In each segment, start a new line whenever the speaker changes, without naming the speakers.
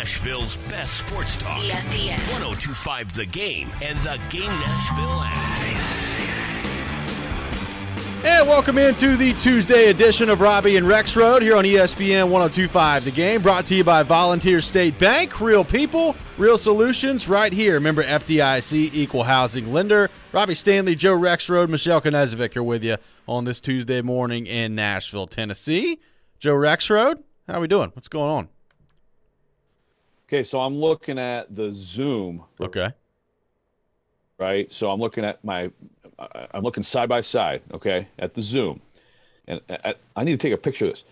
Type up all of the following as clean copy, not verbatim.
Nashville's best sports talk.
ESPN
102.5 The Game and The Game Nashville app.
And welcome into the Tuesday edition of Robby and Rexrode here on ESPN 102.5 The Game, brought to you by Volunteer State Bank. Real people, real solutions right here. Remember, FDIC, equal housing lender. Robby Stanley, Joe Rexrode, Michelle Knezovic are with you on this Tuesday morning in Nashville, Tennessee. Joe Rexrode, how are we doing? What's going on?
Okay, so I'm looking at the Zoom.
Okay.
Right? So I'm looking at I'm looking side by side, okay, at the Zoom. And I need to take a picture of this.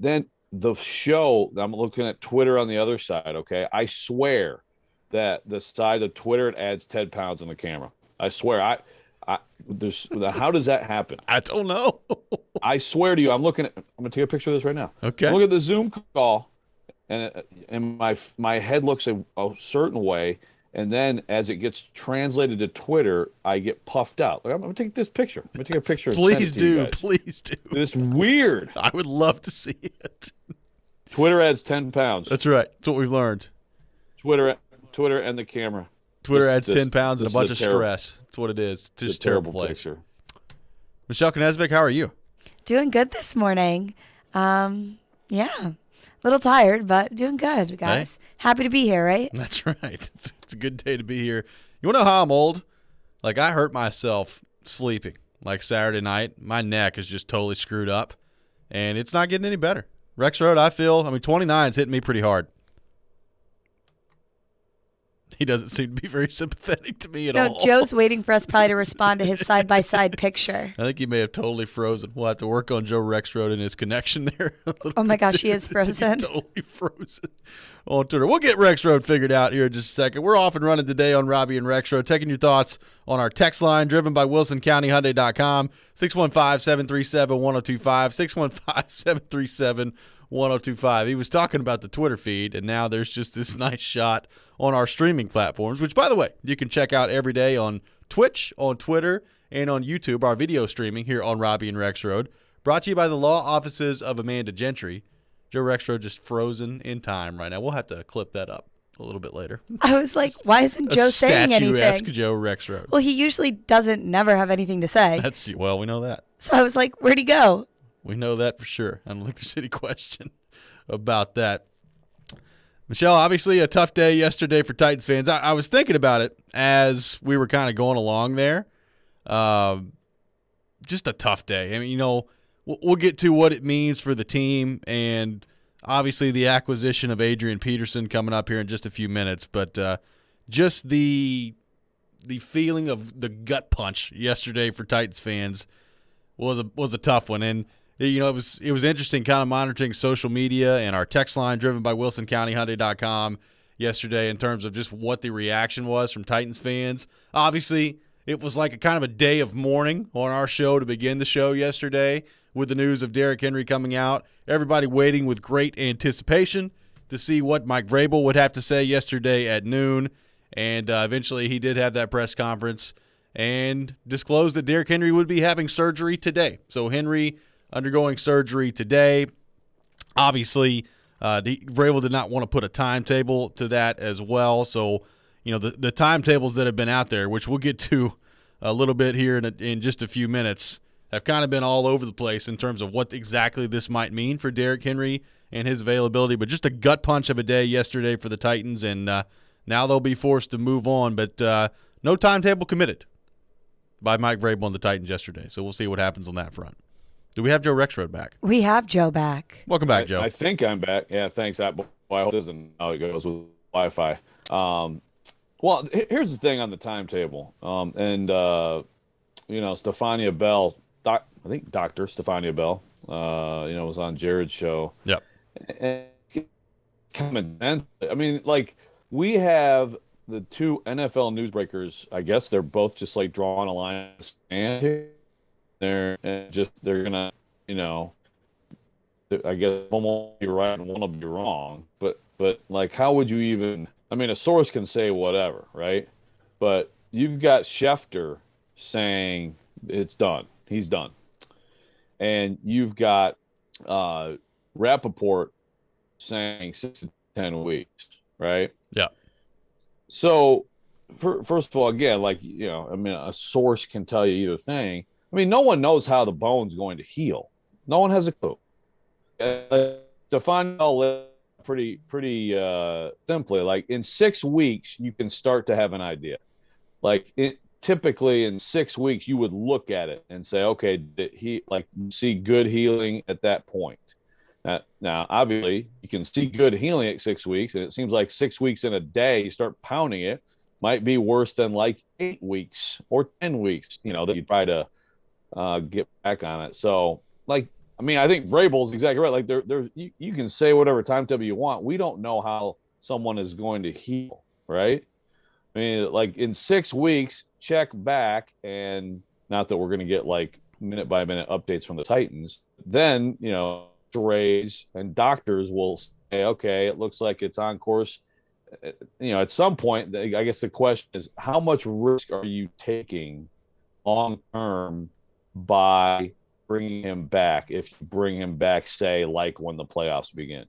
Then the show, I'm looking at Twitter on the other side, okay? I swear that the side of Twitter, it adds 10 pounds on the camera. I swear. How does that happen?
I don't know.
I swear to you, I'm going to take a picture of this right now.
Okay.
Look at the Zoom call, and my head looks a certain way. And then as it gets translated to Twitter, I get puffed out. Like, I'm going to take this picture. I'm going to take a picture and send it to you guys.
Please do.
It's weird.
I would love to see it.
Twitter adds 10 pounds.
That's right. That's what we've learned.
Twitter and the camera.
Twitter adds 10 pounds and a bunch of stress. That's what it is. It's just a terrible place.
Picture.
Michelle Knezovic, how are you?
Doing good this morning. Yeah. A little tired, but doing good, guys.
Hey.
Happy to be here, right?
That's right. It's a good day to be here. You want to know how I'm old? Like, I hurt myself sleeping. Like, Saturday night, my neck is just totally screwed up, and it's not getting any better. Rexrode, I feel, 29 is hitting me pretty hard. He doesn't seem to be very sympathetic to me at all.
No, Joe's waiting for us probably to respond to his side-by-side picture.
I think he may have totally frozen. We'll have to work on Joe Rexrode and his connection there.
Oh, my gosh, he is frozen.
He's totally frozen on Twitter. We'll get Rexrode figured out here in just a second. We're off and running today on Robby and Rexrode, taking your thoughts on our text line, driven by WilsonCountyHyundai.com, 615-737-1025, 615-737-1025. He was talking about the Twitter feed, and now there's just this nice shot on our streaming platforms, which, by the way, you can check out every day on Twitch, on Twitter, and on YouTube, our video streaming here on Robby and Rexrode, brought to you by the law offices of Amanda Gentry. Joe Rexrode just frozen in time right now. We'll have to clip that up a little bit later.
I was like, why isn't Joe saying anything?
Statuesque Joe Rexrode.
Well, he usually never have anything to say.
Well, we know that.
So I was like, where'd he go?
We know that for sure. I don't think there's any question about that. Michelle, obviously a tough day yesterday for Titans fans. I was thinking about it as we were kind of going along there. Just a tough day. I mean, we'll get to what it means for the team and obviously the acquisition of Adrian Peterson coming up here in just a few minutes. But just the feeling of the gut punch yesterday for Titans fans was a tough one. And it was interesting kind of monitoring social media and our text line driven by WilsonCountyHyundai.com yesterday in terms of just what the reaction was from Titans fans. Obviously, it was like a kind of a day of mourning on our show to begin the show yesterday with the news of Derrick Henry coming out. Everybody waiting with great anticipation to see what Mike Vrabel would have to say yesterday at noon. And eventually he did have that press conference and disclosed that Derrick Henry would be having surgery today. So Henry undergoing surgery today. Obviously, Vrabel did not want to put a timetable to that as well. So, the timetables that have been out there, which we'll get to a little bit here in just a few minutes, have kind of been all over the place in terms of what exactly this might mean for Derrick Henry and his availability. But just a gut punch of a day yesterday for the Titans, and now they'll be forced to move on. But no timetable committed by Mike Vrabel and the Titans yesterday. So we'll see what happens on that front. Do we have Joe Rexrode back?
We have Joe back.
Welcome back, Joe.
I think I'm back. Yeah, thanks. I hope it doesn't how it goes with Wi-Fi. Well, here's the thing on the timetable. Stefania Bell, I think Dr. Stefania Bell, was on Jared's show.
Yep.
And we have the two NFL newsbreakers. I guess they're both just like drawing a line in the sand here. They're gonna, I guess one will be right and one will be wrong. But like, how would you even? I mean, a source can say whatever, right? But you've got Schefter saying it's done. He's done, and you've got Rappaport saying 6 to 10 weeks. right?
Yeah.
So, first of all, again, like, a source can tell you either thing. I mean, no one knows how the bone's going to heal. No one has a clue. To find out pretty simply, like in 6 weeks, you can start to have an idea. Like typically in 6 weeks, you would look at it and say, okay, did he like see good healing at that point? Now, obviously, you can see good healing at 6 weeks, and it seems like 6 weeks in a day, you start pounding it, might be worse than like 8 weeks or 10 weeks, that you try to get back on it. So, like, I mean, I think Vrabel's exactly right. Like, there's you can say whatever timetable you want. We don't know how someone is going to heal, right? I mean, like in 6 weeks, check back, and not that we're going to get like minute by minute updates from the Titans. Then, X-rays and doctors will say, okay, it looks like it's on course. At some point, I guess the question is, how much risk are you taking long term by bringing him back? If you bring him back, say, like when the playoffs begin.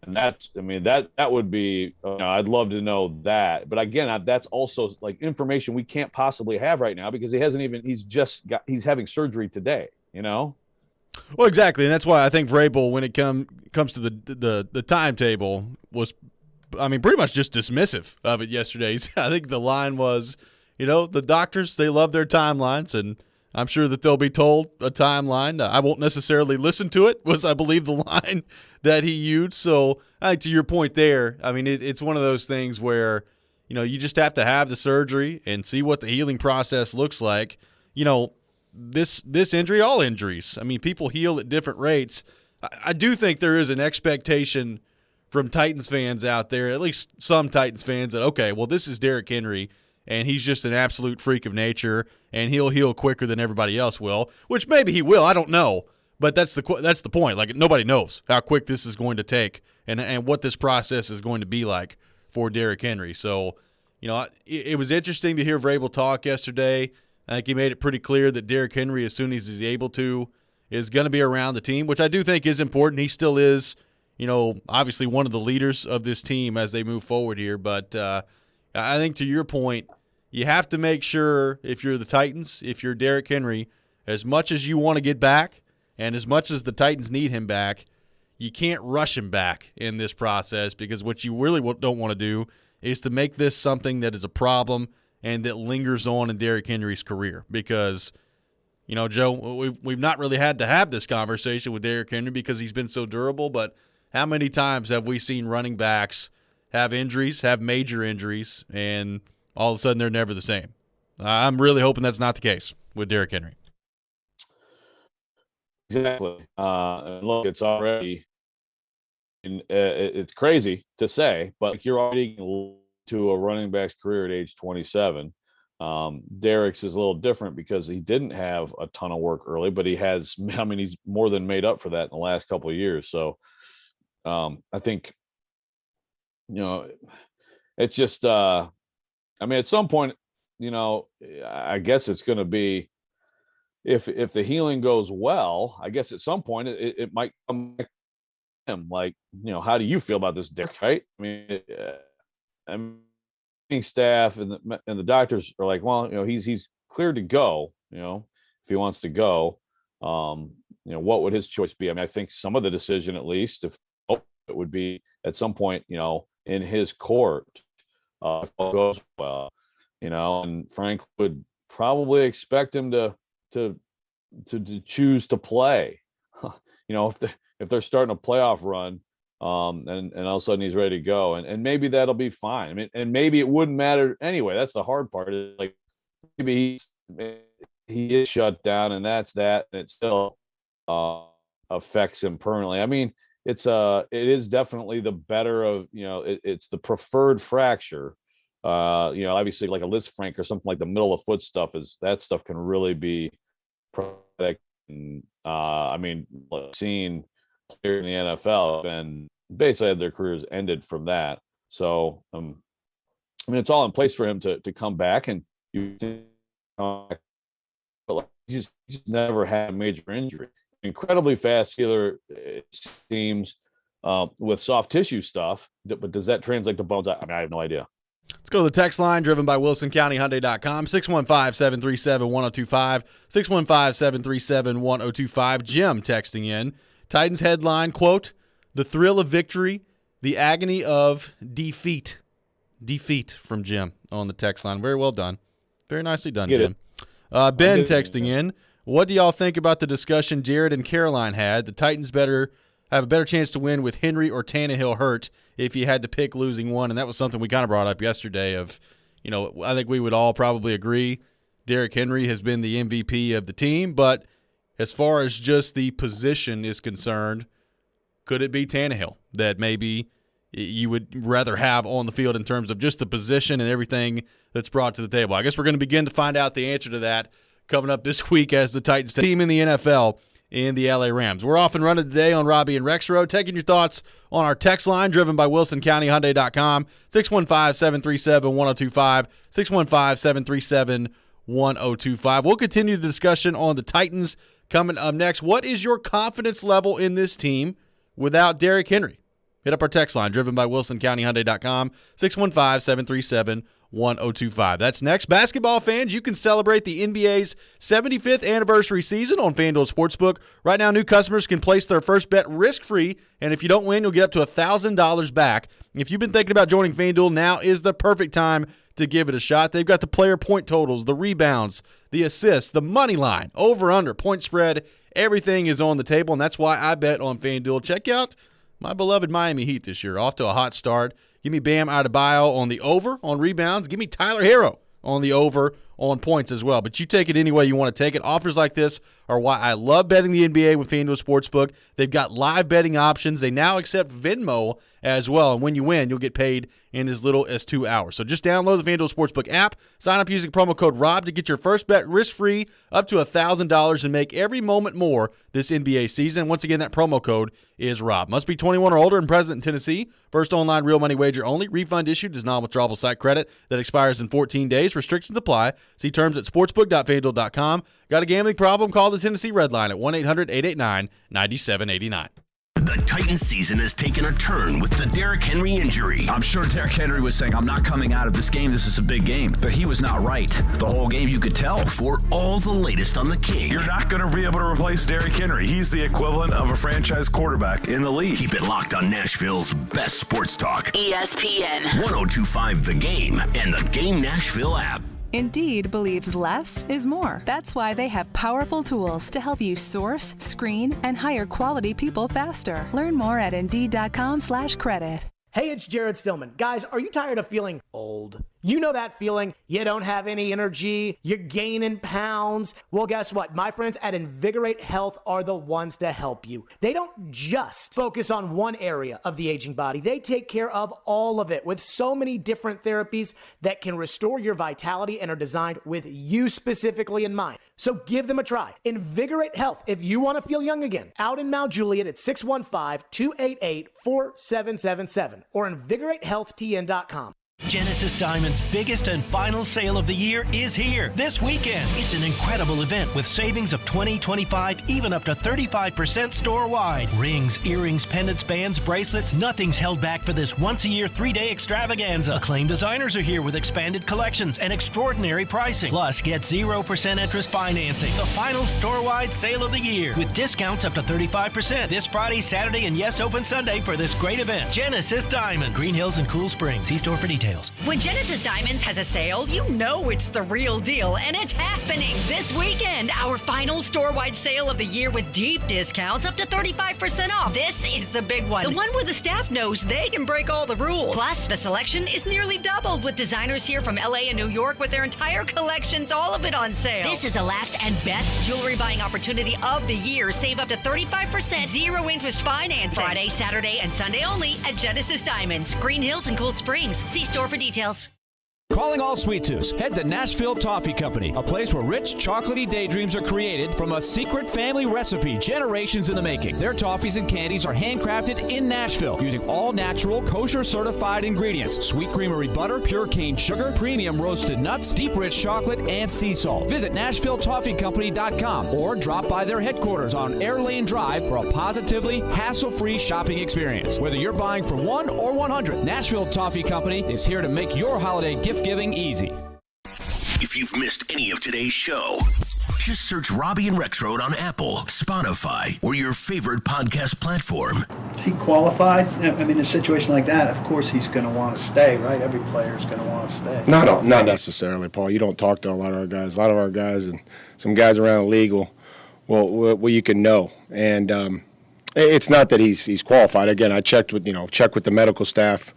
And that would be, I'd love to know that. But again, that's also like information we can't possibly have right now because he's having surgery today,
Well, exactly. And that's why I think Vrabel, when it comes to the timetable, was, pretty much just dismissive of it yesterday. I think the line was, the doctors, they love their timelines, and I'm sure that they'll be told a timeline. I won't necessarily listen to it, was, I believe, the line that he used. So, to your point there, it's one of those things where, you just have to have the surgery and see what the healing process looks like. This injury, all injuries, people heal at different rates. I do think there is an expectation from Titans fans out there, at least some Titans fans, that, okay, well, this is Derrick Henry, and he's just an absolute freak of nature, and he'll heal quicker than everybody else will, which maybe he will. I don't know. But that's the point. Like, nobody knows how quick this is going to take and what this process is going to be like for Derrick Henry. So, it was interesting to hear Vrabel talk yesterday. I think he made it pretty clear that Derrick Henry, as soon as he's able to, is going to be around the team, which I do think is important. He still is, obviously one of the leaders of this team as they move forward here. But I think to your point, you have to make sure, if you're the Titans, if you're Derrick Henry, as much as you want to get back and as much as the Titans need him back, you can't rush him back in this process, because what you really don't want to do is to make this something that is a problem and that lingers on in Derrick Henry's career. Because, Joe, we've not really had to have this conversation with Derrick Henry because he's been so durable, but how many times have we seen running backs have injuries, have major injuries, and all of a sudden they're never the same? I'm really hoping that's not the case with Derrick Henry.
Exactly. Look, it's already it's crazy to say, but you're already to a running back's career at age 27. Derrick's is a little different because he didn't have a ton of work early, but he has, he's more than made up for that in the last couple of years. So I think, it's just, at some point, I guess it's going to be, if the healing goes well, I guess at some point it might come back to him. Like, how do you feel about this, Derrick? Right? Staff and the doctors are like, well, he's cleared to go. If he wants to go, what would his choice be? I think some of the decision, at least, if it would be at some point, in his court, if all goes well, and Frank would probably expect him to choose to play. If they're starting a playoff run, and all of a sudden he's ready to go, and maybe that'll be fine. And maybe it wouldn't matter anyway. That's the hard part. Is like, maybe he is shut down, and that's that, and it still affects him permanently. It is definitely the better of, it's the preferred fracture. Obviously, like a Lisfranc or something, like the middle of foot stuff, that stuff can really be problematic. Seeing players in the NFL and basically had their careers ended from that. So, it's all in place for him to come back, and you think, but like, he's just never had a major injury. Incredibly fast healer, it seems. with soft tissue stuff. But does that translate to bones? I have no idea.
Let's go to the text line driven by WilsonCountyHyundai.com, 615-737-1025, 615-737-1025. Jim texting in. Titans headline, quote, "The thrill of victory, the agony of defeat." Defeat from Jim on the text line. Very well done. Very nicely done, Jim. Ben texting in. What do y'all think about the discussion Jared and Caroline had? The Titans better have a better chance to win with Henry or Tannehill hurt if you had to pick losing one. And that was something we kind of brought up yesterday of, I think we would all probably agree Derrick Henry has been the MVP of the team. But as far as just the position is concerned, could it be Tannehill that maybe you would rather have on the field in terms of just the position and everything that's brought to the table? I guess we're going to begin to find out the answer to that coming up this week as the Titans team in the NFL in the LA Rams. We're off and running today on Robby and Rexrode, taking your thoughts on our text line driven by WilsonCountyHyundai.com, 615-737-1025, 615-737-1025. We'll continue the discussion on the Titans coming up next. What is your confidence level in this team without Derrick Henry? Hit up our text line driven by WilsonCountyHyundai.com, 615-737-1025. That's next. Basketball fans, you can celebrate the NBA's 75th anniversary season on FanDuel Sportsbook. Right now, new customers can place their first bet risk-free, and if you don't win, you'll get up to $1,000 back. If you've been thinking about joining FanDuel, now is the perfect time to give it a shot. They've got the player point totals, the rebounds, the assists, the money line, over-under, point spread. Everything is on the table, and that's why I bet on FanDuel. Check out my beloved Miami Heat this year, off to a hot start. Give me Bam Adebayo on the over on rebounds. Give me Tyler Herro on the over on points as well. But you take it any way you want to take it. Offers like this are why I love betting the NBA with FanDuel Sportsbook. They've got live betting options. They now accept Venmo as well. And when you win, you'll get paid in as little as 2 hours. So just download the FanDuel Sportsbook app, sign up using promo code ROB to get your first bet risk-free up to $1,000 and make every moment more this NBA season. Once again, that promo code is ROB. Must be 21 or older and present in Tennessee. First online real money wager only. Refund issued. Does not withdrawable site credit that expires in 14 days. Restrictions apply. See terms at sportsbook.fanduel.com. Got a gambling problem? Call the Tennessee Red Line at 1-800-889-9789.
The Titans season has taken a turn with the Derrick Henry injury.
I'm sure Derrick Henry was saying, I'm not coming out of this game. This is a big game. But he was not right. The whole game, you could tell.
For all the latest on the King.
You're not going to be able to replace Derrick Henry. He's the equivalent of a franchise quarterback in the league.
Keep it locked on Nashville's best sports talk.
ESPN.
102.5 The Game and the Game Nashville app.
Indeed believes less is more. That's why they have powerful tools to help you source, screen, and hire quality people faster. Learn more at Indeed.com/credit.
Hey, it's Jared Stillman. Guys, are you tired of feeling old? You know that feeling. You don't have any energy. You're gaining pounds. Well, guess what? My friends at Invigorate Health are the ones to help you. They don't just focus on one area of the aging body. They take care of all of it with so many different therapies that can restore your vitality and are designed with you specifically in mind. So give them a try. Invigorate Health, if you want to feel young again. Out in Mount Juliet at 615-288-4777 or InvigorateHealthTN.com.
Genesis Diamond's biggest and final sale of the year is here this weekend. It's an incredible event with savings of 20, 25, even up to 35% store-wide. Rings, earrings, pendants, bands, bracelets, nothing's held back for this once-a-year 3-day extravaganza. Acclaimed designers are here with expanded collections and extraordinary pricing. Plus, get 0% interest financing. The final store-wide sale of the year with discounts up to 35% this Friday, Saturday, and yes, open Sunday for this great event. Genesis Diamonds, Green Hills and Cool Springs. See store for details.
When Genesis Diamonds has a sale, you know it's the real deal, and it's happening this weekend. Our final store-wide sale of the year with deep discounts up to 35% off. This is the big one. The one where the staff knows they can break all the rules. Plus, the selection is nearly doubled with designers here from LA and New York with their entire collections, all of it on sale. This is the last and best jewelry buying opportunity of the year. Save up to 35%, zero interest financing. Friday, Saturday, and Sunday only at Genesis Diamonds, Green Hills and Cool Springs. See store for details.
Calling all sweet tooths. Head to Nashville Toffee Company, a place where rich, chocolatey daydreams are created from a secret family recipe generations in the making. Their toffees and candies are handcrafted in Nashville using all natural, kosher-certified ingredients. Sweet creamery butter, pure cane sugar, premium roasted nuts, deep rich chocolate, and sea salt. Visit NashvilleToffeeCompany.com or drop by their headquarters on Air Lane Drive for a positively hassle-free shopping experience. Whether you're buying for 1 or 100, Nashville Toffee Company is here to make your holiday gift-giving easy.
If you've missed any of today's show, just search Robby and Rexrode on Apple, Spotify, or your favorite podcast platform.
He qualified. I mean, in a situation like that, of course he's going to want to stay, right? Every player is going to want to stay.
Not necessarily, Paul. You don't talk to a lot of our guys. A lot of our guys and some guys around the league well, you can know. And it's not that he's qualified. Again, I checked with the medical staff,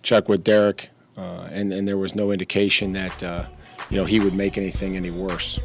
checked with Derek, and there was no indication that he would make anything any worse.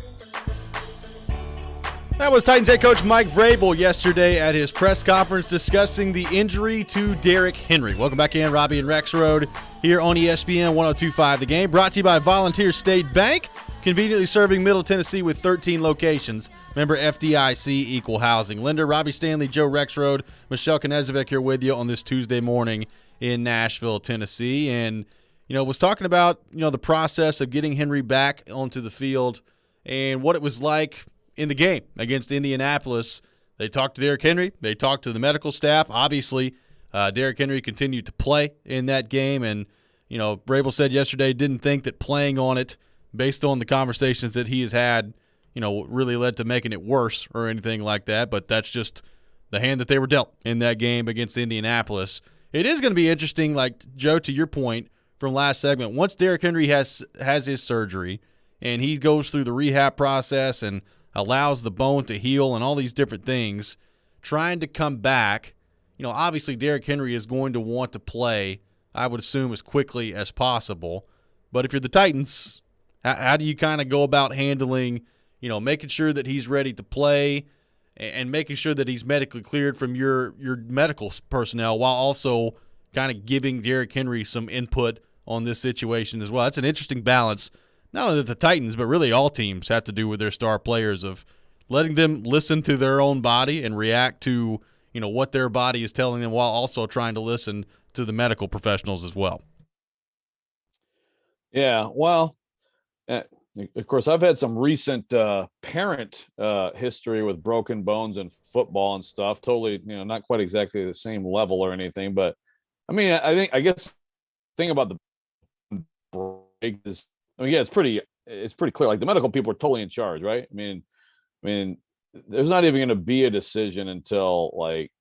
That was Titans head coach Mike Vrabel yesterday at his press conference discussing the injury to Derrick Henry. Welcome back in, Robby and Rexrode here on ESPN 102.5 The Game. Brought to you by Volunteer State Bank, conveniently serving Middle Tennessee with 13 locations. Member FDIC, equal housing lender. Robby Stanley, Joe Rexrode, Michelle Knezevich here with you on this Tuesday morning in Nashville, Tennessee. And, was talking about, the process of getting Henry back onto the field and what it was like in the game against Indianapolis. They talked to Derrick Henry. They talked to the medical staff. Obviously, Derrick Henry continued to play in that game. And, Vrabel said yesterday didn't think that playing on it based on the conversations that he has had, really led to making it worse or anything like that. But that's just the hand that they were dealt in that game against Indianapolis. It is going to be interesting, like, Joe, to your point from last segment, once Derrick Henry has his surgery and he goes through the rehab process and allows the bone to heal and all these different things, trying to come back, obviously Derrick Henry is going to want to play, I would assume, as quickly as possible. But if you're the Titans, how do you kind of go about handling, making sure that he's ready to play and making sure that he's medically cleared from your medical personnel while also kind of giving Derrick Henry some input on this situation as well? That's an interesting balance, not only that the Titans, but really all teams have to do with their star players, of letting them listen to their own body and react to, what their body is telling them while also trying to listen to the medical professionals as well.
Yeah, well, of course, I've had some recent parent history with broken bones and football and stuff. Totally, not quite exactly the same level or anything, but I guess the thing about the break is, it's pretty clear. Like, the medical people are totally in charge, right? I mean, there's not even going to be a decision until, like,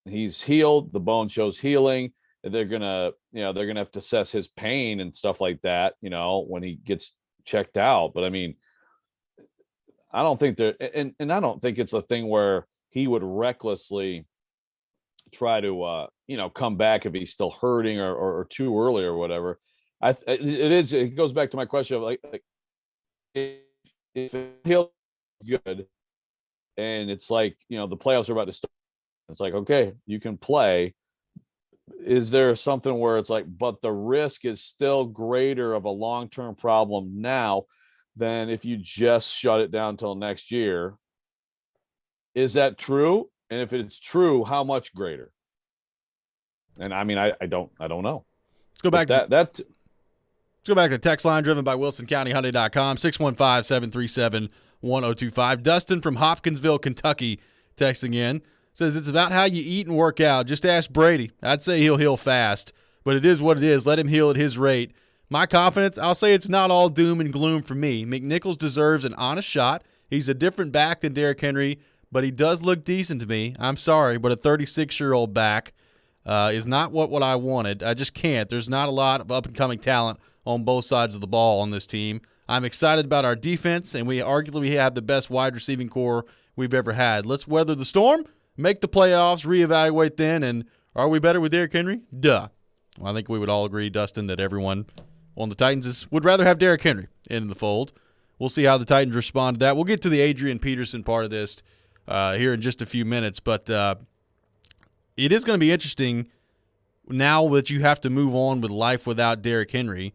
he's healed, the bone shows healing. They're gonna have to assess his pain and stuff like that, when he gets checked out. But I don't think and I don't think it's a thing where he would recklessly try to come back if he's still hurting or too early or whatever. It goes back to my question of like if he'll good and it's like, the playoffs are about to start, it's like, okay, you can play. Is there something where it's like, but the risk is still greater of a long-term problem now than if you just shut it down till next year? Is that true? And if it's true, how much greater? And I don't know.
Let's go back
to
Let's go back to the text line driven by WilsonCountyHyundai.com, 615-737-1025. Dustin from Hopkinsville, Kentucky, texting in. Says it's about how you eat and work out. Just ask Brady. I'd say he'll heal fast, but it is what it is. Let him heal at his rate. My confidence, I'll say it's not all doom and gloom for me. McNichols deserves an honest shot. He's a different back than Derrick Henry, but he does look decent to me. I'm sorry, but a 36-year-old back is not what I wanted. I just can't. There's not a lot of up-and-coming talent on both sides of the ball on this team. I'm excited about our defense, and we arguably have the best wide receiving core we've ever had. Let's weather the storm, make the playoffs, reevaluate then, and are we better with Derrick Henry? Duh. Well, I think we would all agree, Dustin, that everyone on the Titans would rather have Derrick Henry in the fold. We'll see how the Titans respond to that. We'll get to the Adrian Peterson part of this here in just a few minutes, but it is going to be interesting now that you have to move on with life without Derrick Henry.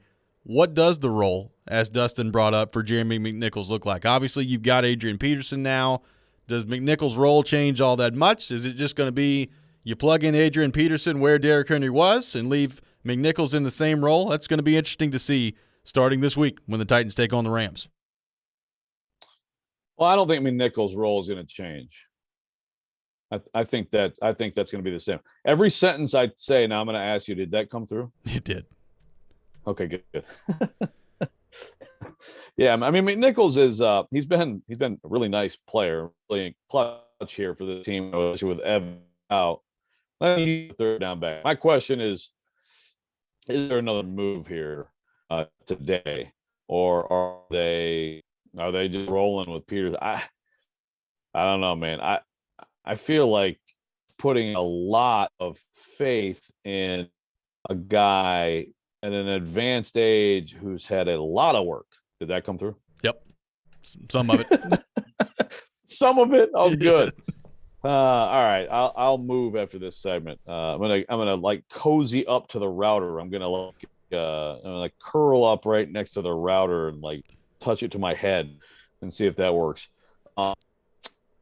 what does the role, as Dustin brought up, for Jeremy McNichols look like? Obviously, you've got Adrian Peterson now. Does McNichols' role change all that much? Is it just going to be you plug in Adrian Peterson where Derrick Henry was and leave McNichols in the same role? That's going to be interesting to see starting this week when the Titans take on the Rams.
Well, I don't think McNichols' role is going to change. I think that's going to be the same. Every sentence I say, now I'm going to ask you, did that come through?
It did.
Okay, good. Yeah, I mean, McNichols is he's been a really nice player, really clutch here for the team, especially with Evan out. Third down back. My question is there another move here today, or are they just rolling with Peters? I don't know, man. I feel like putting a lot of faith in a guy at an advanced age who's had a lot of work. Did that come through?
Yep. Some of it.
Some of it? Oh, good. All right. I'll move after this segment. I'm gonna like cozy up to the router. I'm gonna curl up right next to the router and like touch it to my head and see if that works.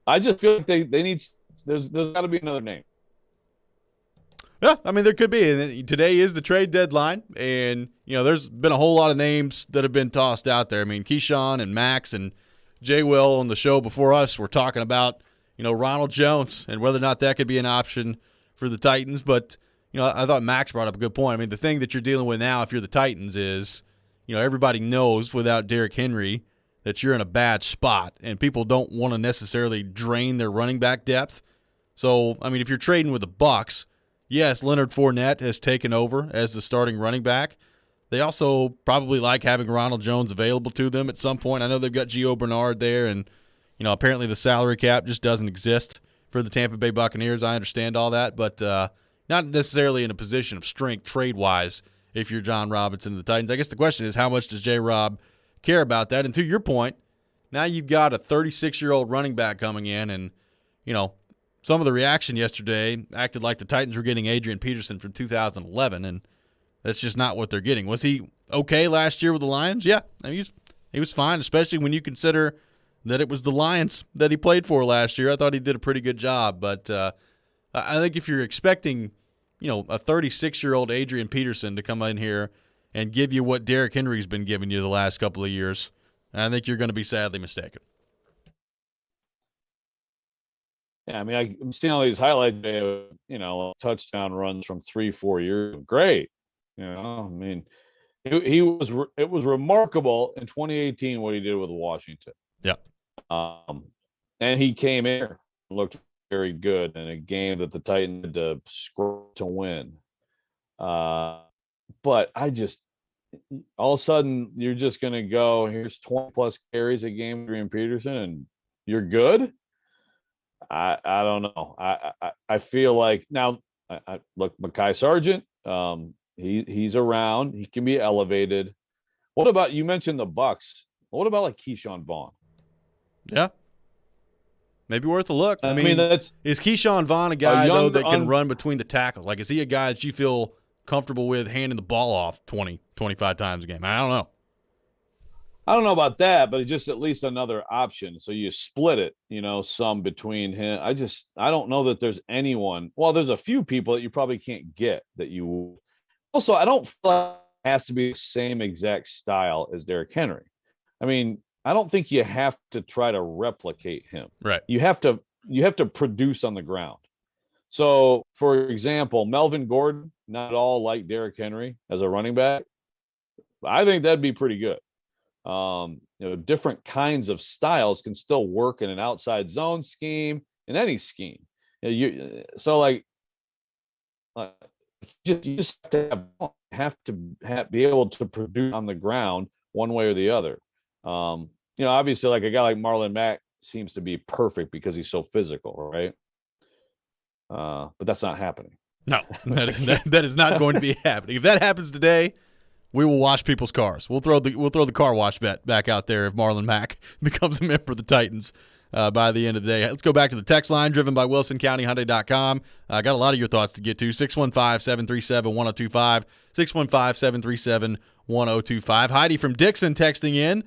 I just feel like they need. There's got to be another name.
Yeah, I mean, there could be. And today is the trade deadline, and, there's been a whole lot of names that have been tossed out there. I mean, Keyshawn and Max and Jay Will on the show before us were talking about, Ronald Jones and whether or not that could be an option for the Titans. But, I thought Max brought up a good point. I mean, the thing that you're dealing with now if you're the Titans is, everybody knows without Derrick Henry that you're in a bad spot, and people don't want to necessarily drain their running back depth. So, I mean, if you're trading with the Bucs, yes, Leonard Fournette has taken over as the starting running back. They also probably like having Ronald Jones available to them at some point. I know they've got Gio Bernard there, and, apparently the salary cap just doesn't exist for the Tampa Bay Buccaneers. I understand all that, but not necessarily in a position of strength trade-wise if you're John Robinson and the Titans. I guess the question is, how much does J-Rob care about that? And to your point, now you've got a 36-year-old running back coming in, and, some of the reaction yesterday acted like the Titans were getting Adrian Peterson from 2011, and that's just not what they're getting. Was he okay last year with the Lions? Yeah, I mean, he was fine, especially when you consider that it was the Lions that he played for last year. I thought he did a pretty good job, but I think if you're expecting, a 36-year-old Adrian Peterson to come in here and give you what Derrick Henry's been giving you the last couple of years, I think you're going to be sadly mistaken.
Yeah, I mean, I'm seeing all these highlight videos, touchdown runs from 3-4 years. Great. I mean, it was remarkable in 2018 what he did with Washington.
Yeah.
And he came in and looked very good in a game that the Titans had to score to win. But I just, all of a sudden, you're just going to go, here's 20-plus carries a game, Adrian Peterson, and you're good? I don't know. I feel like now, look, Mekhi Sargent, he's around. He can be elevated. What about, you mentioned the Bucs. What about like Keyshawn Vaughn?
Yeah. Maybe worth a look. I mean is Keyshawn Vaughn a guy, though, that can run between the tackles? Like, is he a guy that you feel comfortable with handing the ball off 20, 25 times a game? I don't know.
I don't know about that, but it's just at least another option. So you split it, some between him. I don't know that there's anyone. Well, there's a few people that you probably can't get that you. Also, I don't feel like it has to be the same exact style as Derrick Henry. I mean, I don't think you have to try to replicate him.
Right.
You have to produce on the ground. So, for example, Melvin Gordon, not at all like Derrick Henry as a running back. I think that'd be pretty good. Different kinds of styles can still work in an outside zone scheme, in any scheme. You just have to be able to produce on the ground one way or the other. Obviously, like a guy like Marlon Mack seems to be perfect because he's so physical, right? But that's not happening.
No, that is not going to be happening. If that happens today, we will wash people's cars. We'll throw the car wash bet back out there if Marlon Mack becomes a member of the Titans by the end of the day. Let's go back to the text line, driven by WilsonCountyHyundai.com. I got a lot of your thoughts to get to. 615-737-1025, 615-737-1025. Heidi from Dixon texting in.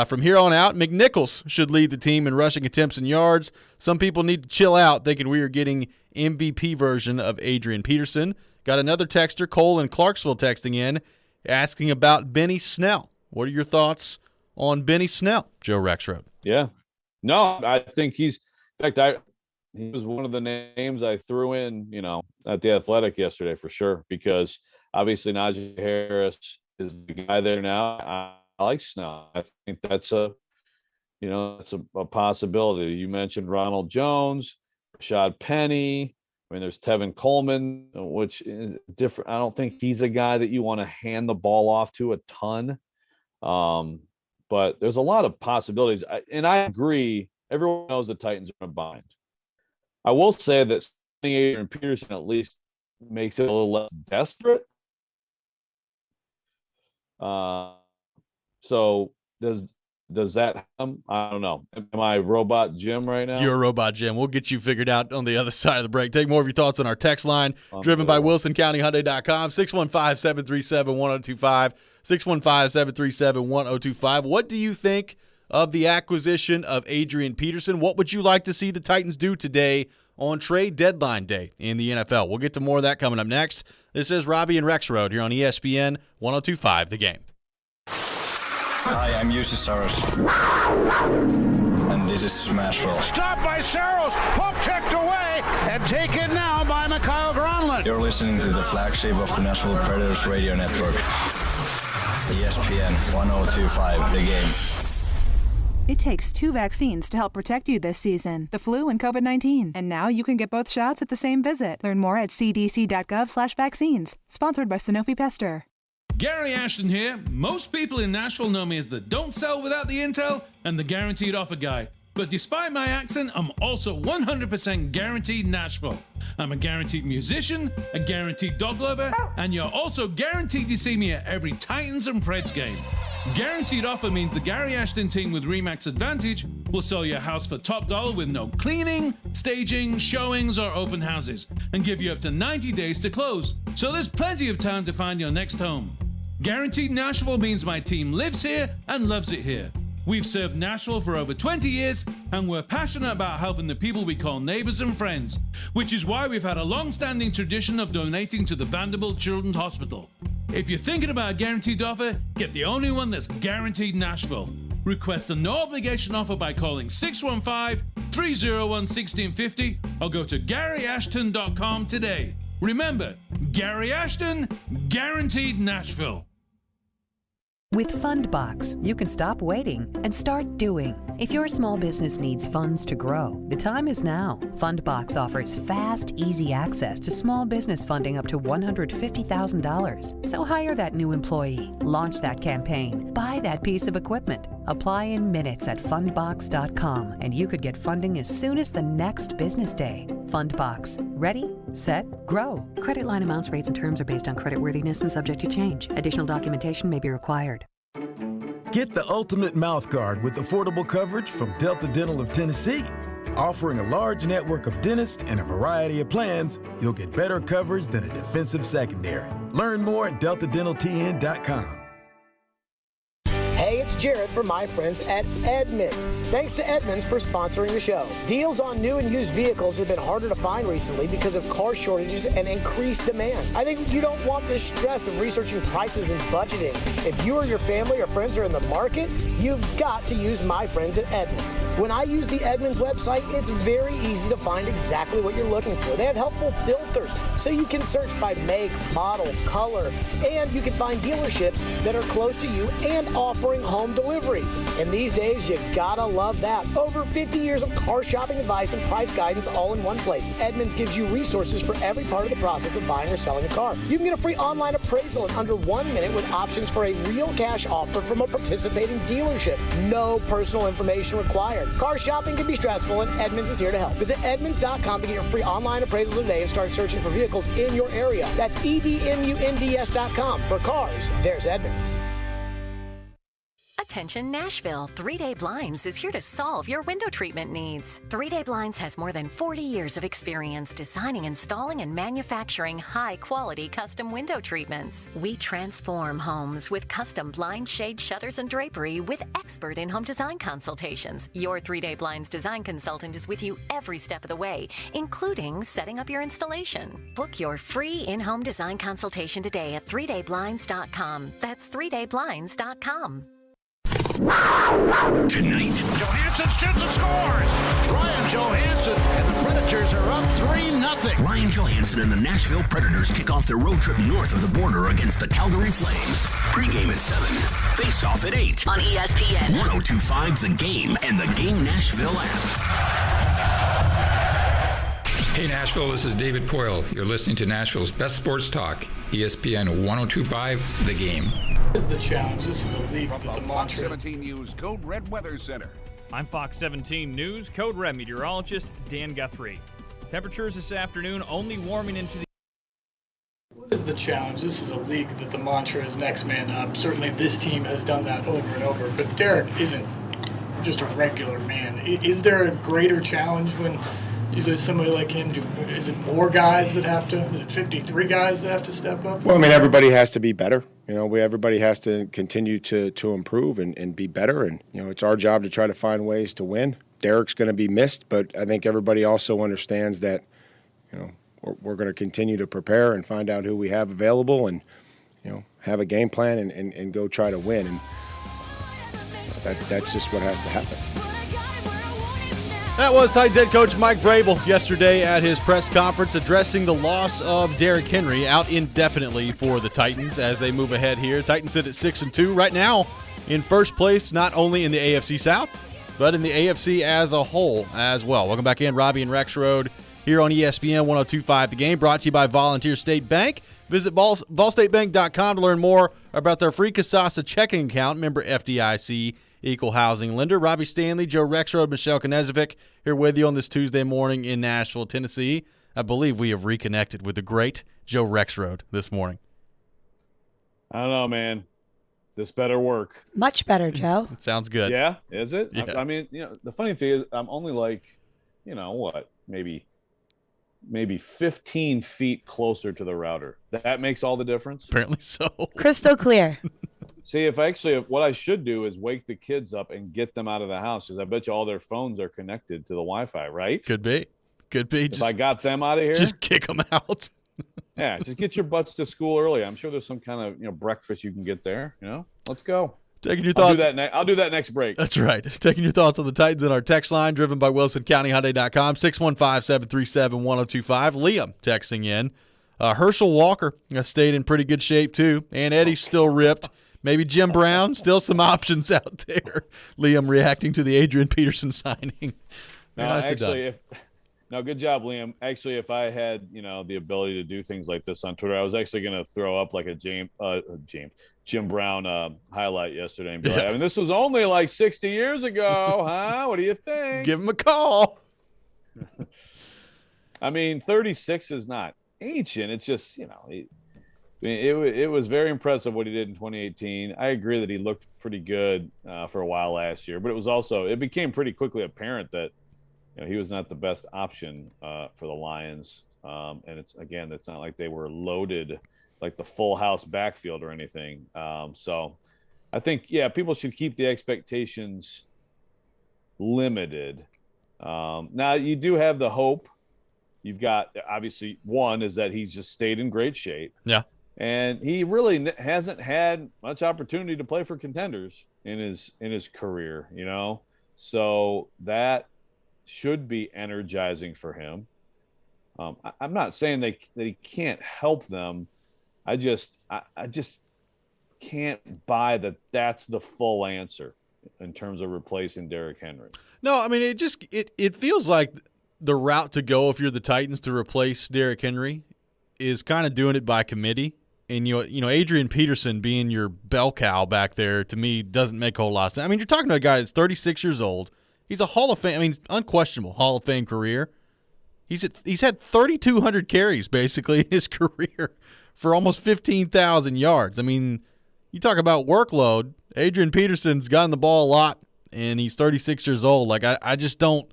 From here on out, McNichols should lead the team in rushing attempts and yards. Some people need to chill out, thinking we are getting MVP version of Adrian Peterson. Got another texter, Cole in Clarksville, texting in, asking about Benny Snell. What are your thoughts on Benny Snell, Joe Rexrode?
Yeah. No, I think he was one of the names I threw in, at the Athletic yesterday for sure, because obviously Najee Harris is the guy there now. I like Snell. I think that's a possibility. You mentioned Ronald Jones, Rashad Penny. I mean, there's Tevin Coleman, which is different. I don't think he's a guy that you want to hand the ball off to a ton. But there's a lot of possibilities. And I agree. Everyone knows the Titans are in a bind. I will say that Adrian Peterson at least makes it a little less desperate. So does that happen? I don't know. Am I Robot Jim right now?
You're a Robot Jim. We'll get you figured out on the other side of the break. Take more of your thoughts on our text line, driven by WilsonCountyHyundai.com, 615-737-1025, 615-737-1025. What do you think of the acquisition of Adrian Peterson? What would you like to see the Titans do today on trade deadline day in the NFL? We'll get to more of that coming up next. This is Robby and Rexrode here on ESPN 102.5 The Game.
Hi, I'm Jussi Saros, and this is Smashville.
Stopped by Saros, hook checked away, and taken now by Mikhail Gronlund.
You're listening to the flagship of the Nashville Predators radio network, ESPN 102.5 The Game.
It takes 2 vaccines to help protect you this season, the flu and COVID-19. And now you can get both shots at the same visit. Learn more at cdc.gov/vaccines. Sponsored by Sanofi Pasteur.
Gary Ashton here. Most people in Nashville know me as the don't sell without the intel and the guaranteed offer guy. But despite my accent, I'm also 100% guaranteed Nashville. I'm a guaranteed musician, a guaranteed dog lover, and you're also guaranteed to see me at every Titans and Preds game. Guaranteed offer means the Gary Ashton team with RE/MAX Advantage will sell your house for top dollar with no cleaning, staging, showings, or open houses, and give you up to 90 days to close. So there's plenty of time to find your next home. Guaranteed Nashville means my team lives here and loves it here. We've served Nashville for over 20 years, and we're passionate about helping the people we call neighbors and friends, which is why we've had a long-standing tradition of donating to the Vanderbilt Children's Hospital. If you're thinking about a guaranteed offer, get the only one that's guaranteed Nashville. Request a no-obligation offer by calling 615-301-1650 or go to GaryAshton.com today. Remember, Gary Ashton, guaranteed Nashville.
With Fundbox, you can stop waiting and start doing. If your small business needs funds to grow, the time is now. Fundbox offers fast, easy access to small business funding up to $150,000. So hire that new employee, launch that campaign, buy that piece of equipment. Apply in minutes at fundbox.com, and you could get funding as soon as the next business day. Fundbox. Ready, set, grow. Credit line amounts, rates, and terms are based on creditworthiness and subject to change. Additional documentation may be required.
Get the ultimate mouth guard with affordable coverage from Delta Dental of Tennessee. Offering a large network of dentists and a variety of plans, you'll get better coverage than a defensive secondary. Learn more at deltadentaltn.com.
Hey, it's Jared from my friends at Edmunds. Thanks to Edmunds for sponsoring the show. Deals on new and used vehicles have been harder to find recently because of car shortages and increased demand. I think you don't want the stress of researching prices and budgeting. If you or your family or friends are in the market, you've got to use my friends at Edmunds. When I use the Edmunds website, it's very easy to find exactly what you're looking for. They have helpful filters so you can search by make, model, color, and you can find dealerships that are close to you and offering home delivery. And these days, you gotta love that. Over 50 years of car shopping advice and price guidance all in one place. Edmunds gives you resources for every part of the process of buying or selling a car. You can get a free online appraisal in under 1 minute with options for a real cash offer from a participating dealership. No personal information required. Car shopping can be stressful, and Edmunds is here to help. Visit Edmunds.com to get your free online appraisal today and start searching for vehicles in your area. That's EDMUNDS.com. For cars, there's Edmunds.
A Attention Nashville, 3-Day Blinds is here to solve your window treatment needs. 3-Day Blinds has more than 40 years of experience designing, installing, and manufacturing high-quality custom window treatments. We transform homes with custom blind shade shutters and drapery with expert in-home design consultations. Your 3-Day Blinds design consultant is with you every step of the way, including setting up your installation. Book your free in-home design consultation today at 3dayblinds.com. That's 3dayblinds.com.
Tonight,
Johansson shoots and scores. Ryan Johansson and the Predators are up 3-0.
Ryan Johansson and the Nashville Predators kick off their road trip north of the border against the Calgary Flames. Pre-game at 7, face-off at 8
on ESPN
102.5 The Game and the Game Nashville app.
Hey Nashville, this is David Poyle. You're listening to Nashville's best sports talk, ESPN 102.5 The Game.
This is the challenge. This is a league that the
Fox 17 News Code Red Weather Center.
I'm Fox 17 News Code Red meteorologist Dan Guthrie. Temperatures this afternoon only warming into the...
What is the challenge? This is a league that the mantra is next man up. Certainly this team has done that over and over, but Derek isn't just a regular man. Is there a greater challenge when there's somebody like him? Is it more guys that have to, is it 53 guys that have to step up?
Well, I mean, everybody has to be better. Everybody has to continue to improve and be better. And, it's our job to try to find ways to win. Derek's going to be missed, but I think everybody also understands that, we're going to continue to prepare and find out who we have available and, have a game plan and go try to win. And that's just what has to happen.
That was Titans head coach Mike Vrabel yesterday at his press conference addressing the loss of Derrick Henry out indefinitely for the Titans as they move ahead here. Titans sit at 6-2 right now in first place, not only in the AFC South, but in the AFC as a whole as well. Welcome back in, Robby and Rexrode here on ESPN 102.5 The Game, brought to you by Volunteer State Bank. Visit volstatebank.com to learn more about their free Kasasa checking account, member FDIC, equal housing lender. Robbie Stanley, Joe Rexrode, Michelle Knezovic here with you on this Tuesday morning in Nashville, Tennessee. I believe we have reconnected with the great Joe Rexrode this morning.
I don't know, man. This better work.
Much better, Joe.
It sounds good.
Yeah, is it?
Yeah.
I mean, the funny thing is I'm only like, maybe 15 feet closer to the router. That makes all the difference?
Apparently so.
Crystal clear.
See, what I should do is wake the kids up and get them out of the house, because I bet you all their phones are connected to the Wi-Fi, right?
Could be.
If I got them out of here,
just kick them out.
Yeah, just get your butts to school early. I'm sure there's some kind of breakfast you can get there. Let's go.
Taking your thoughts.
I'll do that next break.
That's right. Taking your thoughts on the Titans in our text line, driven by WilsonCountyHyundai.com, 615-737-1025. Liam texting in. Herschel Walker stayed in pretty good shape too, and Eddie's still ripped. Maybe Jim Brown, still some options out there. Liam reacting to the Adrian Peterson signing.
Good job, Liam. Actually, if I had, the ability to do things like this on Twitter, I was actually going to throw up like a Jim Brown highlight yesterday and be like, this was only like 60 years ago, huh? What do you think?
Give him a call.
36 is not ancient. It's just, it was very impressive what he did in 2018. I agree that he looked pretty good for a while last year, but it became pretty quickly apparent that he was not the best option for the Lions. And it's not like they were loaded like the full house backfield or anything. So I think, people should keep the expectations limited. Now you do have the hope. You've got, obviously, one is that he's just stayed in great shape.
Yeah.
And he really hasn't had much opportunity to play for contenders in his career, So that should be energizing for him. I'm not saying that he can't help them. I just can't buy that that's the full answer in terms of replacing Derrick Henry.
No, it feels like the route to go if you're the Titans to replace Derrick Henry is kind of doing it by committee. And, Adrian Peterson being your bell cow back there, to me, doesn't make a whole lot of sense. You're talking to a guy that's 36 years old. He's a Hall of Fame, unquestionable Hall of Fame career. He's had 3,200 carries, basically, in his career for almost 15,000 yards. You talk about workload. Adrian Peterson's gotten the ball a lot, and he's 36 years old. Like, I just don't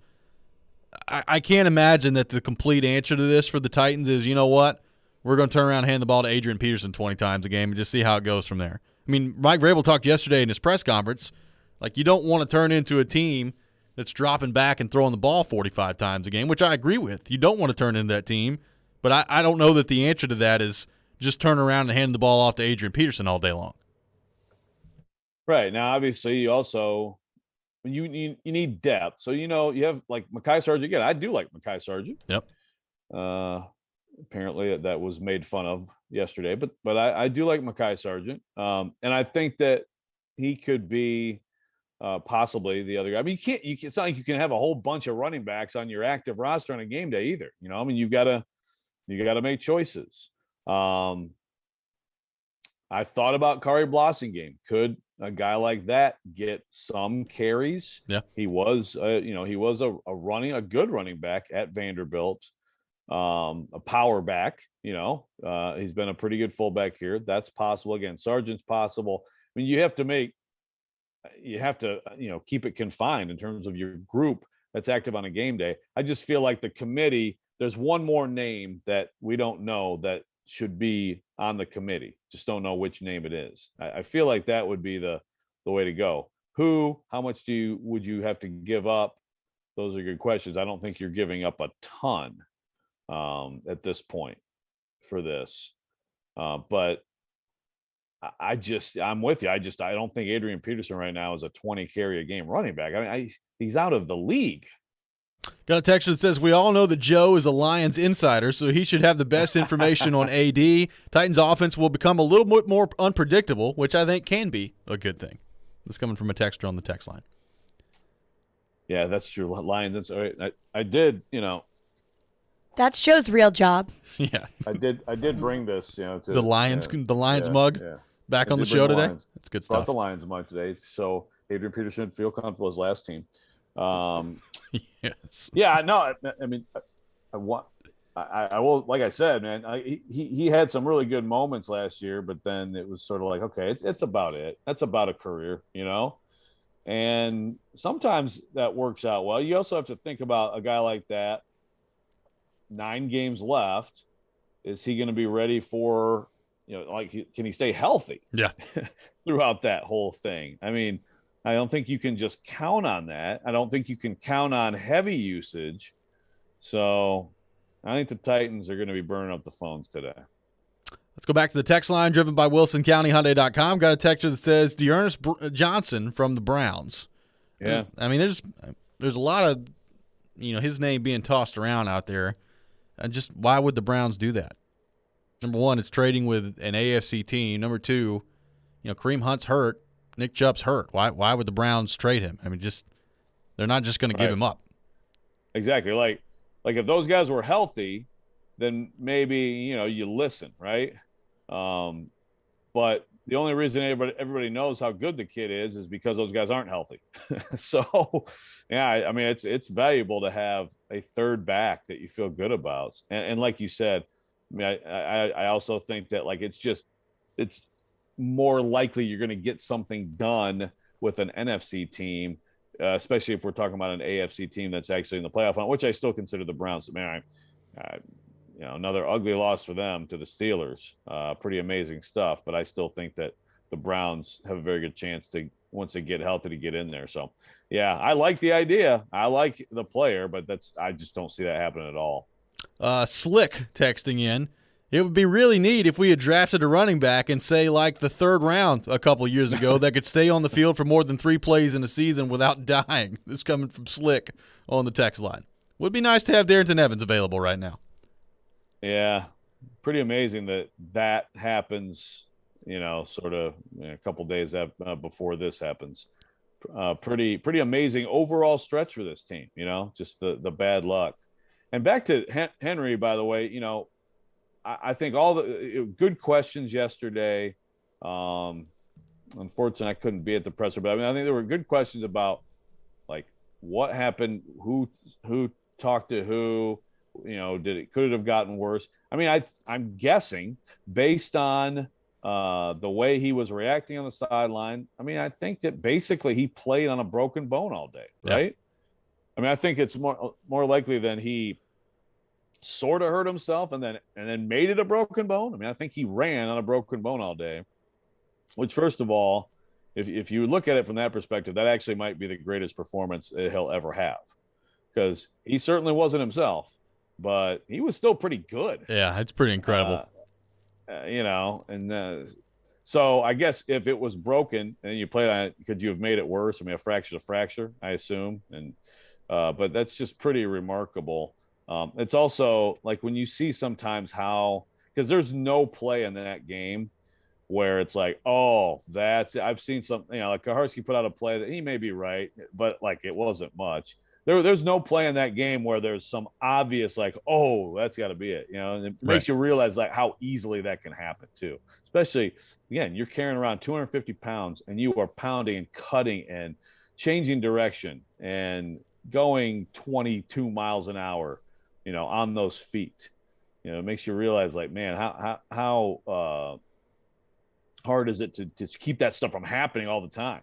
– I can't imagine that the complete answer to this for the Titans is, you know what, we're going to turn around and hand the ball to Adrian Peterson 20 times a game and just see how it goes from there. I mean, Mike Vrabel talked yesterday in his press conference, like, you don't want to turn into a team that's dropping back and throwing the ball 45 times a game, which I agree with. You don't want to turn into that team, but I don't know that the answer to that is just turn around and hand the ball off to Adrian Peterson all day long.
Right. Now, obviously, you also you need depth. So, you have like Mekhi Sargent. Again, I do like Mekhi Sargent.
Yep.
Apparently that was made fun of yesterday, but I do like Mekhi Sargent. And I think that he could be possibly the other guy. I mean, it's not like you can have a whole bunch of running backs on your active roster on a game day either. I mean, you've got to make choices. I've thought about Kari Blossingame. Could a guy like that get some carries?
Yeah.
He was a good running back at Vanderbilt, a power back, he's been a pretty good fullback here. That's possible. Again, Sargent's possible. I mean, you have to keep it confined in terms of your group that's active on a game day. I just feel like the committee, there's one more name that we don't know that should be on the committee. Just don't know which name it is. I feel like that would be the way to go. How much would you have to give up? Those are good questions. I don't think you're giving up a ton at this point for this. But I'm with you. I don't think Adrian Peterson right now is a 20 carry a game running back. I mean, he's out of the league.
Got a text that says, we all know that Joe is a Lions insider, so he should have the best information on AD. Titans offense will become a little bit more unpredictable, which I think can be a good thing. It's coming from a texter on the text line.
Yeah, that's true. Lions. I did,
That's Joe's real job.
Yeah.
I did bring this, to
the Lions mug back on the show today. That's good stuff.
Brought the Lions mug today, so Adrian Peterson would feel comfortable his last team.
Yes.
Yeah, no, I mean, I will, like I said, man, he had some really good moments last year, but then it was sort of like, okay, it's about it. That's about a career, and sometimes that works out well. You also have to think about a guy like that. 9 games left. Is he going to be ready for, can he stay healthy?
Yeah.
throughout that whole thing? I mean, I don't think you can just count on that. I don't think you can count on heavy usage. So I think the Titans are going to be burning up the phones today.
Let's go back to the text line driven by WilsonCountyHyundai.com. Got a texter that says Dearness Johnson from the Browns.
Yeah.
I mean, there's a lot of, his name being tossed around out there. And just why would the Browns do that? Number one, it's trading with an AFC team. Number two, Kareem Hunt's hurt. Nick Chubb's hurt. Why would the Browns trade him? I mean, they're not just going to give him up.
Exactly. Like if those guys were healthy, then maybe, you listen, right? But the only reason everybody knows how good the kid is because those guys aren't healthy. So, yeah, I mean, it's valuable to have a third back that you feel good about. And like you said, I mean, I also think that it's more likely you're going to get something done with an NFC team, especially if we're talking about an AFC team that's actually in the playoff hunt, which I still consider the Browns. Man, another ugly loss for them to the Steelers. Pretty amazing stuff, but I still think that the Browns have a very good chance to, once they get healthy, to get in there. So, yeah, I like the idea. I like the player, but I just don't see that happening at all.
Slick texting in. It would be really neat if we had drafted a running back in, say, like the 3rd round a couple years ago that could stay on the field for more than 3 plays in a season without dying. This is coming from Slick on the text line. Would be nice to have Darrington Evans available right now.
Yeah, pretty amazing that happens, sort of a couple days before this happens. Pretty amazing overall stretch for this team, just the bad luck. And back to Henry, by the way, I think all the good questions yesterday. Unfortunately, I couldn't be at the presser, but I think there were good questions about like what happened, who talked to who, could it have gotten worse? I mean, I'm guessing based on the way he was reacting on the sideline. I mean, I think that basically he played on a broken bone all day, right? Yeah. I mean, I think it's more likely than he sort of hurt himself and then made it a broken bone. I mean, I think he ran on a broken bone all day, which, first of all, if you look at it from that perspective, that actually might be the greatest performance he'll ever have, because he certainly wasn't himself, but he was still pretty good.
Yeah, it's pretty incredible.
So I guess if it was broken and you played on it, could you have made it worse? I mean, a fracture's a fracture, I assume. But that's just pretty remarkable. It's also like when you see sometimes because there's no play in that game where it's like, oh, I've seen something, like Kaharski put out a play that he may be right, but like it wasn't much. There's no play in that game where there's some obvious like, oh, that's got to be it. And it makes you realize like how easily that can happen too. Especially, again, you're carrying around 250 pounds and you are pounding and cutting and changing direction and going 22 miles an hour, on those feet. It makes you realize like, man, how hard is it to keep that stuff from happening all the time?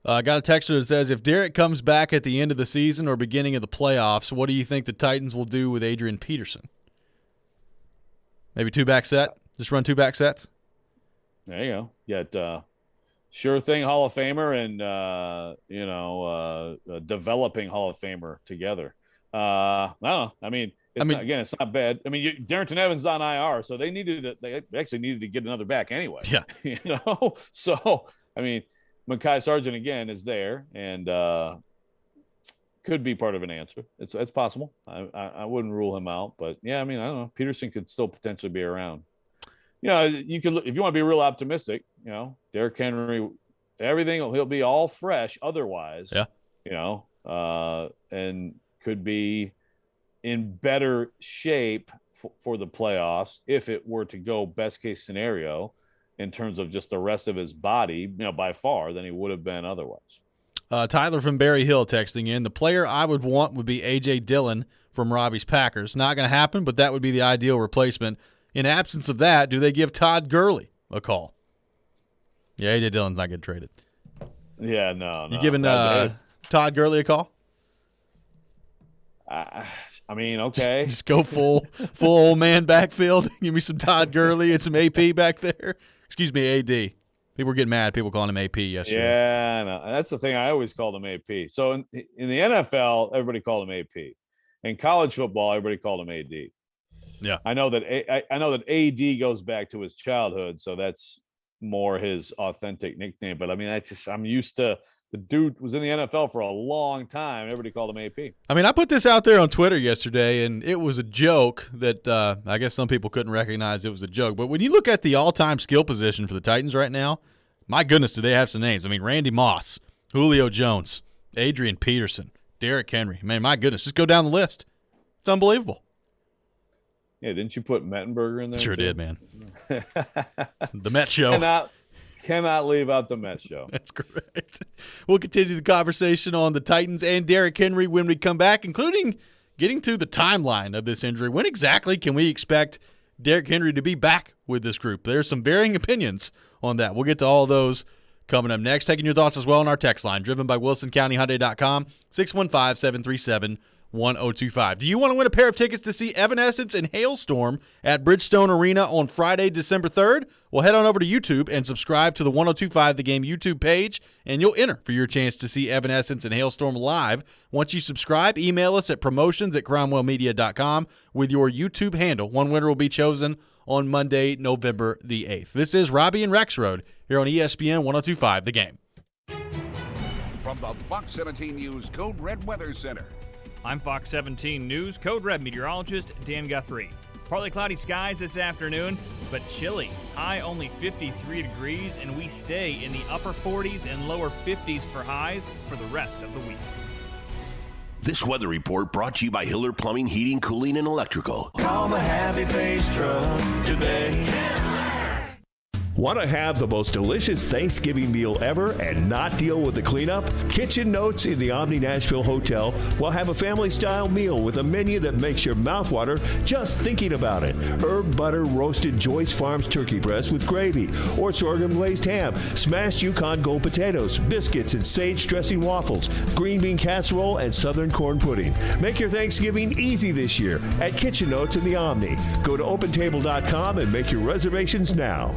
I got a texter that says, if Derek comes back at the end of the season or beginning of the playoffs, what do you think the Titans will do with Adrian Peterson? Maybe two-back set? Just run two-back sets?
There you go. Get sure thing Hall of Famer and, developing Hall of Famer together. I don't know. I mean, it's not bad. I mean, Darrington Evans on IR, so they actually needed to get another back anyway.
Yeah.
So, I mean, Mekhi Sargent again is there and could be part of an answer. It's possible. I wouldn't rule him out, but yeah, I mean, I don't know. Peterson could still potentially be around. You could look, if you want to be real optimistic, Derrick Henry, he'll be all fresh otherwise.
Yeah.
And could be in better shape for the playoffs if it were to go best case scenario in terms of just the rest of his body, by far than he would have been otherwise.
Tyler from Berry Hill texting in, the player I would want would be A.J. Dillon from Robbie's Packers. Not going to happen, but that would be the ideal replacement. In absence of that, do they give Todd Gurley a call? Yeah, A.J. Dillon's not getting traded.
Yeah, no.
You giving Todd Gurley a call?
I mean, okay.
Just go full old man backfield. Give me some Todd Gurley and some AP back there. Excuse me, AD. People were getting mad. People calling him AP yesterday.
Yeah, no, that's the thing. I always called him AP. So in the NFL, everybody called him AP. In college football, everybody called him AD.
Yeah,
I know that AD goes back to his childhood, so that's more his authentic nickname. But I mean, I'm used to. The dude was in the NFL for a long time. Everybody called him AP.
I mean, I put this out there on Twitter yesterday, and it was a joke that I guess some people couldn't recognize it was a joke. But when you look at the all-time skill position for the Titans right now, my goodness, do they have some names. I mean, Randy Moss, Julio Jones, Adrian Peterson, Derrick Henry. Man, my goodness, just go down the list. It's unbelievable.
Yeah, didn't you put Mettenberger in there?
Sure did, man. The Met Show.
Cannot leave out the Met Show.
That's correct. We'll continue the conversation on the Titans and Derrick Henry when we come back, including getting to the timeline of this injury. When exactly can we expect Derrick Henry to be back with this group? There's some varying opinions on that. We'll get to all those coming up next. Taking your thoughts as well on our text line, driven by WilsonCountyHyundai.com, 615-737-1025. Do you want to win a pair of tickets to see Evanescence and Hailstorm at Bridgestone Arena on Friday, December 3rd? Well, head on over to YouTube and subscribe to the 1025 The Game YouTube page, and you'll enter for your chance to see Evanescence and Hailstorm live. Once you subscribe, email us at promotions@cromwellmedia.com with your YouTube handle. One winner will be chosen on Monday, November the 8th. This is Robby and Rexrode here on ESPN 1025 The Game.
From the Fox 17 News Code Red Weather Center.
I'm Fox 17 News Code Red meteorologist Dan Guthrie. Partly cloudy skies this afternoon, but chilly. High only 53 degrees, and we stay in the upper 40s and lower 50s for highs for the rest of the week.
This weather report brought to you by Hiller Plumbing, Heating, Cooling, and Electrical.
Call the Happy Face Truck today.
Want to have the most delicious Thanksgiving meal ever and not deal with the cleanup? Kitchen Notes in the Omni Nashville Hotel will have a family-style meal with a menu that makes your mouth water just thinking about it. Herb butter roasted Joyce Farms turkey breast with gravy, or sorghum glazed ham, smashed Yukon Gold potatoes, biscuits and sage dressing waffles, green bean casserole, and southern corn pudding. Make your Thanksgiving easy this year at Kitchen Notes in the Omni. Go to OpenTable.com and make your reservations now.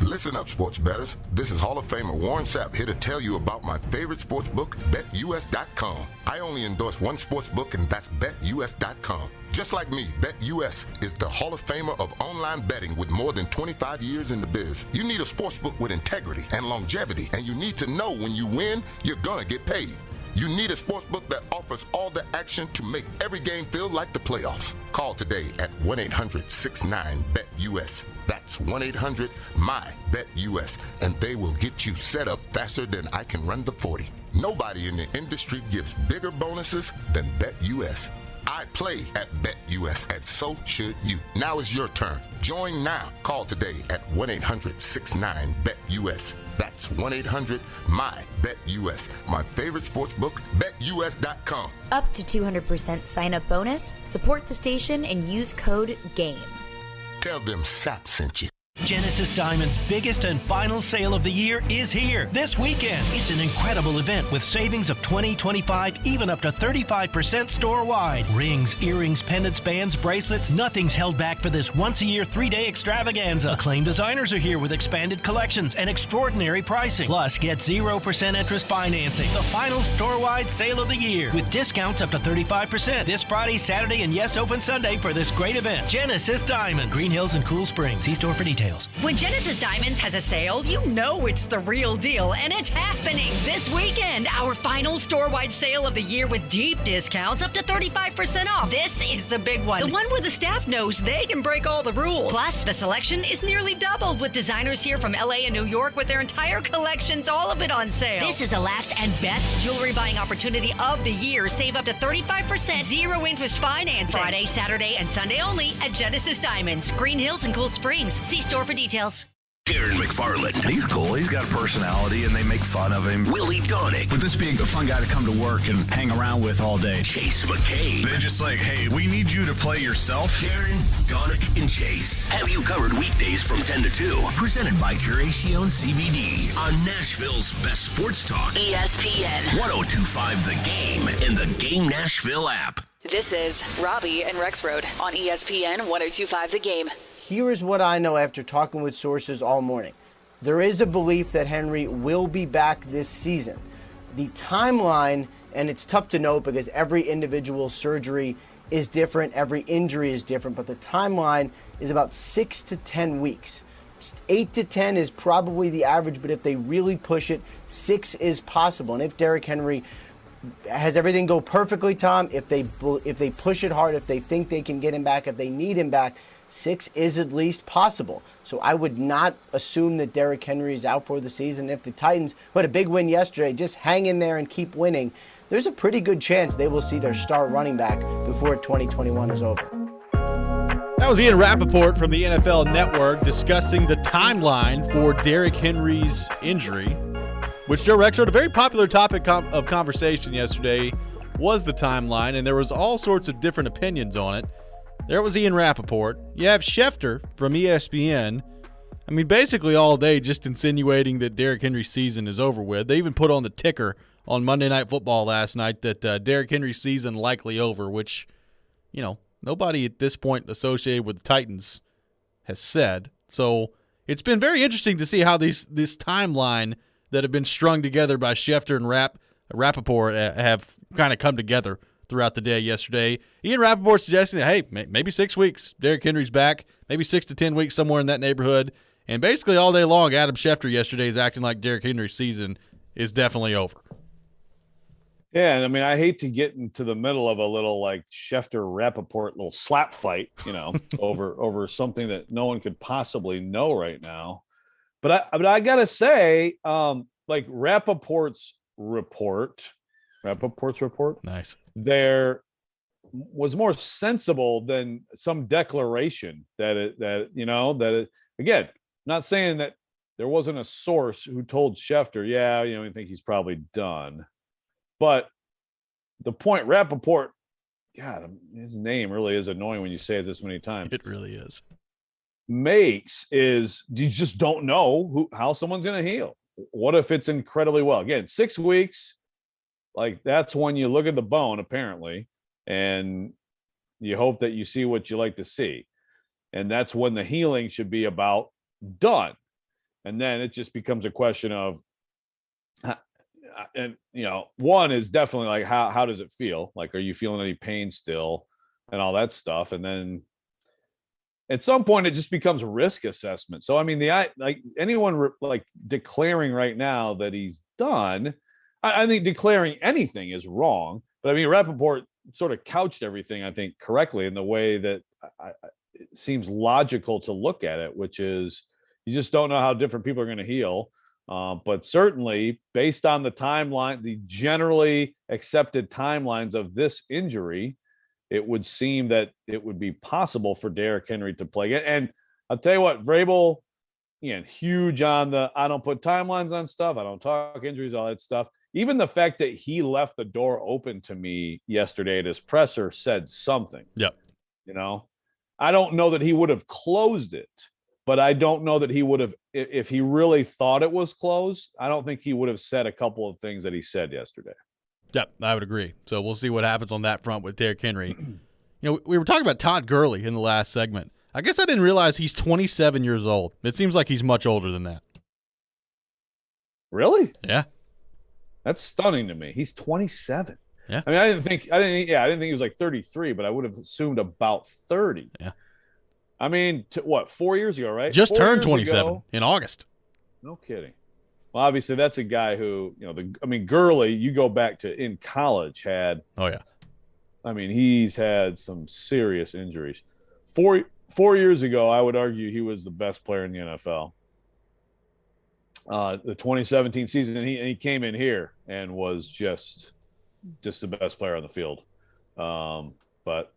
Listen up, sports bettors. This is Hall of Famer Warren Sapp here to tell you about my favorite sports book, BetUS.com. I only endorse one sports book, and that's BetUS.com. Just like me, BetUS is the Hall of Famer of online betting with more than 25 years in the biz. You need a sports book with integrity and longevity, and you need to know when you win, you're gonna get paid. You need a sportsbook that offers all the action to make every game feel like the playoffs. Call today at 1-800-69-BET-US. That's 1-800-MY-BET-US. And they will get you set up faster than I can run the 40. Nobody in the industry gives bigger bonuses than BetUS. I play at BetUS, and so should you. Now is your turn. Join now. Call today at 1-800-69-BET-US. That's 1-800-MY-BET-US. My favorite sports book, BetUS.com.
Up to 200% sign-up bonus. Support the station and use code GAME.
Tell them Sapp sent you.
Genesis Diamond's biggest and final sale of the year is here this weekend. It's an incredible event with savings of 20, 25, even up to 35% store-wide. Rings, earrings, pendants, bands, bracelets, nothing's held back for this once-a-year 3-day extravaganza. Acclaimed designers are here with expanded collections and extraordinary pricing. Plus, get 0% interest financing. The final store-wide sale of the year with discounts up to 35% this Friday, Saturday, and yes, open Sunday for this great event. Genesis Diamonds, Green Hills and Cool Springs. See store for details.
When Genesis Diamonds has a sale, you know it's the real deal, and it's happening this weekend. Our final store-wide sale of the year with deep discounts up to 35% off. This is the big one. The one where the staff knows they can break all the rules. Plus, the selection is nearly doubled with designers here from LA and New York with their entire collections, all of it on sale. This is the last and best jewelry buying opportunity of the year. Save up to 35%, zero interest financing. Friday, Saturday, and Sunday only at Genesis Diamonds, Green Hills and Cool Springs. See store for details.
Darren McFarland.
He's cool. He's got a personality, and they make fun of him.
Willie Donick.
Would this be a fun guy to come to work and hang around with all day?
Chase McCabe.
They're just like, hey, we need you to play yourself.
Darren, Donick, and Chase have you covered weekdays from 10 to 2. Presented by Curacion CBD on Nashville's best sports talk.
ESPN
1025 The Game and the Game Nashville app.
This is Robby and Rexrode on ESPN 1025 The Game.
Here is what I know after talking with sources all morning. There is a belief that Henry will be back this season. The timeline, and it's tough to know because every individual surgery is different, every injury is different, but the timeline is about 6 to 10 weeks. 8 to 10 is probably the average, but if they really push it, 6 is possible. And if Derrick Henry has everything go perfectly, Tom, if they push it hard, if they think they can get him back, if they need him back, 6 is at least possible. So I would not assume that Derrick Henry is out for the season. If the Titans, who had a big win yesterday, just hang in there and keep winning, there's a pretty good chance they will see their star running back before 2021 is over.
That was Ian Rappaport from the NFL Network discussing the timeline for Derrick Henry's injury, which Joe Rexrode, a very popular topic of conversation yesterday, was the timeline, and there was all sorts of different opinions on it. There was Ian Rappaport. You have Schefter from ESPN. I mean, basically all day just insinuating that Derrick Henry's season is over with. They even put on the ticker on Monday Night Football last night that Derrick Henry's season likely over, which, you know, nobody at this point associated with the Titans has said. So it's been very interesting to see how this timeline that have been strung together by Schefter and Rappaport have kind of come together throughout the day yesterday. Ian Rappaport suggesting that, hey, maybe 6 weeks, Derrick Henry's back, maybe 6 to 10 weeks, somewhere in that neighborhood. And basically all day long, Adam Schefter yesterday is acting like Derrick Henry's season is definitely over.
Yeah, and I mean, I hate to get into the middle of a little like Schefter Rappaport little slap fight, you know, over something that no one could possibly know right now. But I gotta say, like Rappaport's report,
nice.
There was more sensible than some declaration that again, not saying that there wasn't a source who told Schefter, yeah, I think he's probably done. But the point Rappaport, God, his name really is annoying when you say it this many times.
It really is.
Makes is you just don't know how someone's going to heal. What if it's incredibly well? Again, 6 weeks, like that's when you look at the bone, apparently, and you hope that you see what you like to see. And that's when the healing should be about done. And then it just becomes a question of, and one is definitely like, how does it feel? Like, are you feeling any pain still and all that stuff? And then at some point it just becomes a risk assessment. So, I mean, like anyone like declaring right now that he's done, I think declaring anything is wrong. But I mean, Rappaport sort of couched everything, I think, correctly in the way that it seems logical to look at it, which is you just don't know how different people are going to heal. But certainly based on the timeline, the generally accepted timelines of this injury, it would seem that it would be possible for Derrick Henry to play. And I'll tell you what, Vrabel, huge on the, I don't put timelines on stuff. I don't talk injuries, all that stuff. Even the fact that he left the door open to me yesterday at his presser said something.
Yep.
I don't know that he would have closed it, but I don't know that he would have, if he really thought it was closed, I don't think he would have said a couple of things that he said yesterday.
Yep, I would agree. So we'll see what happens on that front with Derrick Henry. We were talking about Todd Gurley in the last segment. I guess I didn't realize he's 27 years old. It seems like he's much older than that.
Really?
Yeah.
That's stunning to me. He's 27.
Yeah.
I mean, I didn't think he was like 33, but I would have assumed about 30.
Yeah.
I mean, 4 years ago, right?
Just turned 27 in August.
No kidding. Well, obviously that's a guy who, Gurley, you go back to in college had.
Oh yeah.
I mean, he's had some serious injuries. 4 years ago, I would argue he was the best player in the NFL. The 2017 season, and he came in here and was just the best player on the field. But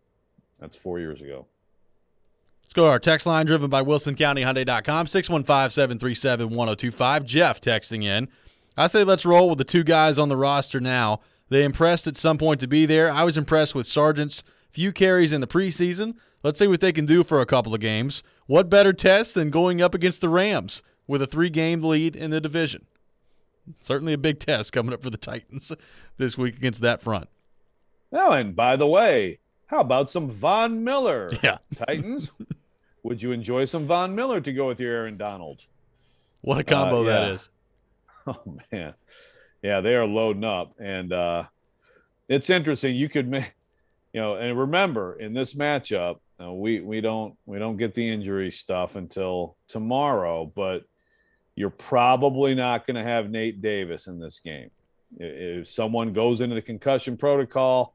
that's 4 years ago.
Let's go to our text line driven by WilsonCountyHyundai.com, 615-737-1025. Jeff texting in. I say let's roll with the two guys on the roster now. They impressed at some point to be there. I was impressed with Sargent's few carries in the preseason. Let's see what they can do for a couple of games. What better test than going up against the Rams with a 3-game lead in the division? Certainly a big test coming up for the Titans this week against that front.
Oh, and by the way, how about some Von Miller?
Yeah.
Titans? Would you enjoy some Von Miller to go with your Aaron Donald?
What a combo that is.
Oh, man. Yeah, they are loading up. And it's interesting. You could make, and remember, in this matchup, we don't get the injury stuff until tomorrow, but you're probably not going to have Nate Davis in this game. If someone goes into the concussion protocol,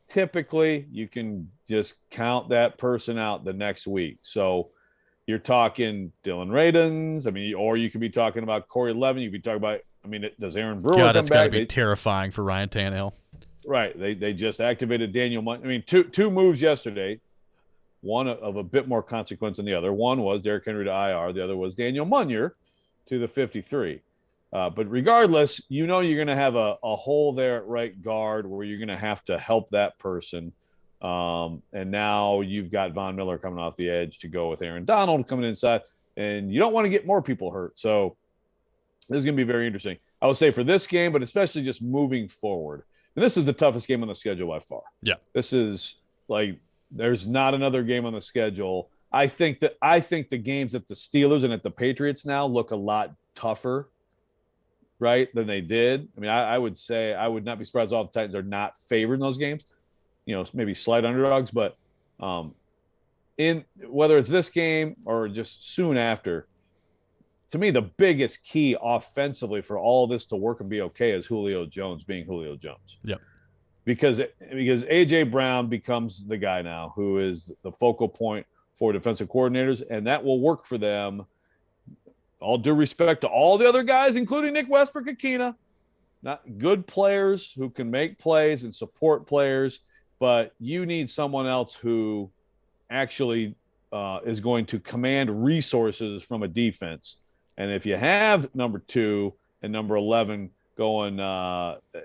typically you can just count that person out the next week. So you're talking Dylan Radins. Or you could be talking about Corey Levin. You could be talking about, does Aaron Brewer come back?
That's got to be terrifying for Ryan Tannehill.
Right. They just activated Daniel Munyer. Two moves yesterday, one of a bit more consequence than the other. One was Derrick Henry to IR. The other was Daniel Munyer to the 53. But regardless, you're going to have a hole there at right guard where you're going to have to help that person. And now you've got Von Miller coming off the edge to go with Aaron Donald coming inside. And you don't want to get more people hurt. So this is going to be very interesting. I would say for this game, but especially just moving forward. And this is the toughest game on the schedule by far.
Yeah.
This is there's not another game on the schedule. I think the games at the Steelers and at the Patriots now look a lot tougher, right, than they did. I would say I would not be surprised if all the Titans are not favored in those games, maybe slight underdogs, but in whether it's this game or just soon after, to me, the biggest key offensively for all this to work and be okay is Julio Jones being Julio Jones.
Yep.
Because A.J. Brown becomes the guy now who is the focal point for defensive coordinators, and that will work for them. All due respect to all the other guys, including Nick Westbrook-Akina, not good players who can make plays and support players, but you need someone else who actually is going to command resources from a defense. And if you have number 2 and number 11 going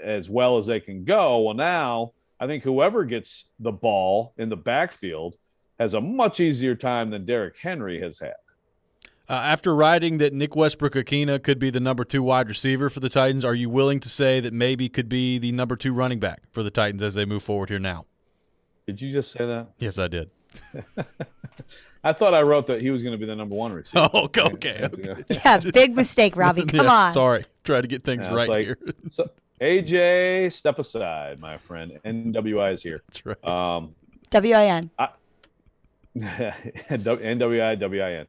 as well as they can go, well, now I think whoever gets the ball in the backfield has a much easier time than Derrick Henry has had.
After writing that Nick Westbrook-Akina could be the number 2 wide receiver for the Titans, are you willing to say that maybe could be the number 2 running back for the Titans as they move forward here now?
Did you just say that?
Yes, I did.
I thought I wrote that he was going to be the number 1 receiver.
Oh, okay.
Yeah, big mistake, Robbie. Come on.
Sorry. Try to get things right here.
So, AJ, step aside, my friend. NWI is here.
That's right.
WIN.
NWI, WIN.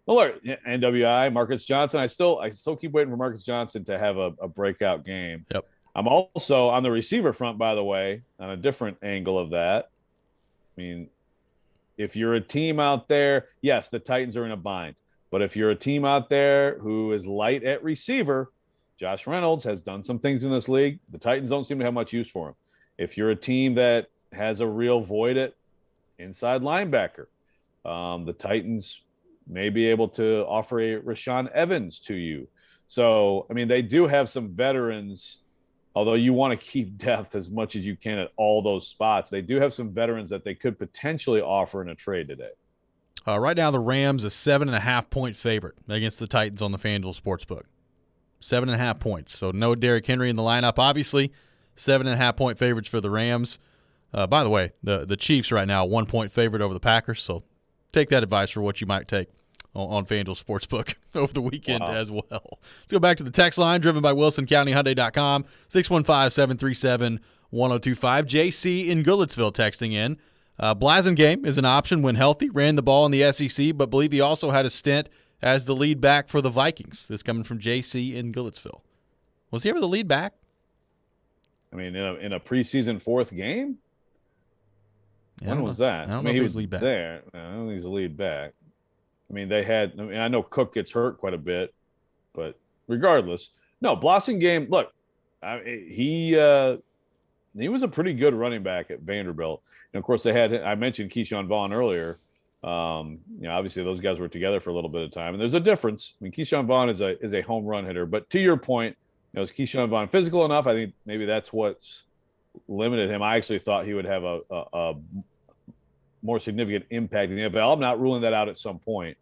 Well, look, NWI, Marcus Johnson. I still keep waiting for Marcus Johnson to have a breakout game.
Yep.
I'm also on the receiver front, by the way, on a different angle of that. I mean, if you're a team out there, yes, the Titans are in a bind. But if you're a team out there who is light at receiver, Josh Reynolds has done some things in this league. The Titans don't seem to have much use for him. If you're a team that has a real void at inside linebacker, the Titans may be able to offer a Rashaan Evans to you. So, I mean, they do have some veterans, although you want to keep depth as much as you can at all those spots. They do have some veterans that they could potentially offer in a trade today.
Right now, the Rams a 7.5-point favorite against the Titans on the FanDuel Sportsbook. 7.5 points. So no Derrick Henry in the lineup. Obviously, 7.5-point favorites for the Rams. By the way, the Chiefs right now 1-point favorite over the Packers. So take that advice for what you might take on FanDuel Sportsbook over the weekend as well. Let's go back to the text line driven by WilsonCountyHyundai.com, 615-737-1025. JC in Goodlettsville texting in. Blasingame is an option when healthy. Ran the ball in the SEC, but believe he also had a stint as the lead back for the Vikings. This coming from JC in Goodlettsville. Was he ever the lead back?
I mean, in a preseason 4th game? When was that?
I don't know if he was lead back.
There. I don't think he's a lead back. I mean, I know Cook gets hurt quite a bit, but regardless, no, Blasingame, look, he was a pretty good running back at Vanderbilt. And of course, I mentioned Keyshawn Vaughn earlier. Obviously those guys were together for a little bit of time, and there's a difference. I mean, Keyshawn Vaughn is a home run hitter, but to your point, is Keyshawn Vaughn physical enough? I think maybe that's what's limited him. I actually thought he would have a more significant impact in the NFL. I'm not ruling that out at some point.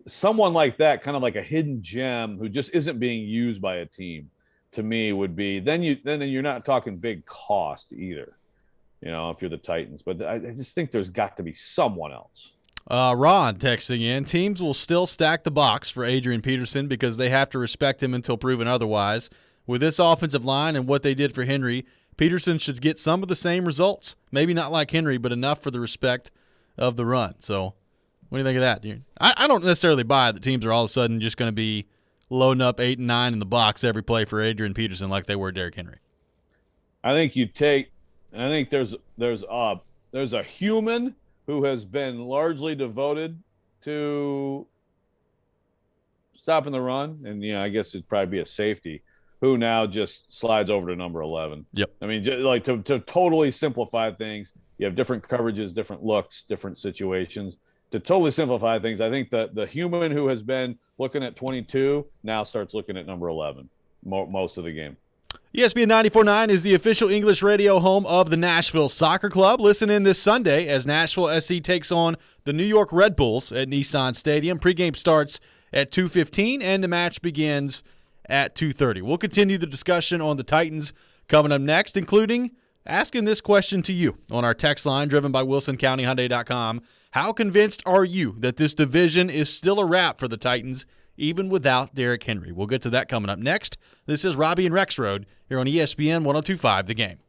Someone like that, kind of like a hidden gem who just isn't being used by a team, to me would be then you're not talking big cost either, if you're the Titans. But I just think there's got to be someone else.
Ron texting in, teams will still stack the box for Adrian Peterson because they have to respect him until proven otherwise. With this offensive line and what they did for Henry, Peterson should get some of the same results. Maybe not like Henry, but enough for the respect of the run. So what do you think of that? I don't necessarily buy that teams are all of a sudden just going to be loading up 8 and 9 in the box every play for Adrian Peterson like they were Derrick Henry.
I think there's a human who has been largely devoted to stopping the run, and I guess it'd probably be a safety, who now just slides over to number 11.
Yep.
I mean, like to totally simplify things, you have different coverages, different looks, different situations. To totally simplify things, I think that the human who has been looking at 22 now starts looking at number 11 most of the game.
ESPN 94.9 is the official English radio home of the Nashville Soccer Club. Listen in this Sunday as Nashville SC takes on the New York Red Bulls at Nissan Stadium. Pregame starts at 2:15 and the match begins at 2:30. We'll continue the discussion on the Titans coming up next, including asking this question to you on our text line driven by WilsonCountyHyundai.com. How convinced are you that this division is still a wrap for the Titans, even without Derrick Henry? We'll get to that coming up next. This is Robby and Rexrode here on ESPN 102.5 The Game.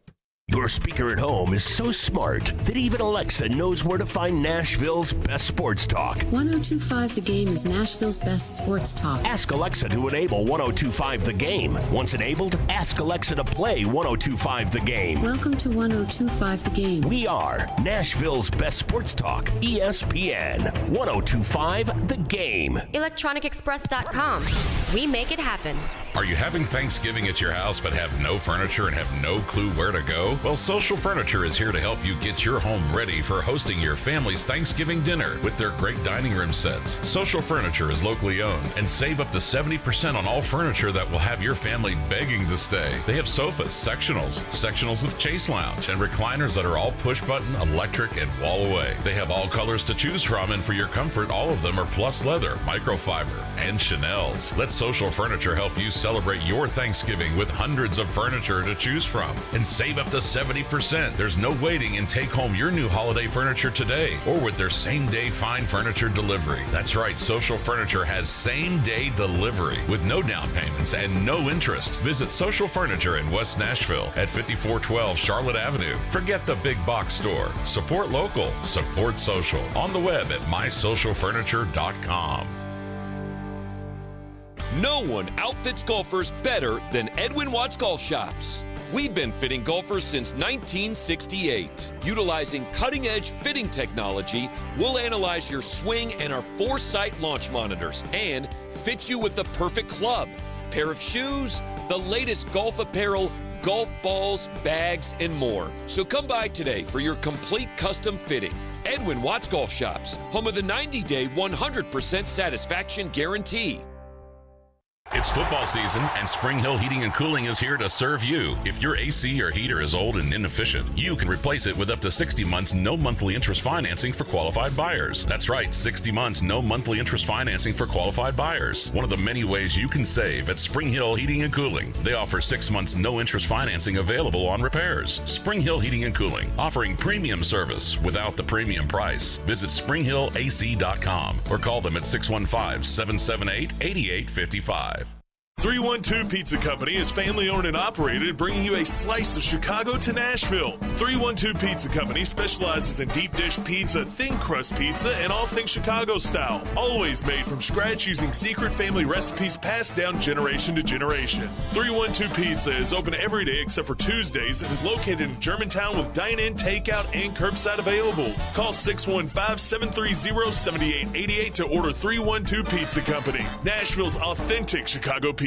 Your speaker at home is so smart that even Alexa knows where to find Nashville's best sports talk.
102.5 The Game is Nashville's best sports talk.
Ask Alexa to enable 102.5 The Game. Once enabled, ask Alexa to play 102.5 The Game.
Welcome to 102.5 The Game.
We are Nashville's best sports talk, ESPN 102.5 The Game.
ElectronicExpress.com. We make it happen.
Are you having Thanksgiving at your house but have no furniture and have no clue where to go? Well, Social Furniture is here to help you get your home ready for hosting your family's Thanksgiving dinner with their great dining room sets. Social Furniture is locally owned and save up to 70% on all furniture that will have your family begging to stay. They have sofas, sectionals with chase lounge, and recliners that are all push-button, electric, and wall away. They have all colors to choose from, and for your comfort, all of them are plus leather, microfiber, and Chanel's. Let Social Furniture help you celebrate your Thanksgiving with hundreds of furniture to choose from and save up to 70%. There's no waiting, and take home your new holiday furniture today or with their same-day fine furniture delivery. That's right, Social Furniture has same-day delivery with no down payments and no interest. Visit Social Furniture in West Nashville at 5412 Charlotte Avenue. Forget the big box store. Support local. Support social. On the web at mysocialfurniture.com.
No one outfits golfers better than Edwin Watts Golf Shops. We've been fitting golfers since 1968. Utilizing cutting-edge fitting technology, we'll analyze your swing and our Foresight launch monitors and fit you with the perfect club, pair of shoes, the latest golf apparel, golf balls, bags, and more. So come by today for your complete custom fitting. Edwin Watts Golf Shops, home of the 90-day 100% satisfaction guarantee.
It's football season, and Spring Hill Heating and Cooling is here to serve you. If your AC or heater is old and inefficient, you can replace it with up to 60 months no monthly interest financing for qualified buyers. That's right, 60 months no monthly interest financing for qualified buyers. One of the many ways you can save at Spring Hill Heating and Cooling. They offer 6 months no interest financing available on repairs. Spring Hill Heating and Cooling, offering premium service without the premium price. Visit springhillac.com or call them at 615-778-8855.
312 Pizza Company is family owned and operated, bringing you a slice of Chicago to Nashville. 312 Pizza Company specializes in deep dish pizza, thin crust pizza, and all things Chicago style. Always made from scratch using secret family recipes passed down generation to generation. 312 Pizza is open every day except for Tuesdays and is located in Germantown with dine-in, takeout, and curbside available. Call 615-730-7888 to order 312 Pizza Company, Nashville's authentic Chicago pizzeria.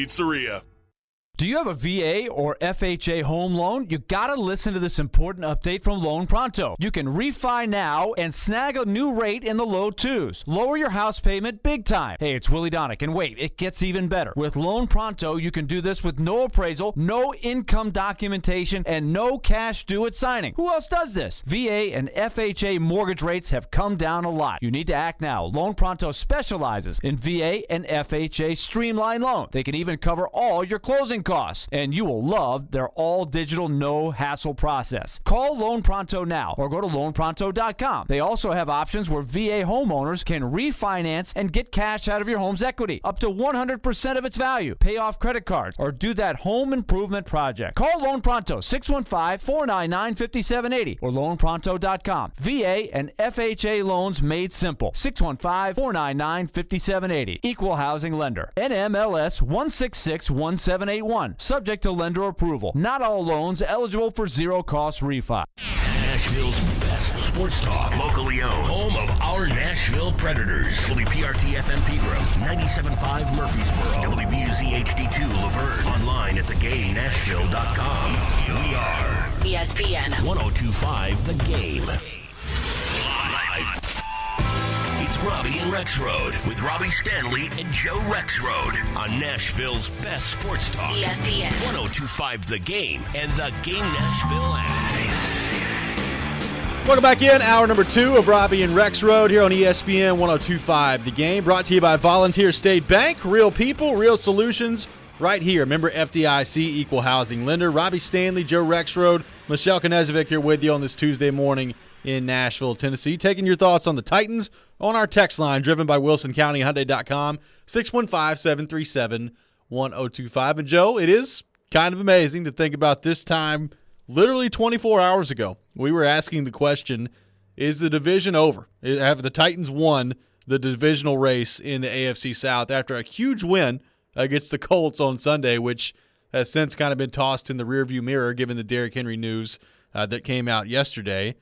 Do you have a VA or FHA home loan? You gotta listen to this important update from Loan Pronto. You can refi now and snag a new rate in the low twos. Lower your house payment big time. Hey, it's Willie Donick, and wait, it gets even better. With Loan Pronto, you can do this with no appraisal, no income documentation, and no cash due at signing. Who else does this? VA and FHA mortgage rates have come down a lot. You need to act now. Loan Pronto specializes in VA and FHA streamlined loan. They can even cover all your closing costs, and you will love their all-digital, no-hassle process. Call Loan Pronto now or go to loanpronto.com. They also have options where VA homeowners can refinance and get cash out of your home's equity, up to 100% of its value, pay off credit cards, or do that home improvement project. Call Loan Pronto, 615-499-5780 or loanpronto.com. VA and FHA loans made simple, 615-499-5780. Equal housing lender. NMLS 1661781. Subject to lender approval. Not all loans eligible for zero-cost refi.
Nashville's best sports talk, locally owned, home of our Nashville Predators. WPRT-FM Pegram, 97.5 Murfreesboro, WBUZ HD2 Laverne, online at thegamenashville.com. We are
ESPN
102.5 The Game. Live. It's Robby and Rexrode with Robbie Stanley and Joe Rexrode on Nashville's best sports talk.
ESPN
102.5 The Game and the Game Nashville app.
Welcome back in. Hour number 2 of Robby and Rexrode here on ESPN 102.5 The Game. Brought to you by Volunteer State Bank. Real people, real solutions right here. Member FDIC, equal housing lender. Robbie Stanley, Joe Rexrode, Michelle Knezovic here with you on this Tuesday morning in Nashville, Tennessee. Taking your thoughts on the Titans on our text line, driven by WilsonCountyHyundai.com, 615-737-1025. And Joe, it is kind of amazing to think about this time literally 24 hours ago. We were asking the question, is the division over? Have the Titans won the divisional race in the AFC South after a huge win against the Colts on Sunday, which has since kind of been tossed in the rearview mirror given the Derrick Henry news that came out yesterday.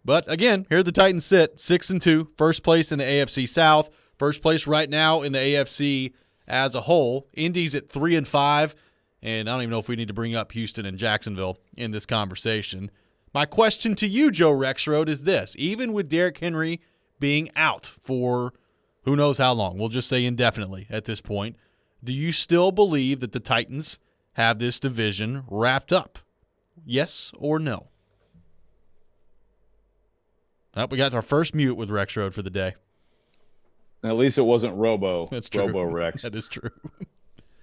But again, here the Titans sit 6-2, first place in the AFC South, first place right now in the AFC as a whole. Indy's at 3-5, and I don't even know if we need to bring up Houston and Jacksonville in this conversation. My question to you, Joe Rexrode, is this. Even with Derrick Henry being out for who knows how long, we'll just say indefinitely at this point, do you still believe that the Titans have this division wrapped up? Yes or no? Oh, we got our first mute with Rexrode for the day.
At least it wasn't Robo.
That's true.
Robo Rex.
That is true.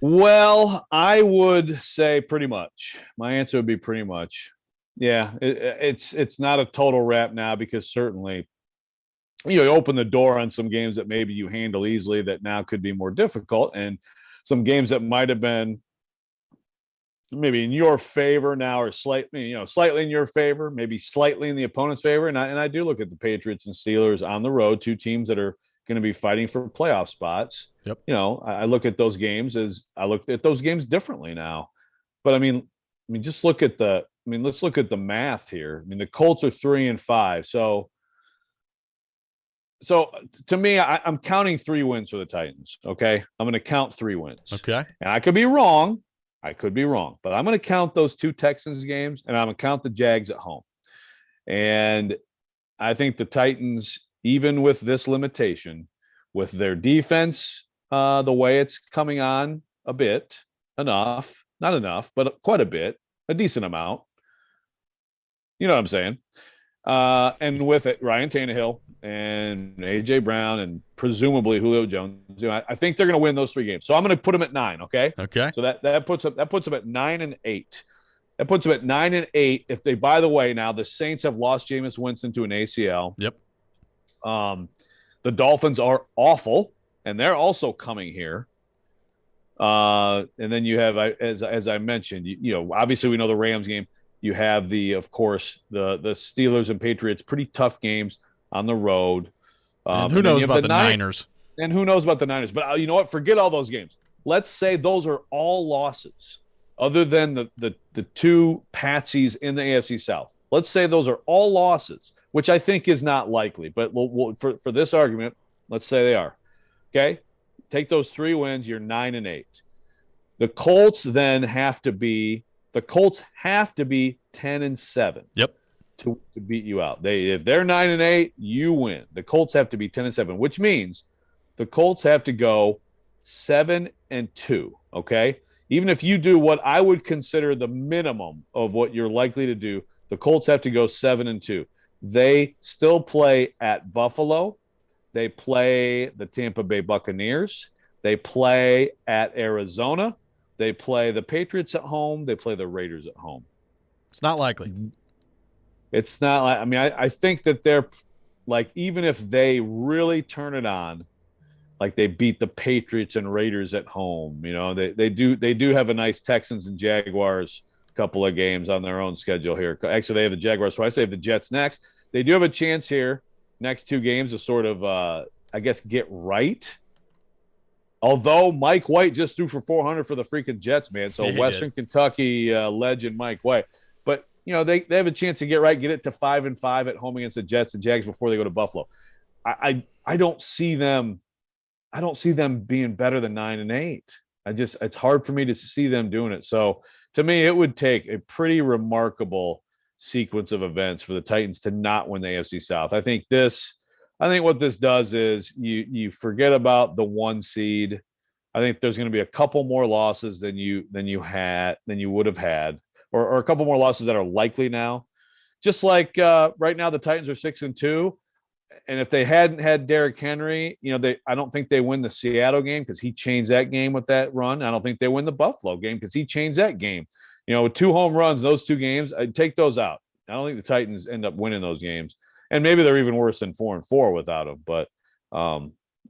Well, I would say pretty much. My answer would be pretty much. Yeah, it's not a total wrap now because certainly, you open the door on some games that maybe you handle easily that now could be more difficult, and some games that might have been maybe in your favor now are slightly in your favor, maybe slightly in the opponent's favor. And I do look at the Patriots and Steelers on the road, two teams that are going to be fighting for playoff spots.
Yep.
I look at those games I looked at those games differently now. But I mean, let's look at the math here. I mean, the Colts are 3-5. So to me, I'm counting 3 wins for the Titans. Okay. I'm going to count 3 wins.
Okay.
And I could be wrong, but I'm going to count those 2 Texans games, and I'm going to count the Jags at home. And I think the Titans, even with this limitation, with their defense, the way it's coming on a bit, not enough, but quite a bit, a decent amount. You know what I'm saying? And with it, Ryan Tannehill and A.J. Brown and presumably Julio Jones. I think they're going to win those 3 games. So I'm going to put them at 9. Okay.
Okay.
So that puts them at 9-8. That puts them at 9-8. If they, by the way, now the Saints have lost Jameis Winston to an ACL.
Yep.
The Dolphins are awful, and they're also coming here. And then you have, as I mentioned, obviously we know the Rams game. You have of course, the Steelers and Patriots, pretty tough games on the road.
And who knows about the Niners?
And who knows about the Niners? But you know what? Forget all those games. Let's say those are all losses, other than the 2 patsies in the AFC South. Let's say those are all losses, which I think is not likely. But for this argument, let's say they are. Okay? Take those 3 wins, you're 9-8. The Colts then have to be 10-7.
Yep.
To beat you out. If they're 9-8, you win. The Colts have to be 10-7, which means the Colts have to go 7-2. Okay. Even if you do what I would consider the minimum of what you're likely to do, the Colts have to go 7-2. They still play at Buffalo. They play the Tampa Bay Buccaneers. They play at Arizona. They play the Patriots at home. They play the Raiders at home.
It's not likely.
It's not like, I mean, I think that they're like, even if they really turn it on, like they beat the Patriots and Raiders at home, they do have a nice Texans and Jaguars couple of games on their own schedule here. Actually, they have the Jaguars twice. They have the Jets next. They do have a chance here, next 2 games, to sort of, I guess, get right. Although Mike White just threw for 400 for the freaking Jets, man. So Western Kentucky legend Mike White. But, they have a chance to get right, get it to 5-5 at home against the Jets and Jags before they go to Buffalo. I don't see them being better than 9-8. It's hard for me to see them doing it. So to me, it would take a pretty remarkable sequence of events for the Titans to not win the AFC South. I think what this does is you forget about the 1 seed. I think there's going to be a couple more losses than you would have had, or a couple more losses that are likely now. Just like right now, the Titans are 6-2, and if they hadn't had Derrick Henry, I don't think they win the Seattle game because he changed that game with that run. I don't think they win the Buffalo game because he changed that game. With 2 home runs, those 2 games, I'd take those out. I don't think the Titans end up winning those games. And maybe they're even worse than 4-4 without him. But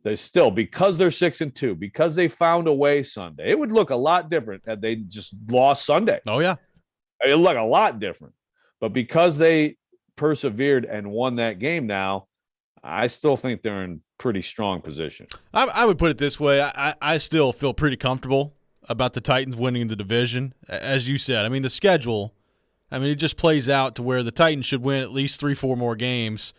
they still, because they're 6-2, because they found a way Sunday, it would look a lot different had they just lost Sunday.
Oh, yeah.
It would look a lot different. But because they persevered and won that game now, I still think they're in pretty strong position.
I would put it this way. I still feel pretty comfortable about the Titans winning the division. As you said, I mean, the schedule, it just plays out to where the Titans should win at least 3-4 more games.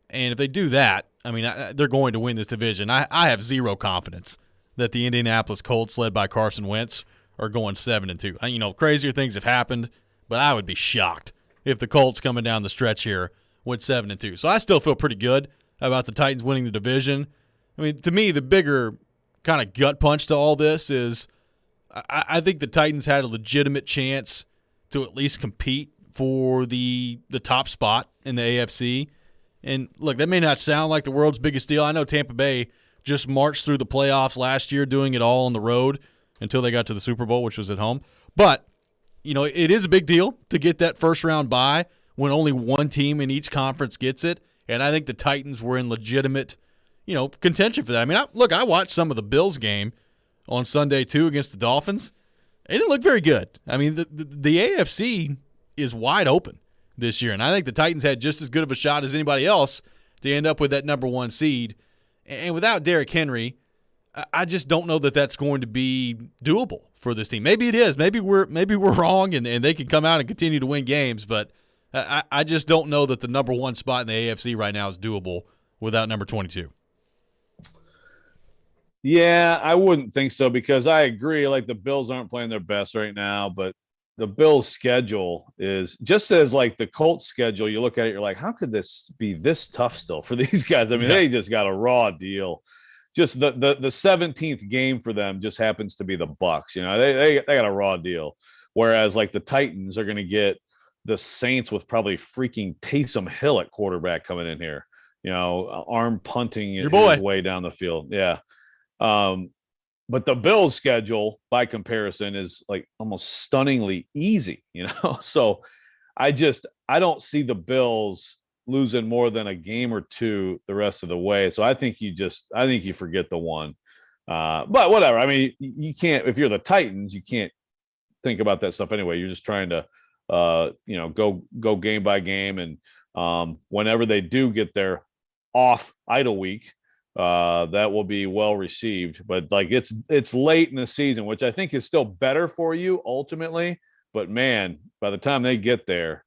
And if they do that, they're going to win this division. I have zero confidence that the Indianapolis Colts, led by Carson Wentz, are going 7-2. Crazier things have happened, but I would be shocked if the Colts coming down the stretch here went 7-2. So I still feel pretty good about the Titans winning the division. I mean, to me, the bigger kind of gut punch to all this is I think the Titans had a legitimate chance to at least compete for the top spot in the AFC. And look, that may not sound like the world's biggest deal. I know Tampa Bay just marched through the playoffs last year doing it all on the road until they got to the Super Bowl, which was at home. But, it is a big deal to get that first-round bye when only one team in each conference gets it. And I think the Titans were in legitimate, contention for that. I mean, I watched some of the Bills game on Sunday, too, against the Dolphins. It didn't look very good. I mean, the AFC is wide open this year, and I think the Titans had just as good of a shot as anybody else to end up with that number 1 seed. And without Derrick Henry, I just don't know that that's going to be doable for this team. Maybe it is. Maybe we're wrong, and they can come out and continue to win games, but I just don't know that the number 1 spot in the AFC right now is doable without number 22.
Yeah, I wouldn't think so, because I agree, like, the Bills aren't playing their best right now, but the Bills' schedule is just as like the Colts' schedule. You look at it, you're like, how could this be this tough still for these guys? I mean, They just got a raw deal. Just the 17th game for them just happens to be the Bucs. They got a raw deal. Whereas like the Titans are going to get the Saints with probably freaking Taysom Hill at quarterback coming in here. Arm punting his way down the field. Yeah. But the Bills' schedule, by comparison, is like almost stunningly easy, So I don't see the Bills losing more than a game or two the rest of the way. So I think you forget the one. But whatever. I mean, you can't, if you're the Titans, you can't think about that stuff anyway. You're just trying to, go game by game. And whenever they do get their off idle week, that will be well received. But like it's late in the season, which I think is still better for you ultimately. But man, by the time they get there,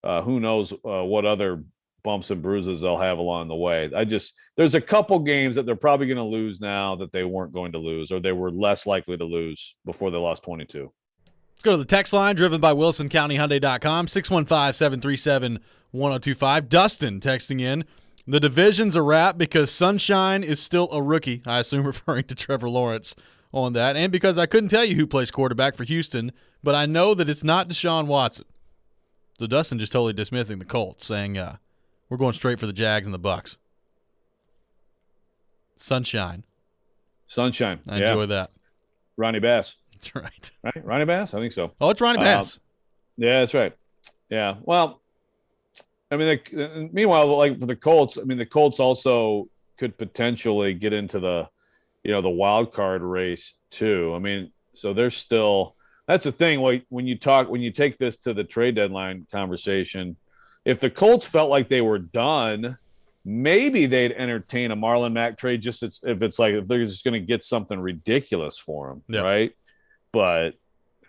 who knows what other bumps and bruises they'll have along the way. There's a couple games that they're probably going to lose now that they weren't going to lose, or they were less likely to lose before they lost 22.
Let's go to the text line driven by WilsonCountyHyundai.com, 615-737-1025. Dustin texting in. The division's a wrap because Sunshine is still a rookie, I assume referring to Trevor Lawrence on that, and because I couldn't tell you who plays quarterback for Houston, but I know that it's not Deshaun Watson. So Dustin just totally dismissing the Colts, saying we're going straight for the Jags and the Bucs. Sunshine. I enjoy that.
Ronnie Bass.
That's right.
Right? Ronnie Bass? I think so.
Oh, it's Ronnie Bass.
Yeah, that's right. Yeah. Well, I mean, meanwhile, like for the Colts, I mean, the Colts also could potentially get into the wild card race too. I mean, so they're still. That's the thing. Like when you take this to the trade deadline conversation, if the Colts felt like they were done, maybe they'd entertain a Marlon Mack trade if they're just going to get something ridiculous for him, right? But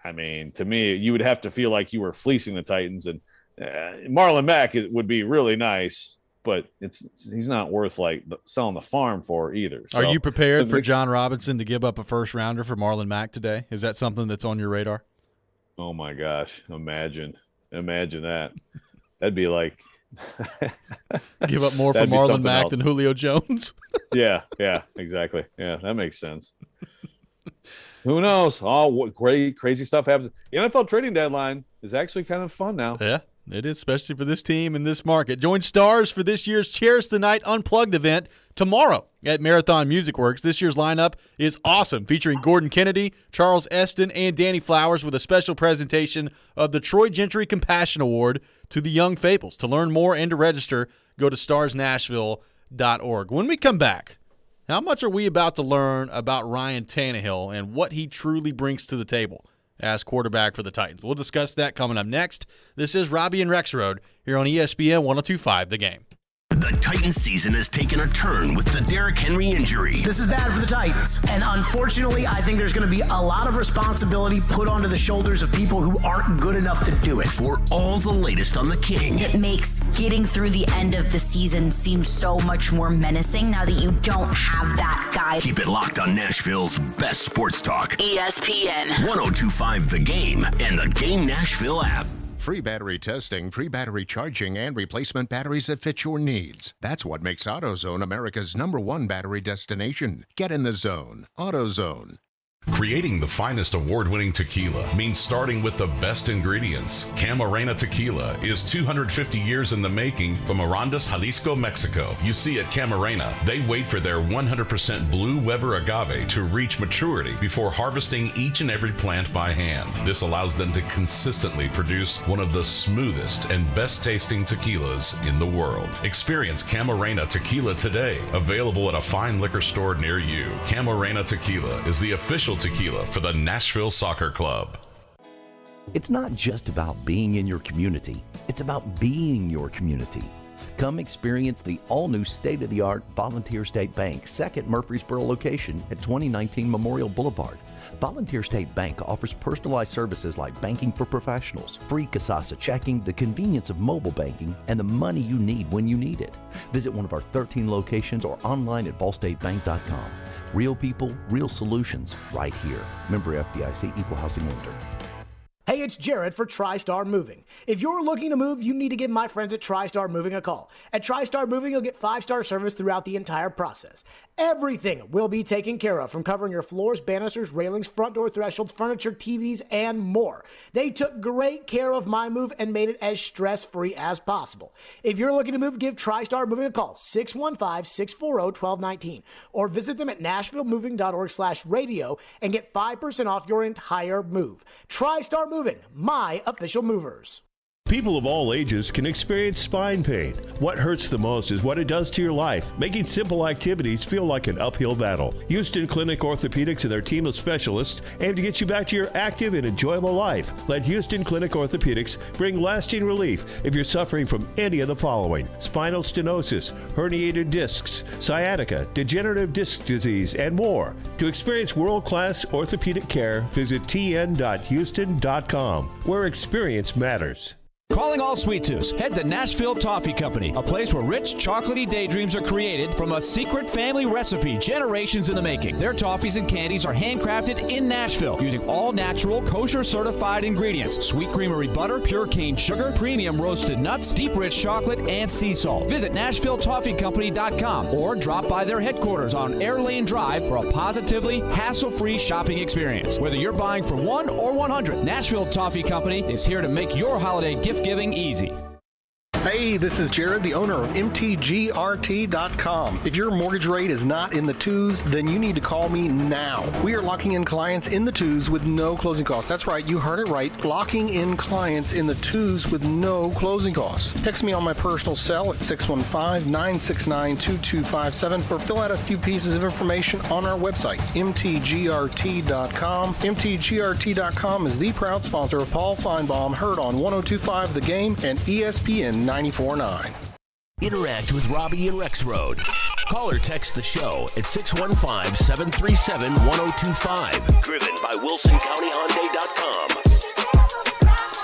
I mean, to me, you would have to feel like you were fleecing the Titans, and Marlon Mack would be really nice, but he's not worth like selling the farm for either. So,
are you prepared for John Robinson to give up a first rounder for Marlon Mack today? Is that something that's on your radar?
Oh my gosh. Imagine that. That'd be like
give up more for Marlon Mack than Julio Jones.
Yeah, exactly. Yeah, that makes sense. Who knows? What crazy stuff happens. The NFL trading deadline is actually kind of fun now.
Yeah, it is, especially for this team in this market. Join Stars for this year's Cherish the Night Unplugged event tomorrow at Marathon Music Works. This year's lineup is awesome, featuring Gordon Kennedy, Charles Eston, and Danny Flowers, with a special presentation of the Troy Gentry Compassion Award to the Young Fables. To learn more and to register, go to starsnashville.org. When we come back, how much are we about to learn about Ryan Tannehill and what he truly brings to the table as quarterback for the Titans? We'll discuss that coming up next. This is Robby and Rexrode here on ESPN 102.5 The Game.
The Titans season has taken a turn with the Derrick Henry injury.
This is bad for the Titans. And unfortunately, I think there's going to be a lot of responsibility put onto the shoulders of people who aren't good enough to do it.
For all the latest on the King.
It makes getting through the end of the season seem so much more menacing now that you don't have that guy.
Keep it locked on Nashville's best sports talk.
ESPN.
102.5 The Game and the Game Nashville app.
Free battery testing, free battery charging, and replacement batteries that fit your needs. That's what makes AutoZone America's #1 battery destination. Get in the zone. AutoZone.
Creating the finest award-winning tequila means starting with the best ingredients. Camarena Tequila is 250 years in the making from Arandas, Jalisco, Mexico. You see, at Camarena, they wait for their 100% blue Weber agave to reach maturity before harvesting each and every plant by hand. This allows them to consistently produce one of the smoothest and best-tasting tequilas in the world. Experience Camarena Tequila today, available at a fine liquor store near you. Camarena Tequila is the official tequila for the Nashville Soccer Club.
It's not just about being in your community, it's about being your community. Come experience the all-new state-of-the-art Volunteer State Bank, second Murfreesboro location at 2019 Memorial Boulevard. Volunteer State Bank offers personalized services like banking for professionals, free Kasasa checking, the convenience of mobile banking, and the money you need when you need it. Visit one of our 13 locations or online at ballstatebank.com. Real people, real solutions, right here. Member FDIC, Equal Housing Lender.
Hey, it's Jared for TriStar Moving. If you're looking to move, you need to give my friends at TriStar Moving a call. At TriStar Moving, you'll get 5-star service throughout the entire process. Everything will be taken care of, from covering your floors, banisters, railings, front door thresholds, furniture, TVs, and more. They took great care of my move and made it as stress-free as possible. If you're looking to move, give TriStar Moving a call, 615-640-1219, or visit them at nashvillemoving.org/radio and get 5% off your entire move. TriStar Moving, my official movers.
People of all ages can experience spine pain. What hurts the most is what it does to your life, making simple activities feel like an uphill battle. Houston Clinic Orthopedics and their team of specialists aim to get you back to your active and enjoyable life. Let Houston Clinic Orthopedics bring lasting relief if you're suffering from any of the following: spinal stenosis, herniated discs, sciatica, degenerative disc disease, and more. To experience world-class orthopedic care, visit tn.houston.com, where experience matters.
Calling all sweet tooths. Head to Nashville Toffee Company, a place where rich, chocolatey daydreams are created from a secret family recipe generations in the making. Their toffees and candies are handcrafted in Nashville using all natural, kosher-certified ingredients: sweet creamery butter, pure cane sugar, premium roasted nuts, deep rich chocolate, and sea salt. Visit NashvilleToffeeCompany.com or drop by their headquarters on Air Lane Drive for a positively hassle-free shopping experience. Whether you're buying for 1 or 100, Nashville Toffee Company is here to make your holiday gift giving easy.
Hey, this is Jared, the owner of MTGRT.com. If your mortgage rate is not in the twos, then you need to call me now. We are locking in clients in the twos with no closing costs. That's right, you heard it right. Locking in clients in the twos with no closing costs. Text me on my personal cell at 615-969-2257 or fill out a few pieces of information on our website, MTGRT.com. MTGRT.com is the proud sponsor of Paul Feinbaum, heard on 102.5 The Game and ESPN 94.9.
Interact with Robby and Rexrode. Call or text the show at 615-737-1025. Driven by WilsonCountyHyundai.com.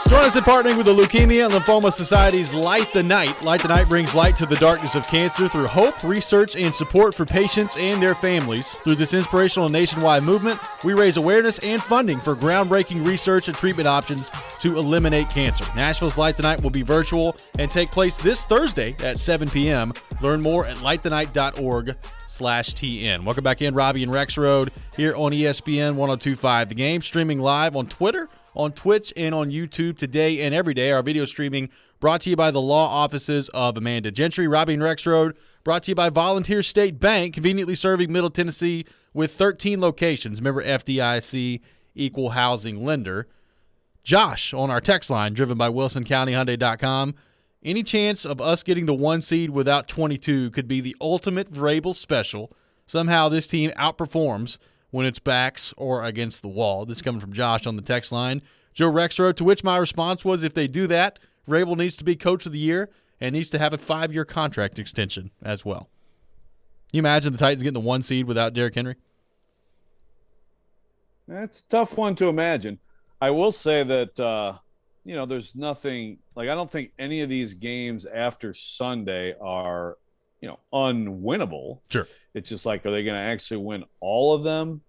Join us in partnering with the Leukemia and Lymphoma Society's Light the Night. Light the Night brings light to the darkness of cancer through hope, research, and support for patients and their families. Through this inspirational nationwide movement, we raise awareness and funding for groundbreaking research and treatment options to eliminate cancer. Nashville's Light the Night will be virtual and take place this Thursday at 7 p.m. Learn more at lightthenight.org/TN. Welcome back in, Robby and Rexrode here on ESPN 102.5 The Game, streaming live on Twitter, on Twitch, and on YouTube today and every day. Our video streaming brought to you by the law offices of Amanda Gentry. Robby and Rexrode brought to you by Volunteer State Bank, conveniently serving Middle Tennessee with 13 locations. Member FDIC, Equal Housing Lender. Josh on our text line, driven by WilsonCountyHyundai.com. Any chance of us getting the 1 seed without 22 could be the ultimate Vrabel special. Somehow this team outperforms when it's backs or against the wall. This coming from Josh on the text line. Joe Rexrode, to which my response was, if they do that, Vrabel needs to be Coach of the Year, and needs to have a 5-year contract extension as well. Can you imagine the Titans getting the 1 seed without Derrick Henry?
That's a tough one to imagine. I will say that, there's nothing – like I don't think any of these games after Sunday are, unwinnable.
Sure.
It's just like, are they going to actually win all of them,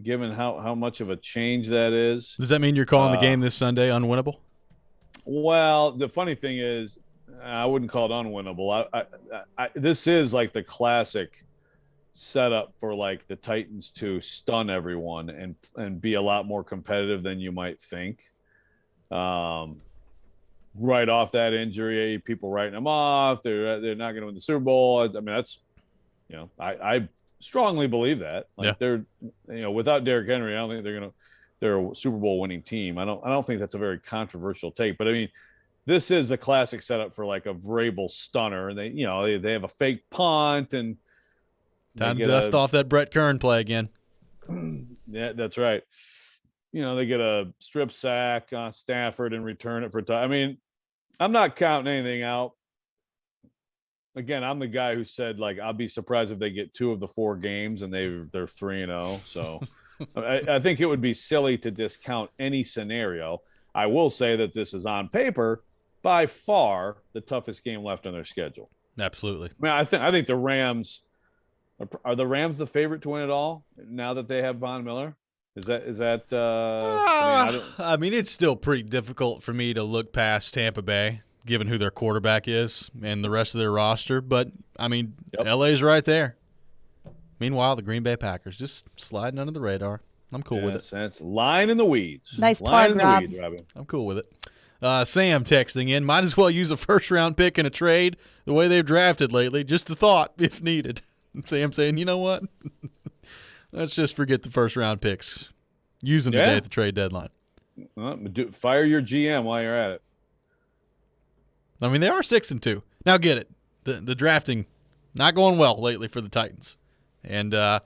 given how much of a change that is?
Does that mean you're calling the game this Sunday unwinnable?
Well, the funny thing is, I wouldn't call it unwinnable. This is like the classic setup for like the Titans to stun everyone and be a lot more competitive than you might think. Right off that injury, people writing them off. They're not going to win the Super Bowl. I mean, that's, I strongly believe that. Like they're, without Derrick Henry, I don't think they're a Super Bowl winning team. I don't think that's a very controversial take, but I mean, this is the classic setup for like a Vrabel stunner. And they have a fake punt and
time to dust off that Brett Kern play again.
Yeah, that's right. They get a strip sack on Stafford and return it for time. I mean, I'm not counting anything out. Again, I'm the guy who said, like, I'll be surprised if they get 2 of the 4 games and they're 3-0. So I think it would be silly to discount any scenario. I will say that this is on paper by far the toughest game left on their schedule.
Absolutely.
I mean, I think the Rams are the Rams the favorite to win it all now that they have Von Miller. Is that?
I mean, it's still pretty difficult for me to look past Tampa Bay, given who their quarterback is and the rest of their roster. But I mean, LA's right there. Meanwhile, the Green Bay Packers just sliding under the radar. I'm cool with it.
That's line in the weeds.
Nice plug, Rob.
I'm cool with it. Sam texting in, might as well use a first-round pick in a trade the way they've drafted lately. Just a thought, if needed. Sam saying, you know what? Let's just forget the first-round picks. Use them today at the trade deadline.
Fire your GM while you're at it.
I mean, they are 6-2. Now get it. The drafting not going well lately for the Titans. And to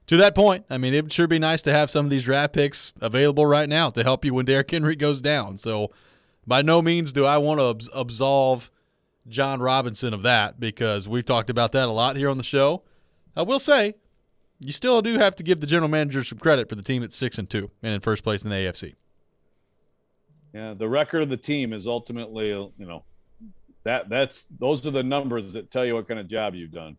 that point, I mean, it would sure be nice to have some of these draft picks available right now to help you when Derrick Henry goes down. So by no means do I want to absolve John Robinson of that, because we've talked about that a lot here on the show. I will say, you still do have to give the general manager some credit for the team at 6-2 and in first place in the AFC.
Yeah, the record of the team is ultimately, those are the numbers that tell you what kind of job you've done.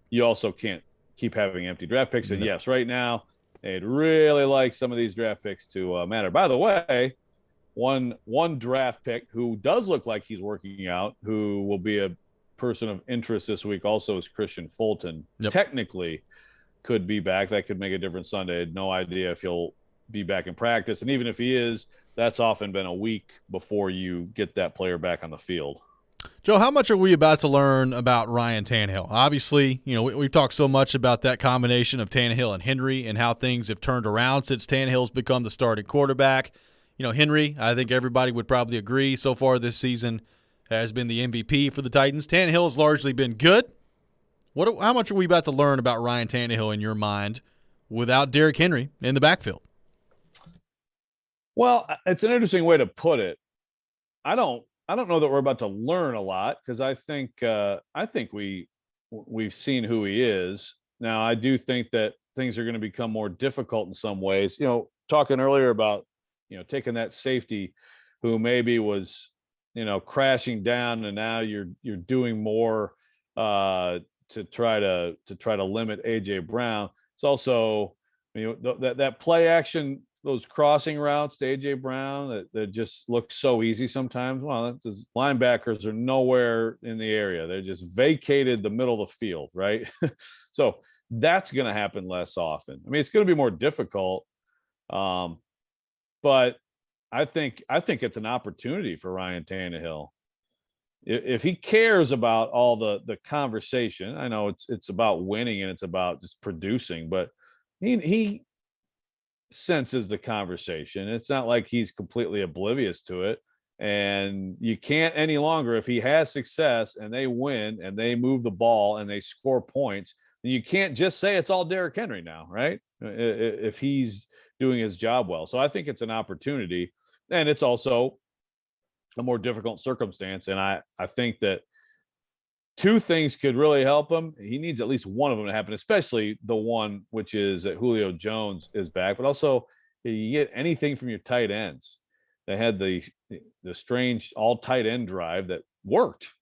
You also can't keep having empty draft picks. And yes, right now, they'd really like some of these draft picks to matter. By the way, one draft pick who does look like he's working out, who will be a person of interest this week also, is Christian Fulton. Technically could be back. That could make a difference Sunday. I had no idea if he'll be back in practice. And even if he is, that's often been a week before you get that player back on the field.
Joe, how much are we about to learn about Ryan Tannehill? Obviously, we've talked so much about that combination of Tannehill and Henry and how things have turned around since Tannehill's become the starting quarterback. Henry, I think everybody would probably agree so far this season has been the MVP for the Titans. Tannehill has largely been good. How much are we about to learn about Ryan Tannehill in your mind without Derrick Henry in the backfield?
Well, it's an interesting way to put it. I don't know that we're about to learn a lot, because I think we've seen who he is. Now, I do think that things are going to become more difficult in some ways. Talking earlier about taking that safety who maybe was crashing down, and now you're doing more to try to limit AJ Brown. It's also that play action, those crossing routes to AJ Brown that just look so easy sometimes. Well, linebackers are nowhere in the area. They just vacated the middle of the field, right? So that's going to happen less often. I mean, it's going to be more difficult, but I think it's an opportunity for Ryan Tannehill. If he cares about all the conversation, I know it's about winning and it's about just producing, but he senses the conversation. It's not like he's completely oblivious to it. And you can't any longer, if he has success and they win and they move the ball and they score points, then you can't just say it's all Derrick Henry now, right? If he's doing his job well. So I think it's an opportunity. And it's also a more difficult circumstance. And I think that two things could really help him. He needs at least one of them to happen, especially the one, which is that Julio Jones is back, but also you get anything from your tight ends. They had the strange all tight end drive that worked,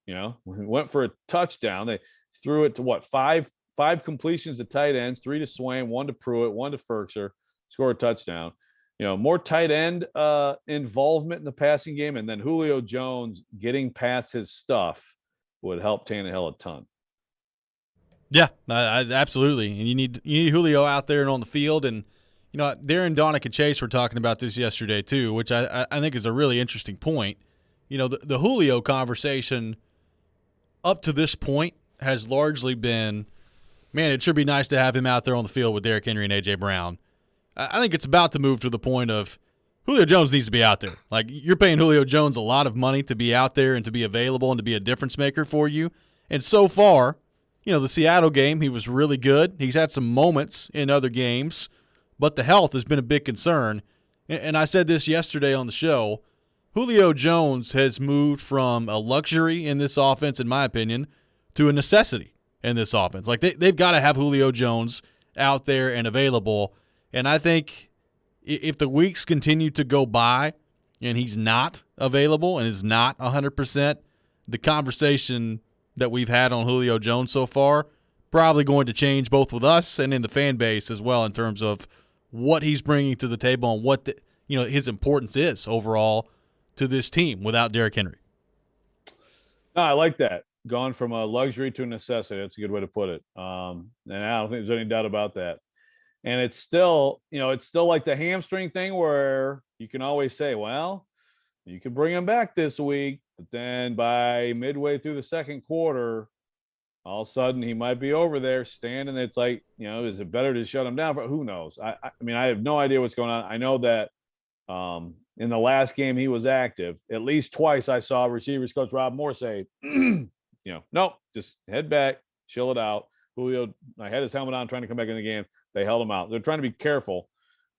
went for a touchdown. They threw it to five completions to tight ends, 3 to Swain, 1 to Pruitt, 1 to Ferkser, scored a touchdown. More tight end involvement in the passing game, and then Julio Jones getting past his stuff would help Tannehill a ton.
Yeah, absolutely. And you need Julio out there and on the field. And, Darren, Donica, Chase were talking about this yesterday too, which I think is a really interesting point. The Julio conversation up to this point has largely been, man, it should be nice to have him out there on the field with Derrick Henry and A.J. Brown. I think it's about to move to the point of Julio Jones needs to be out there. Like, you're paying Julio Jones a lot of money to be out there and to be available and to be a difference maker for you. And so far, the Seattle game, he was really good. He's had some moments in other games, but the health has been a big concern. And I said this yesterday on the show, Julio Jones has moved from a luxury in this offense, in my opinion, to a necessity in this offense. Like, they've got to have Julio Jones out there and available. And I think if the weeks continue to go by and he's not available and is not 100%, the conversation that we've had on Julio Jones so far probably going to change both with us and in the fan base as well in terms of what he's bringing to the table and what his importance is overall to this team without Derrick Henry.
No, I like that. Gone from a luxury to a necessity. That's a good way to put it. And I don't think there's any doubt about that. And it's still, like the hamstring thing where you can always say, well, you can bring him back this week, but then by midway through the second quarter, all of a sudden he might be over there standing. It's like, is it better to shut him down? Who knows? I mean, I have no idea what's going on. I know that in the last game he was active. At least twice I saw receivers coach Rob Moore say, nope, just head back, chill it out. Julio, I had his helmet on trying to come back in the game. They held him out. They're trying to be careful.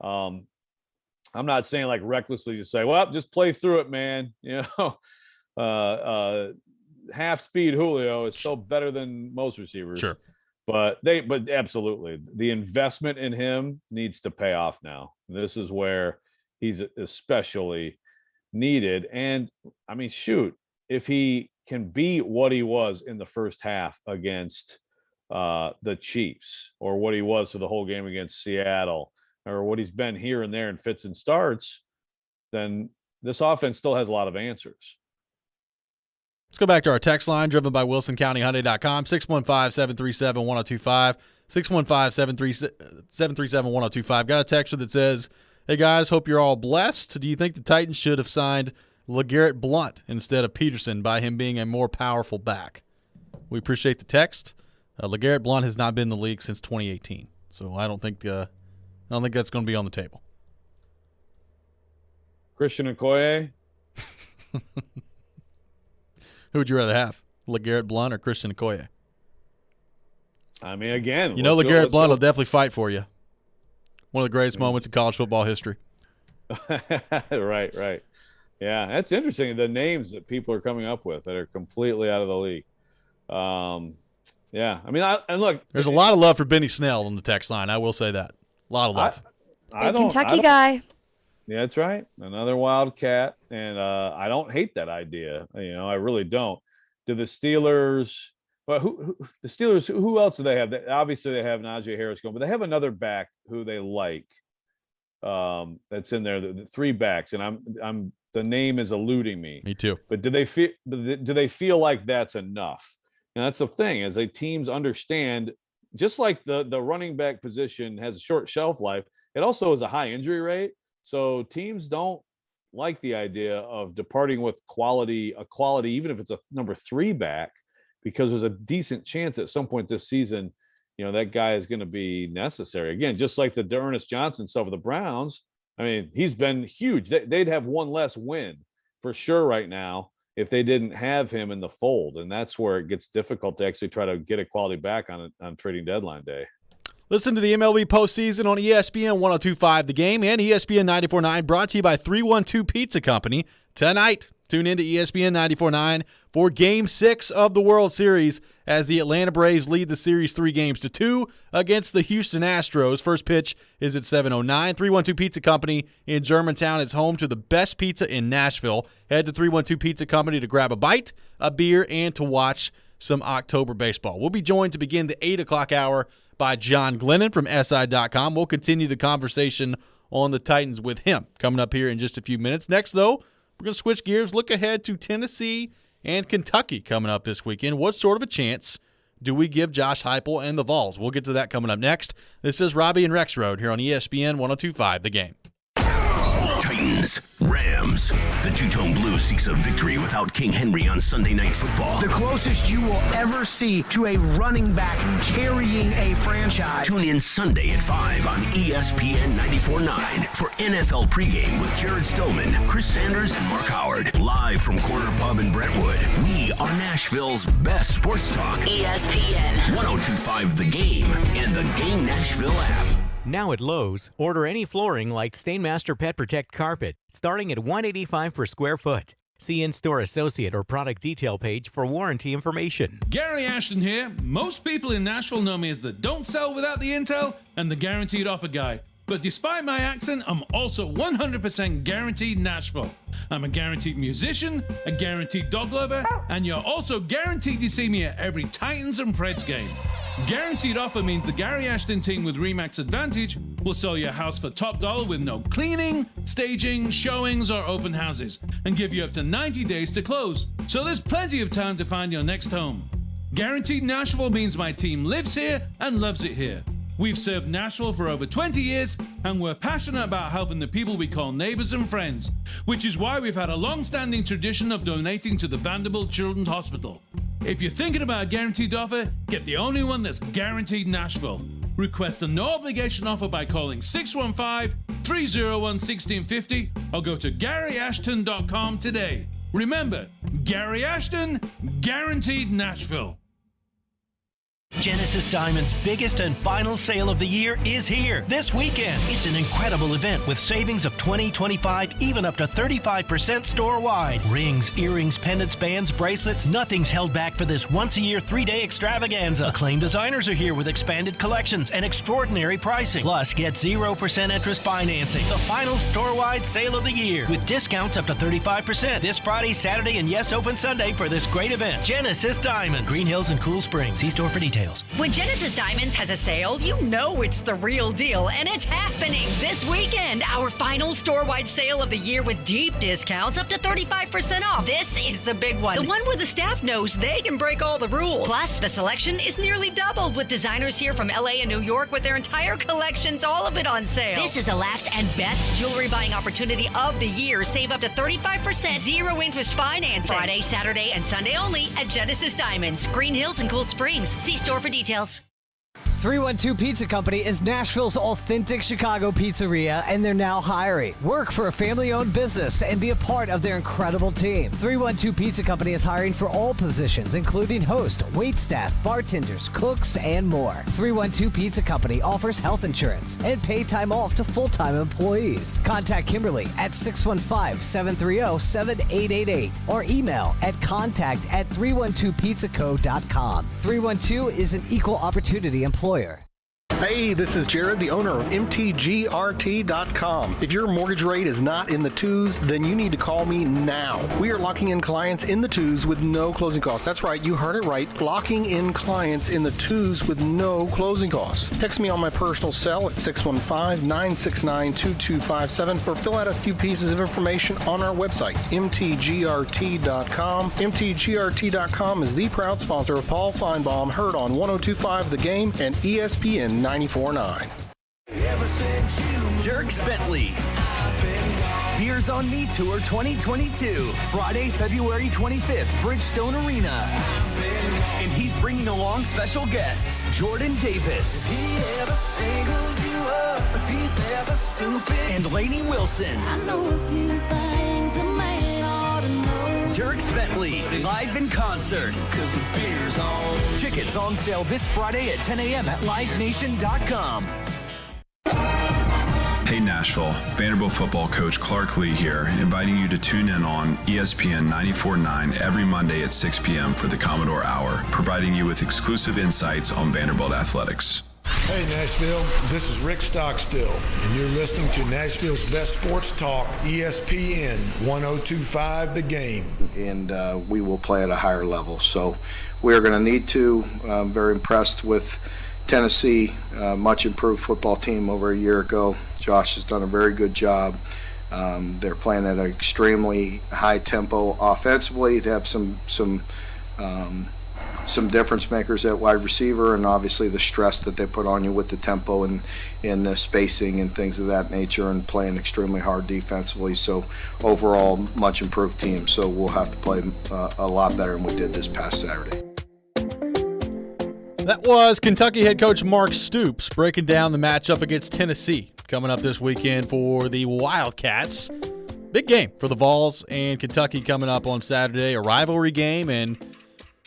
I'm not saying like recklessly to say, well, just play through it, man. Half speed Julio is still better than most receivers.
Sure.
But absolutely, the investment in him needs to pay off now. This is where he's especially needed. And I mean, shoot, if he can be what he was in the first half against the Chiefs, or what he was for the whole game against Seattle, or what he's been here and there in fits and starts, then this offense still has a lot of answers.
Let's go back to our text line, driven by WilsonCountyHyundai.com, 615-737-1025, 615-737-1025. Got a texture that says, hey, guys, hope you're all blessed. Do you think the Titans should have signed LeGarrette Blount instead of Peterson by him being a more powerful back? We appreciate the text. LeGarrette Blount has not been in the league since 2018, so I don't think that's going to be on the table.
Christian Okoye?
Who would you rather have, LeGarrette Blount or Christian Okoye?
I mean, again,
LeGarrette Blount will definitely fight for you. One of the greatest moments in college football history.
Right. Yeah, that's interesting. The names that people are coming up with that are completely out of the league. Yeah, I mean, and look,
there's a lot of love for Benny Snell on the text line. I will say that. A lot of love.
Kentucky guy.
Yeah, that's right. Another Wildcat, and I don't hate that idea. I really don't. Do the Steelers? Well, the Steelers? Who else do they have? Obviously, they have Najee Harris going, but they have another back who they like. That's in there. The three backs, and I'm the name is eluding me.
Me too.
But do they feel like that's enough? And that's the thing, as teams understand, just like the running back position has a short shelf life, it also has a high injury rate. So teams don't like the idea of departing with quality, even if it's a number 3 back, because there's a decent chance at some point this season, that guy is going to be necessary. Again, just like the Ernest Johnson stuff with the Browns. I mean, he's been huge. They'd have one less win for sure right now if they didn't have him in the fold. And that's where it gets difficult to actually try to get a quality back on trading deadline day.
Listen to the MLB postseason on ESPN 102.5 The Game and ESPN 94.9, brought to you by 312 Pizza Company tonight Tune in to ESPN 94.9 for Game 6 of the World Series as the Atlanta Braves lead the series 3-2 against the Houston Astros. First pitch is at 7:09. 312 Pizza Company in Germantown is home to the best pizza in Nashville. Head to 312 Pizza Company to grab a bite, a beer, and to watch some October baseball. We'll be joined to begin the 8 o'clock hour by John Glennon from SI.com. We'll continue the conversation on the Titans with him coming up here in just a few minutes. Next, though, we're going to switch gears, look ahead to Tennessee and Kentucky coming up this weekend. What sort of a chance do we give Josh Heupel and the Vols? We'll get to that coming up next. This is Robby and Rexrode here on ESPN 102.5 The Game.
Titans, Rams. The two-tone blue seeks a victory without King Henry on Sunday Night Football.
The closest you will ever see to a running back carrying a franchise.
Tune in Sunday at 5 on ESPN 94.9 for NFL pregame with Jared Stillman, Chris Sanders, and Mark Howard. Live from Corner Pub in Brentwood. We are Nashville's best sports talk.
ESPN
102.5 The Game and the Game Nashville app.
Now at Lowe's, order any flooring like Stainmaster Pet Protect carpet, starting at $185 per square foot. See in-store associate or product detail page for warranty information.
Gary Ashton here. Most people in Nashville know me as the don't sell without the intel and the guaranteed offer guy. But despite my accent, I'm also 100% guaranteed Nashville. I'm a guaranteed musician, a guaranteed dog lover, and you're also guaranteed to see me at every Titans and Preds game. Guaranteed offer means the Gary Ashton team with RE/MAX Advantage will sell your house for top dollar with no cleaning, staging, showings, or open houses, and give you up to 90 days to close. So there's plenty of time to find your next home. Guaranteed Nashville means my team lives here and loves it here. We've served Nashville for over 20 years, and we're passionate about helping the people we call neighbors and friends, which is why we've had a long-standing tradition of donating to the Vanderbilt Children's Hospital. If you're thinking about a guaranteed offer, get the only one that's guaranteed Nashville. Request a no-obligation offer by calling 615-301-1650 or go to GaryAshton.com today. Remember, Gary Ashton, guaranteed Nashville.
Genesis Diamond's biggest and final sale of the year is here this weekend. It's an incredible event with savings of 20, 25, even up to 35% store-wide. Rings, earrings, pendants, bands, bracelets, nothing's held back for this once-a-year 3-day extravaganza. Acclaimed designers are here with expanded collections and extraordinary pricing. Plus, get 0% interest financing. The final store-wide sale of the year with discounts up to 35% this Friday, Saturday, and yes, open Sunday for this great event. Genesis Diamonds, Green Hills and Cool Springs. See store for details.
When Genesis Diamonds has a sale, you know it's the real deal, and it's happening this weekend. Our final store-wide sale of the year with deep discounts up to 35% off. This is the big one. The one where the staff knows they can break all the rules. Plus, the selection is nearly doubled with designers here from LA and New York with their entire collections, all of it on sale. This is the last and best jewelry buying opportunity of the year. Save up to 35%, zero interest financing. Friday, Saturday, and Sunday only at Genesis Diamonds, Green Hills and Cool Springs. See store for details.
312 Pizza Company is Nashville's authentic Chicago pizzeria, and they're now hiring. Work for a family-owned business and be a part of their incredible team. 312 Pizza Company is hiring for all positions, including host, waitstaff, bartenders, cooks, and more. 312 Pizza Company offers health insurance and paid time off to full-time employees. Contact Kimberly at 615-730-7888 or email at contact@312pizzaco.com. 312 is an equal opportunity employer.
Hey, this is Jared, the owner of MTGRT.com. If your mortgage rate is not in the twos, then you need to call me now. We are locking in clients in the twos with no closing costs. That's right, you heard it right. Locking in clients in the twos with no closing costs. Text me on my personal cell at 615-969-2257 or fill out a few pieces of information on our website, MTGRT.com. MTGRT.com is the proud sponsor of Paul Feinbaum, heard on 102.5 The Game and ESPN 94.9.
Dierks Bentley. Beers on Me Tour 2022. Friday, February 25th, Bridgestone Arena. And he's bringing along special guests, Jordan Davis. And Lainey Wilson. Dierks Bentley, live in concert. Tickets on sale this Friday at 10 a.m. at livenation.com.
Hey Nashville, Vanderbilt football coach Clark Lee here, inviting you to tune in on ESPN 94.9 every Monday at 6 p.m. for the Commodore Hour, providing you with exclusive insights on Vanderbilt athletics.
Hey Nashville, this is Rick Stockstill, and you're listening to Nashville's best sports talk, ESPN 102.5 The Game.
And we will play at a higher level. So we are going to need to. I'm very impressed with Tennessee, much improved football team over a year ago. Josh has done a very good job. They're playing at an extremely high tempo offensively. They have some difference makers at wide receiver, and obviously the stress that they put on you with the tempo and the spacing and things of that nature, and playing extremely hard defensively. So overall, much improved team. So we'll have to play a lot better than we did this past Saturday.
That was Kentucky head coach Mark Stoops breaking down the matchup against Tennessee coming up this weekend for the Wildcats. Big game for the Vols and Kentucky coming up on Saturday, a rivalry game, and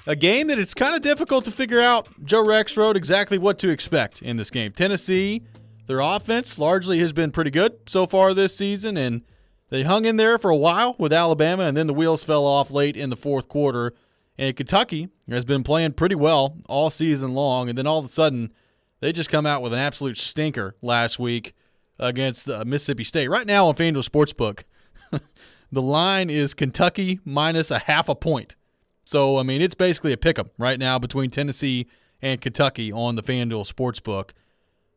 a game that it's kind of difficult to figure out, Joe Rexrode, exactly what to expect in this game. Tennessee, their offense largely has been pretty good so far this season, and they hung in there for a while with Alabama, and then the wheels fell off late in the fourth quarter. And Kentucky has been playing pretty well all season long, and then all of a sudden they just come out with an absolute stinker last week against Mississippi State. Right now on FanDuel Sportsbook, the line is Kentucky minus a half a point. So, I mean, it's basically a pick 'em right now between Tennessee and Kentucky on the FanDuel Sportsbook.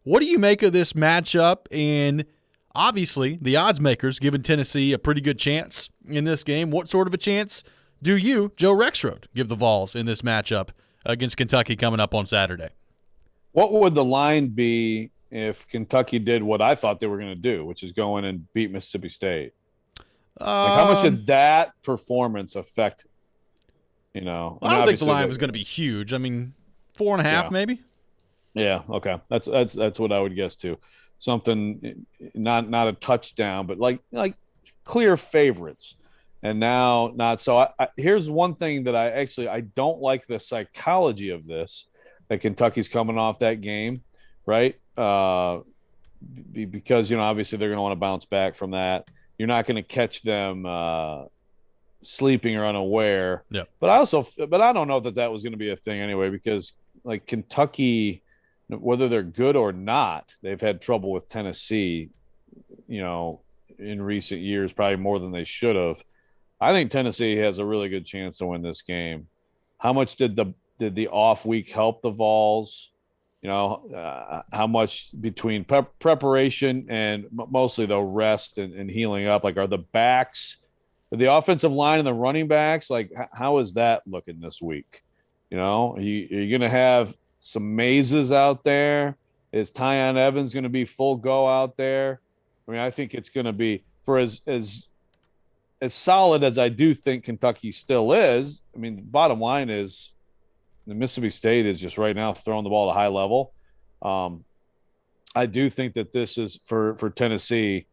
What do you make of this matchup? And obviously, the odds makers giving Tennessee a pretty good chance in this game. What sort of a chance do you, Joe Rexrode, give the Vols in this matchup against Kentucky coming up on Saturday?
What would the line be if Kentucky did what I thought they were going to do, which is go in and beat Mississippi State? How much did that performance affect? I
don't think the line was going to be huge. I mean, 4.5 maybe.
Yeah. Okay. That's what I would guess too. Something not a touchdown, but like clear favorites. And now not so. Here's one thing that I don't like the psychology of this, that Kentucky's coming off that game, right? Because obviously they're going to want to bounce back from that. You're not going to catch them sleeping or unaware.
Yeah.
But I don't know that was going to be a thing anyway, because like Kentucky, whether they're good or not, they've had trouble with Tennessee, in recent years, probably more than they should have. I think Tennessee has a really good chance to win this game. How much did the off week help the Vols? How much between preparation and mostly the rest and healing up? Like, are the backs, the offensive line and the running backs, like how is that looking this week? Are you going to have some mazes out there? Is Tyon Evans going to be full go out there? I mean, I think it's going to be, for as solid as I do think Kentucky still is. I mean, the bottom line is the Mississippi State is just right now throwing the ball at a high level. I do think that this is for Tennessee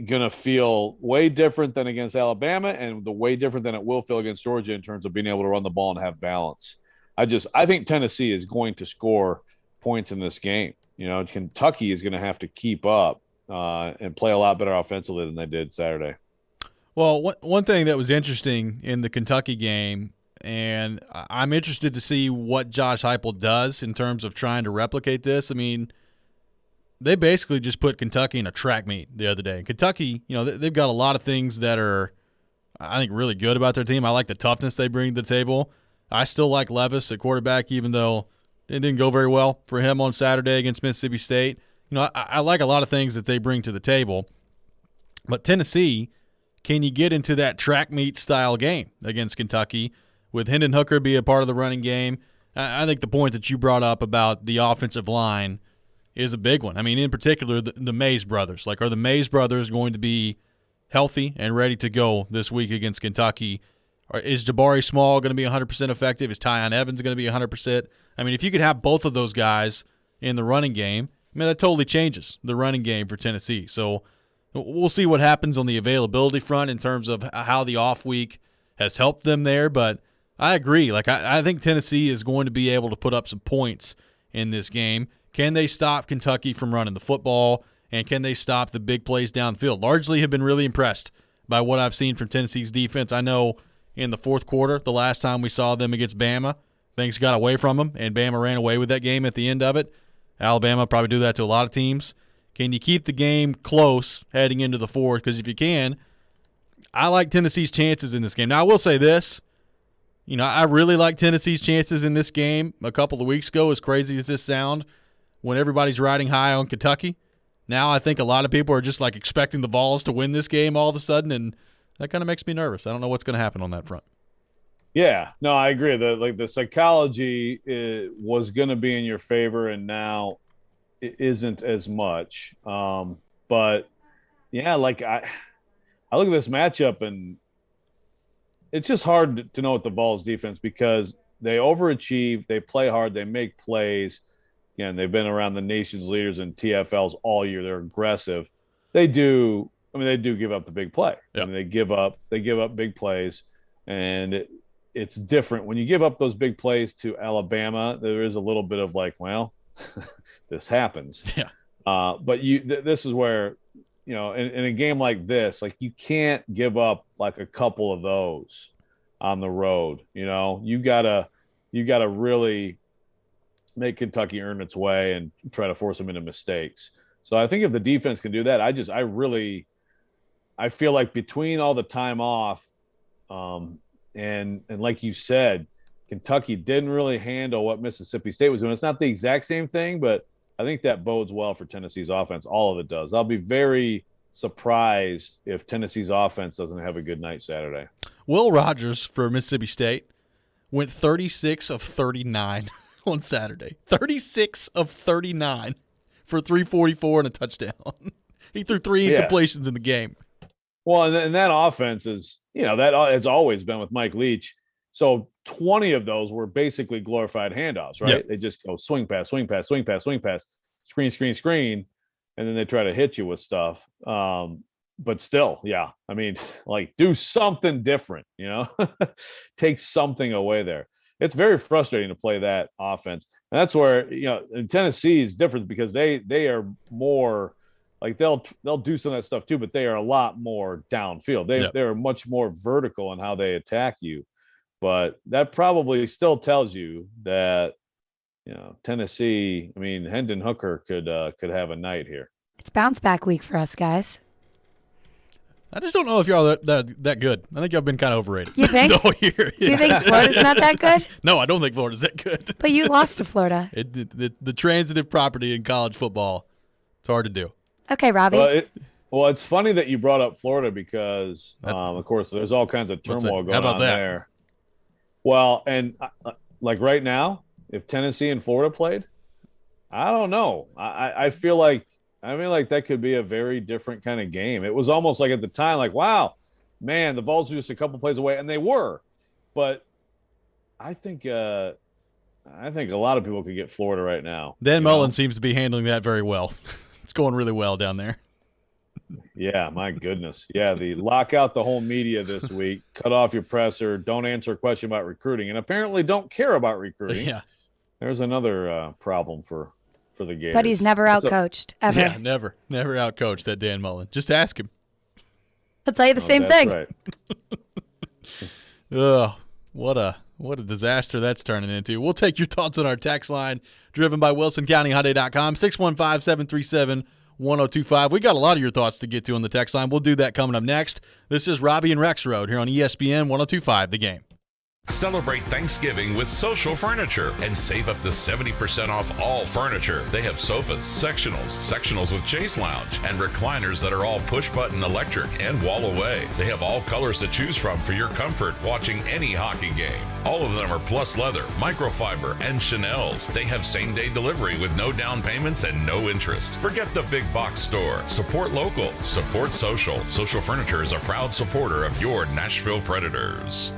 going to feel way different than against Alabama, and the way different than it will feel against Georgia in terms of being able to run the ball and have balance. I think Tennessee is going to score points in this game. Kentucky is going to have to keep up and play a lot better offensively than they did Saturday.
Well, one thing that was interesting in the Kentucky game, and I'm interested to see what Josh Heupel does in terms of trying to replicate this. I mean, they basically just put Kentucky in a track meet the other day. Kentucky, they've got a lot of things that are, I think, really good about their team. I like the toughness they bring to the table. I still like Levis at quarterback, even though it didn't go very well for him on Saturday against Mississippi State. I like a lot of things that they bring to the table. But Tennessee, can you get into that track meet style game against Kentucky with Hendon Hooker be a part of the running game? I think the point that you brought up about the offensive line is a big one. I mean, in particular, the Mays brothers. Like, are the Mays brothers going to be healthy and ready to go this week against Kentucky? Or is Jabari Small going to be 100% effective? Is Tyon Evans going to be 100%? I mean, if you could have both of those guys in the running game, that totally changes the running game for Tennessee. So we'll see what happens on the availability front in terms of how the off week has helped them there. But I agree. Like, I think Tennessee is going to be able to put up some points in this game. Can they stop Kentucky from running the football? and can they stop the big plays downfield? Largely have been really impressed by what I've seen from Tennessee's defense. I know in the fourth quarter, the last time we saw them against Bama, things got away from them, and Bama ran away with that game at the end of it. Alabama probably do that to a lot of teams. Can you keep the game close heading into the fourth? Because if you can, I like Tennessee's chances in this game. Now, I will say this. I really like Tennessee's chances in this game a couple of weeks ago, as crazy as this sound, when everybody's riding high on Kentucky. Now I think a lot of people are just like expecting the Vols to win this game all of a sudden, and that kind of makes me nervous. I don't know what's going to happen on that front.
Yeah, no, I agree. The psychology was going to be in your favor, and now it isn't as much. But yeah, I look at this matchup, and it's just hard to know with the Vols defense because they overachieve, they play hard, they make plays. Again, they've been around the nation's leaders in TFLs all year. They're aggressive. They do give up the big play.
Yep.
They give up big plays, and it's different when you give up those big plays to Alabama. There is a little bit of like, well, this happens.
Yeah.
But this is where, in a game like this, like you can't give up like a couple of those on the road. You gotta really make Kentucky earn its way and try to force them into mistakes. So I think if the defense can do that, I feel like between all the time off, and like you said, Kentucky didn't really handle what Mississippi State was doing. It's not the exact same thing, but I think that bodes well for Tennessee's offense. All of it does. I'll be very surprised if Tennessee's offense doesn't have a good night Saturday.
Will Rogers for Mississippi State went 36 of 39 on Saturday. 36 of 39 for 344 and a touchdown. He threw 3 incompletions in the game.
Well, and that offense is, that has always been with Mike Leach. So 20 of those were basically glorified handoffs, right?
Yep.
They just go swing pass, swing pass, swing pass, swing pass, screen, screen, screen, and then they try to hit you with stuff. But still, yeah, do something different, take something away there. It's very frustrating to play that offense. And that's where, Tennessee is different because they are more like they'll do some of that stuff too, but they are a lot more downfield. They're much more vertical in how they attack you. But that probably still tells you that, Tennessee, Hendon Hooker could have a night here.
It's bounce back week for us, guys.
I just don't know if y'all that good. I think y'all been kind of overrated.
You think? You think Florida's not that good?
No, I don't think Florida's that good.
But you lost to Florida.
The transitive property in college football, it's hard to do.
Okay, Robby.
Well, it's funny that you brought up Florida because, of course, there's all kinds of turmoil going on there. Well, and like right now, if Tennessee and Florida played, I don't know. I feel like that could be a very different kind of game. It was almost like at the time, like, wow, man, the Vols were just a couple plays away, and they were. But I think a lot of people could get Florida right now.
Dan Mullen seems to be handling that very well. It's going really well down there.
Yeah, my goodness. Yeah, the lock out the whole media this week, cut off your presser, don't answer a question about recruiting, and apparently don't care about recruiting.
Yeah.
There's another problem for the Gators.
But he's never outcoached, ever.
Yeah, never outcoached that Dan Mullen. Just ask him.
He'll tell you the same thing.
Right.
Oh, what a disaster that's turning into. We'll take your thoughts on our text line, driven by WilsonCountyHyundai.com, 615-737-1025. We got a lot of your thoughts to get to on the text line. We'll do that coming up next. This is Robby and Rexrode here on ESPN 1025, The Game.
Celebrate Thanksgiving with Social Furniture and save up to 70% off all furniture. They have sofas, sectionals with chase lounge, and recliners that are all push-button electric and wall away. They have all colors to choose from for your comfort watching any hockey game. All of them are plus leather, microfiber, and Chanel's. They have same-day delivery with no down payments and no interest. Forget the big box store. Support local. Support social. Social Furniture is a proud supporter of your Nashville Predators.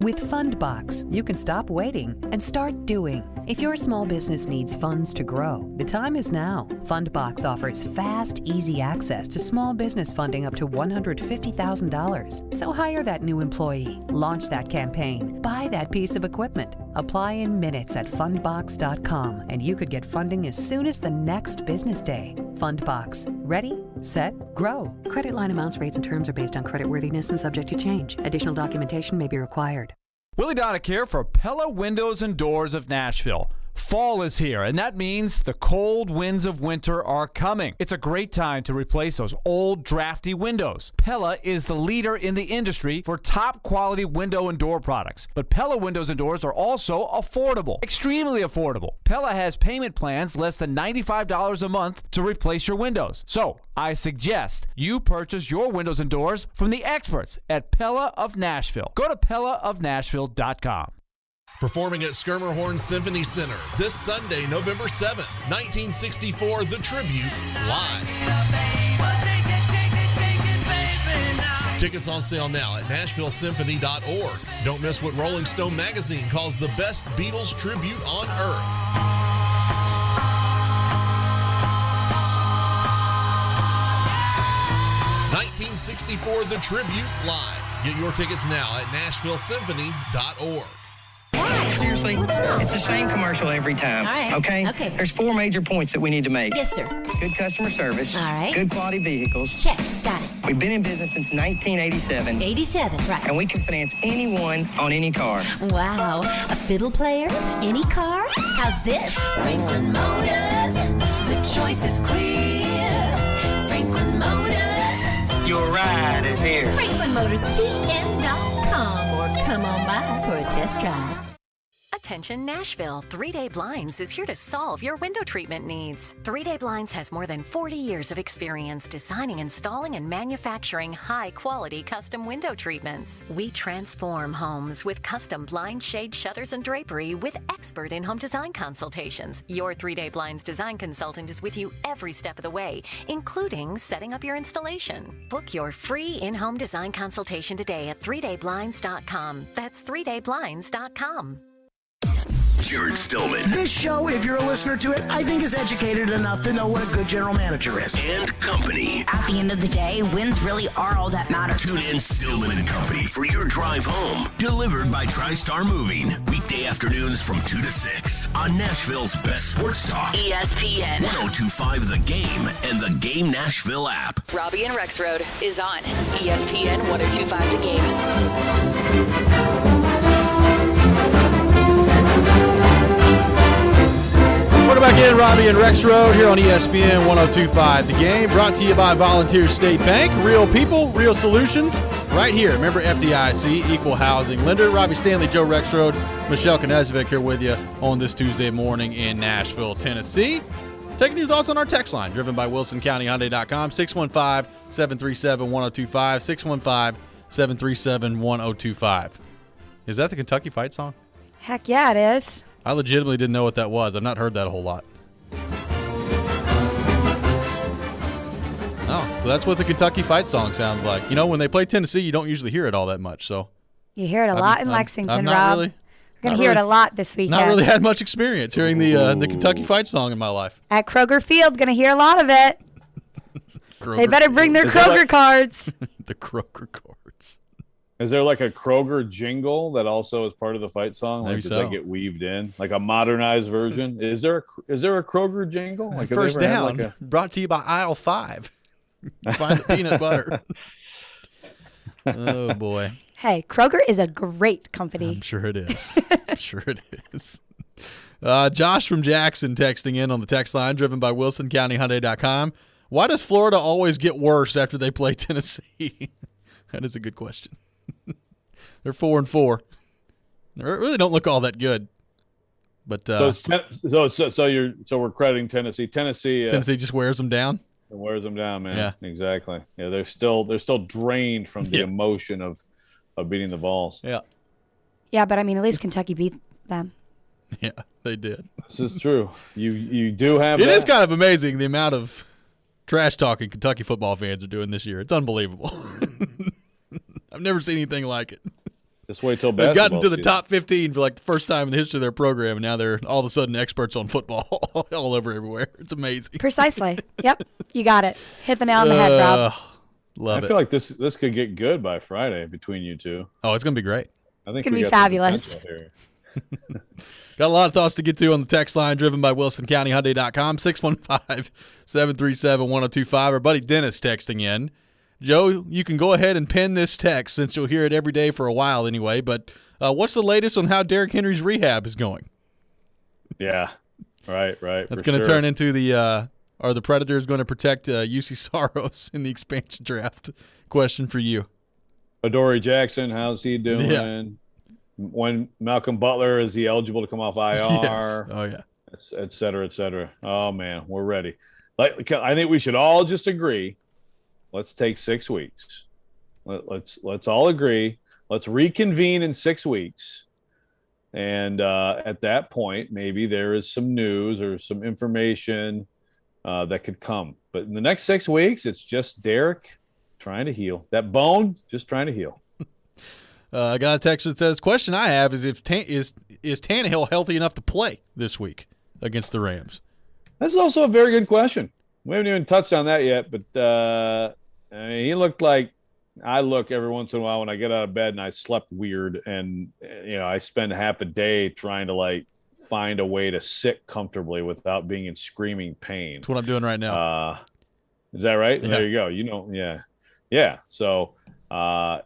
With Fundbox, you can stop waiting and start doing. If your small business needs funds to grow, the time is now. Fundbox offers fast, easy access to small business funding up to $150,000. So hire that new employee, launch that campaign, buy that piece of equipment. Apply in minutes at fundbox.com, and you could get funding as soon as the next business day. Fundbox. Ready, set, grow. Credit line amounts, rates, and terms are based on creditworthiness and subject to change. Additional documentation may be required.
Willie Donick here for Pella Windows and Doors of Nashville. Fall is here, and that means the cold winds of winter are coming. It's a great time to replace those old, drafty windows. Pella is the leader in the industry for top-quality window and door products. But Pella windows and doors are also affordable, extremely affordable. Pella has payment plans less than $95 a month to replace your windows. So, I suggest you purchase your windows and doors from the experts at Pella of Nashville. Go to PellaofNashville.com.
Performing at Skirmerhorn Symphony Center this Sunday, November 7th, 1964, The Tribute, live. Tickets on sale now at NashvilleSymphony.org. Don't miss what Rolling Stone magazine calls the best Beatles tribute on earth. '64, The Tribute, live. Get your tickets now at NashvilleSymphony.org.
Seriously, it's the same commercial every time.
All right.
Okay? There's 4 major points that we need to make.
Yes, sir.
Good customer service.
All right.
Good quality vehicles.
Check. Got it.
We've been in business since 1987.
87, right.
And we can finance anyone on any car.
Wow. A fiddle player? Any car? How's this? Franklin Motors. The choice is clear. Franklin Motors.
Your ride is here.
FranklinMotorsTN.com or come on by for a test drive.
Attention Nashville, 3-Day Blinds is here to solve your window treatment needs. 3-Day Blinds has more than 40 years of experience designing, installing, and manufacturing high-quality custom window treatments. We transform homes with custom blind shade shutters and drapery with expert in-home design consultations. Your 3-Day Blinds design consultant is with you every step of the way, including setting up your installation. Book your free in-home design consultation today at 3dayblinds.com. That's 3dayblinds.com.
Jared Stillman.
This show, if you're a listener to it, I think is educated enough to know what a good general manager is.
And Company.
At the end of the day, wins really are all that matters.
Tune in Stillman and Company for your drive home. Delivered by TriStar Moving. Weekday afternoons from 2 to 6 on Nashville's best sports talk.
ESPN.
102.5 The Game and the Game Nashville app.
Robby and Rexrode is on ESPN 102.5 The Game.
Welcome back in, Robby and Rexrode here on ESPN 102.5 The Game, brought to you by Volunteer State Bank. Real people, real solutions, right here. Remember FDIC, equal housing lender. Robby Stanley, Joe Rexrode, Michelle Knezvik here with you on this Tuesday morning in Nashville, Tennessee. Taking your thoughts on our text line, driven by WilsonCountyHyundai.com, 615-737-1025, 615-737-1025. Is that the Kentucky Fight song?
Heck yeah, it is.
I legitimately didn't know what that was. I've not heard that a whole lot. Oh, so that's what the Kentucky Fight song sounds like. You know, when they play Tennessee, you don't usually hear it all that much. So
you hear it a lot in Lexington, Rob.
Really,
we're going to hear it a lot this weekend.
Not really had much experience hearing the Kentucky Fight song in my life.
At Kroger Field, going to hear a lot of it. They better bring their Kroger cards.
The Kroger cards.
Is there like a Kroger jingle that also is part of the fight song? Like,
Maybe
does
so.
that get weaved in? Like a modernized version? Is there a Kroger jingle? Like, have they
First
ever had,
down,
like,
brought to you by Aisle 5. Find the peanut butter. Oh, boy.
Hey, Kroger is a great company.
I'm sure it is. I'm sure it is. Josh from Jackson texting in on the text line, driven by WilsonCountyHyundai.com. Why does Florida always get worse after they play Tennessee? That is a good question. They're 4-4. They really don't look all that good. But
so we're crediting Tennessee. Tennessee
just wears them down.
It wears them down, man.
Yeah,
exactly. Yeah, they're still drained from the emotion of beating the Vols.
Yeah.
Yeah, but I mean, at least Kentucky beat them.
Yeah, they did.
This is true. You do have.
It is kind of amazing the amount of trash talking Kentucky football fans are doing this year. It's unbelievable. I've never seen anything like it.
Just wait till
they've gotten to the
season.
top 15 for like the first time in the history of their program, and now they're all of a sudden experts on football all over everywhere. It's amazing.
Precisely. Yep, you got it. Hit the nail on the head, Rob.
I feel like this could get good by Friday between you two.
Oh, it's gonna be great.
I think
it's gonna be fabulous.
Got a lot of thoughts to get to on the text line driven by WilsonCountyHyundai.com, 615-737-1025. Our buddy Dennis texting in. Joe, you can go ahead and pen this text since you'll hear it every day for a while anyway, but what's the latest on how Derrick Henry's rehab is going?
Yeah, right.
That's going to turn into are the Predators going to protect UC Saros in the expansion draft? Question for you.
Adoree Jackson, how's he doing?
Yeah.
When Malcolm Butler, is he eligible to come off IR?
Yes. Oh, yeah.
Et cetera, et cetera. Oh, man, we're ready. I think we should all just agree. Let's take 6 weeks. Let's all agree. Let's reconvene in 6 weeks. And at that point, maybe there is some news or some information that could come. But in the next 6 weeks, it's just Derrick trying to heal. That bone, just trying to heal.
I got a text that says, question I have is is Tannehill healthy enough to play this week against the Rams?
That's also a very good question. We haven't even touched on that yet, but he looked like I look every once in a while when I get out of bed and I slept weird, and I spend half a day trying to find a way to sit comfortably without being in screaming pain.
That's what I'm doing right now.
Is that right?
Yeah.
There you go. Yeah. So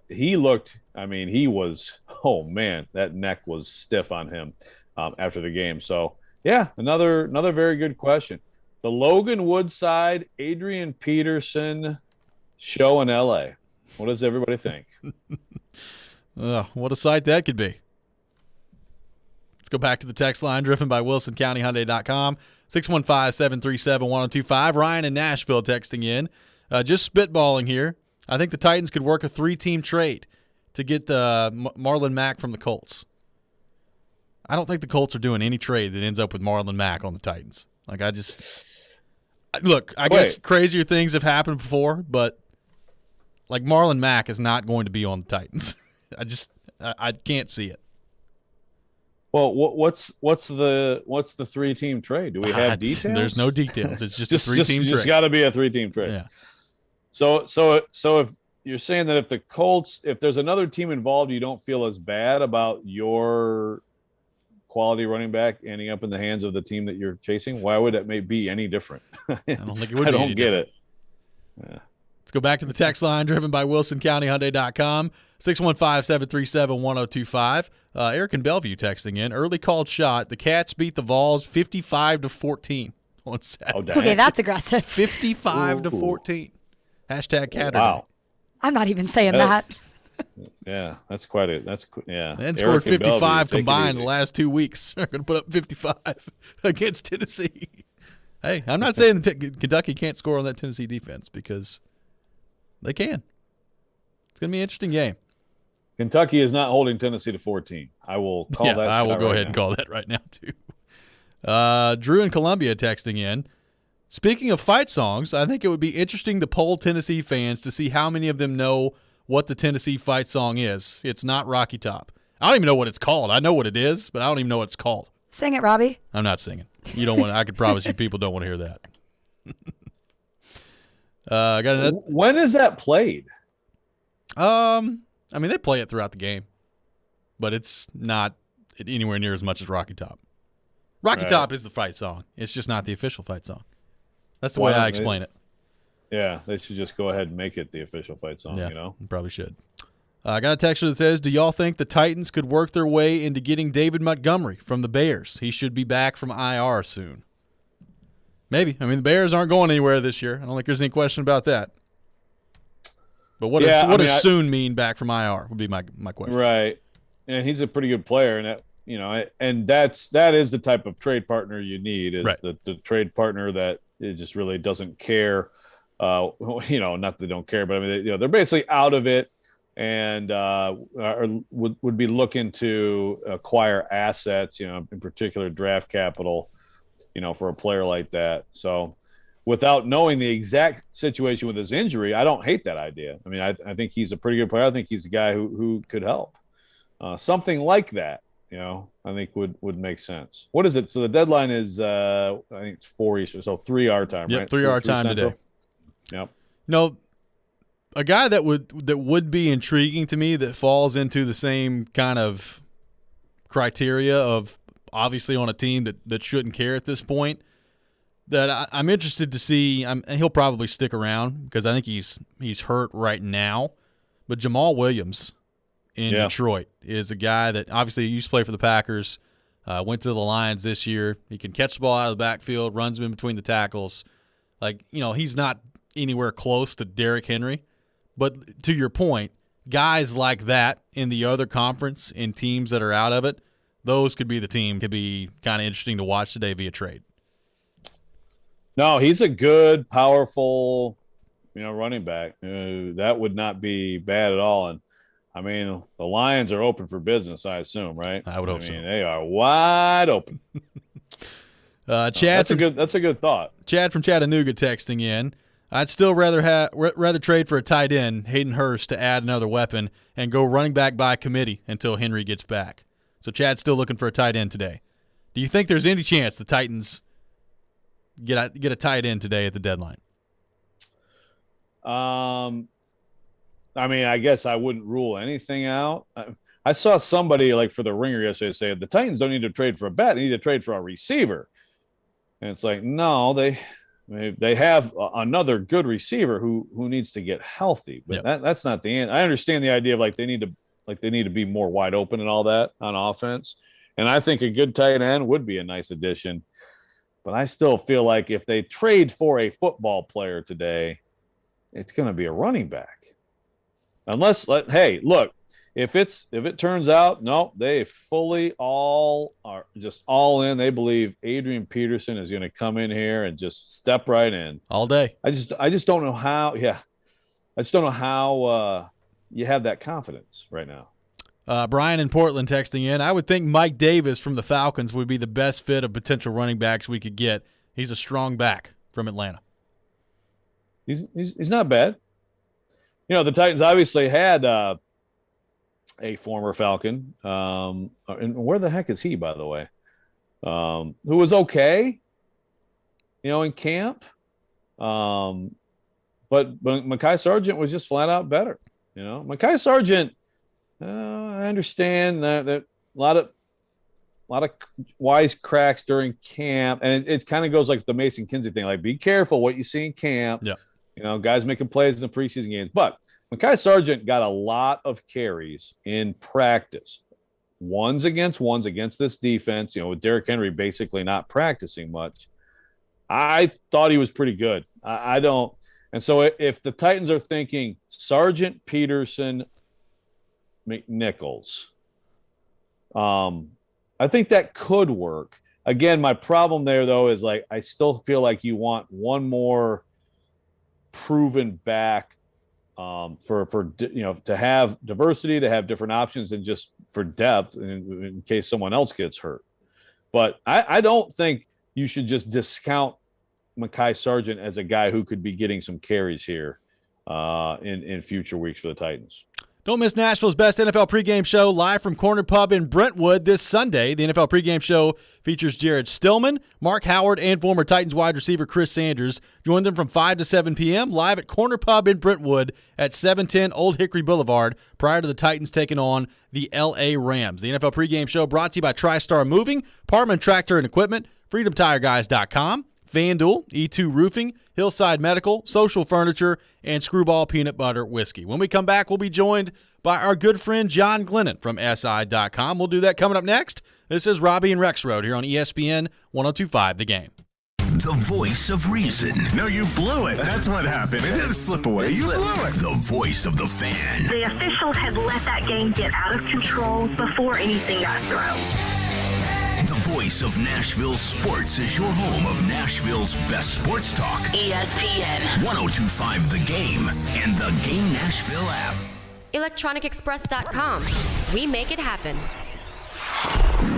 he looked. He was. Oh man, that neck was stiff on him after the game. So yeah, another very good question. The Logan Woodside, Adrian Peterson show in LA. What does everybody think?
What a sight that could be. Let's go back to the text line driven by WilsonCountyHyundai.com, 615-737-1025. Ryan in Nashville texting in. Just spitballing here. I think the Titans could work a 3-team trade to get the Marlon Mack from the Colts. I don't think the Colts are doing any trade that ends up with Marlon Mack on the Titans. I guess crazier things have happened before, but Marlon Mack is not going to be on the Titans. I can't see it.
Well, what's the 3-team trade? Do we have details?
There's no details. It's just a 3-team trade.
It's got to be a 3-team trade.
Yeah.
So if you're saying that if the Colts, if there's another team involved, you don't feel as bad about your quality running back ending up in the hands of the team that you're chasing, why would that be any different?
I don't think it would.
I don't get it. Yeah.
Let's go back to the text line driven by WilsonCountyHyundai.com, 615-737-1025. Eric in Bellevue texting in. Early called shot. The Cats beat the Vols 55-14 on Saturday.
Okay, that's aggressive.
55-14. Hashtag Catterday.
Wow.
I'm not even saying that.
Yeah, that's quite it.
And scored 55 combined the last 2 weeks. They're going to put up 55 against Tennessee. Hey, I'm not saying that Kentucky can't score on that Tennessee defense because they can. It's going to be an interesting game.
Kentucky is not holding Tennessee to 14. I will call that.
I will go ahead and call that right now, too. Drew in Columbia texting in. Speaking of fight songs, I think it would be interesting to poll Tennessee fans to see how many of them know what the Tennessee fight song is. It's not Rocky Top. I don't even know what it's called. I know what it is, but I don't even know what it's called.
Sing it, Robby.
I'm not singing. You don't want. I could promise you, people don't want to hear that.
When is that played?
They play it throughout the game, but it's not anywhere near as much as Rocky Top. Rocky Top is the fight song. It's just not the official fight song. That's the way I explain it.
Yeah, they should just go ahead and make it the official fight song,
Probably should. I got a text that says, do y'all think the Titans could work their way into getting David Montgomery from the Bears? He should be back from IR soon. Maybe. The Bears aren't going anywhere this year. I don't think there's any question about that. But what does soon mean back from IR would be my question.
Right. And he's a pretty good player, and that is the type of trade partner you need, is the trade partner that it just really doesn't care. Not that they don't care, but they're basically out of it and would be looking to acquire assets, in particular draft capital, for a player like that. So without knowing the exact situation with his injury, I don't hate that idea. I think he's a pretty good player. I think he's a guy who could help. Something like that, I think would make sense. What is it? So the deadline is, I think it's 4 Eastern, so 3 our time, right?
3 our time today.
Yep.
A guy that would be intriguing to me that falls into the same kind of criteria of obviously on a team that shouldn't care at this point, that I'm interested to see. And he'll probably stick around because I think he's hurt right now. But Jamal Williams in Detroit is a guy that obviously used to play for the Packers, went to the Lions this year. He can catch the ball out of the backfield, runs in between the tackles. Like, he's not anywhere close to Derrick Henry. But to your point, guys like that in the other conference, in teams that are out of it, those could be the team. Could be kind of interesting to watch today via trade.
No, he's a good, powerful, running back. That would not be bad at all. And I mean, the Lions are open for business, I assume, right?
I would hope so.
They are wide open.
Chad,
that's a good thought.
Chad from Chattanooga texting in. I'd still rather trade for a tight end, Hayden Hurst, to add another weapon and go running back by committee until Henry gets back. So Chad's still looking for a tight end today. Do you think there's any chance the Titans get a tight end today at the deadline?
I mean, I guess I wouldn't rule anything out. I saw somebody like for the Ringer yesterday say the Titans don't need to trade for a bat; they need to trade for a receiver. And it's like, no, they have another good receiver who needs to get healthy, but that's not the end. I understand the idea of they need to be more wide open and all that on offense. And I think a good tight end would be a nice addition, but I still feel like if they trade for a football player today, it's going to be a running back. Unless, hey, look, if it turns out, no, they fully all are just all in. They believe Adrian Peterson is going to come in here and just step right in
all day.
I just don't know how. Yeah, I just don't know how you have that confidence right now.
Brian in Portland texting in. I would think Mike Davis from the Falcons would be the best fit of potential running backs we could get. He's a strong back from Atlanta.
He's not bad. The Titans obviously had a former Falcon. And where the heck is he, by the way? Who was okay, in camp. But Mekhi Sargent was just flat out better. Mekhi Sargent, I understand that a lot of wise cracks during camp, and it kind of goes like the Mason Kinsey thing. Like, be careful what you see in camp.
Yeah.
Guys making plays in the preseason games. But Mekhi Sargent got a lot of carries in practice. Ones against this defense, with Derrick Henry basically not practicing much. I thought he was pretty good. I don't. And so if the Titans are thinking Sargent, Peterson, McNichols, I think that could work. Again, my problem there, though, is I still feel like you want one more proven back to have diversity, to have different options, and just for depth in case someone else gets hurt. But I don't think you should just discount Mekhi Sargent as a guy who could be getting some carries here in future weeks for the Titans.
Don't miss Nashville's best NFL pregame show live from Corner Pub in Brentwood this Sunday. The NFL pregame show features Jared Stillman, Mark Howard, and former Titans wide receiver Chris Sanders. Join them from 5 to 7 p.m. live at Corner Pub in Brentwood at 710 Old Hickory Boulevard prior to the Titans taking on the L.A. Rams. The NFL pregame show brought to you by TriStar Moving, Parman Tractor and Equipment, FreedomTireGuys.com, FanDuel, E2 Roofing, Hillside Medical, Social Furniture, and Screwball Peanut Butter Whiskey. When we come back, we'll be joined by our good friend John Glennon from SI.com. We'll do that coming up next. This is Robby and Rexrode here on ESPN 102.5 The Game.
The voice of reason.
No, you blew it. That's what happened. It didn't slip away. You blew it.
The voice of the fan.
The officials had let that game get out of control before anything got thrown.
The voice of Nashville sports is your home of Nashville's best sports talk.
ESPN
102.5 The Game and the Game Nashville app.
ElectronicExpress.com. We make it happen.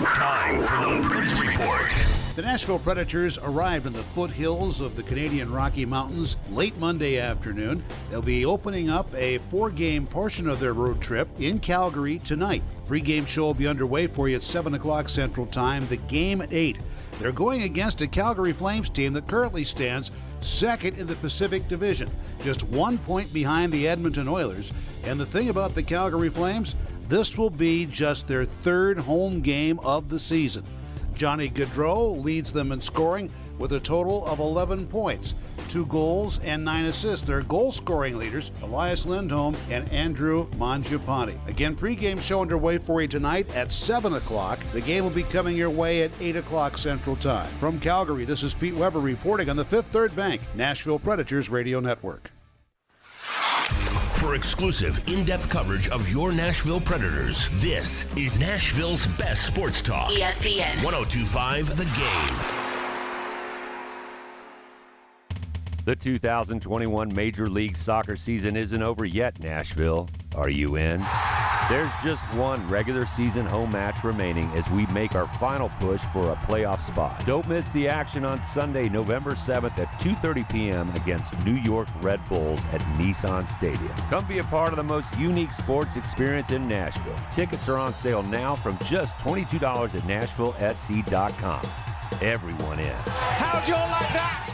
Time for the Press Report.
The Nashville Predators arrived in the foothills of the Canadian Rocky Mountains late Monday afternoon. They'll be opening up a 4-game portion of their road trip in Calgary tonight. Pre-game show will be underway for you at 7 o'clock Central Time, the game at 8. They're going against a Calgary Flames team that currently stands second in the Pacific Division, just 1 point behind the Edmonton Oilers. And the thing about the Calgary Flames, This will be just their third home game of the season. Johnny Gaudreau leads them in scoring with a total of 11 points, 2 goals and 9 assists. Their goal-scoring leaders, Elias Lindholm and Andrew Mangiapane. Again, pregame show underway for you tonight at 7 o'clock. The game will be coming your way at 8 o'clock Central Time. From Calgary, this is Pete Weber reporting on the Fifth Third Bank Nashville Predators Radio Network.
For exclusive, in-depth coverage of your Nashville Predators, this is Nashville's best sports talk.
ESPN
102.5 The Game.
The 2021 Major League Soccer season isn't over yet, Nashville. Are you in? There's just one regular season home match remaining as we make our final push for a playoff spot. Don't miss the action on Sunday, November 7th at 2:30 p.m. against New York Red Bulls at Nissan Stadium. Come be a part of the most unique sports experience in Nashville. Tickets are on sale now from just $22 at NashvilleSC.com. Everyone in.
How'd you like that?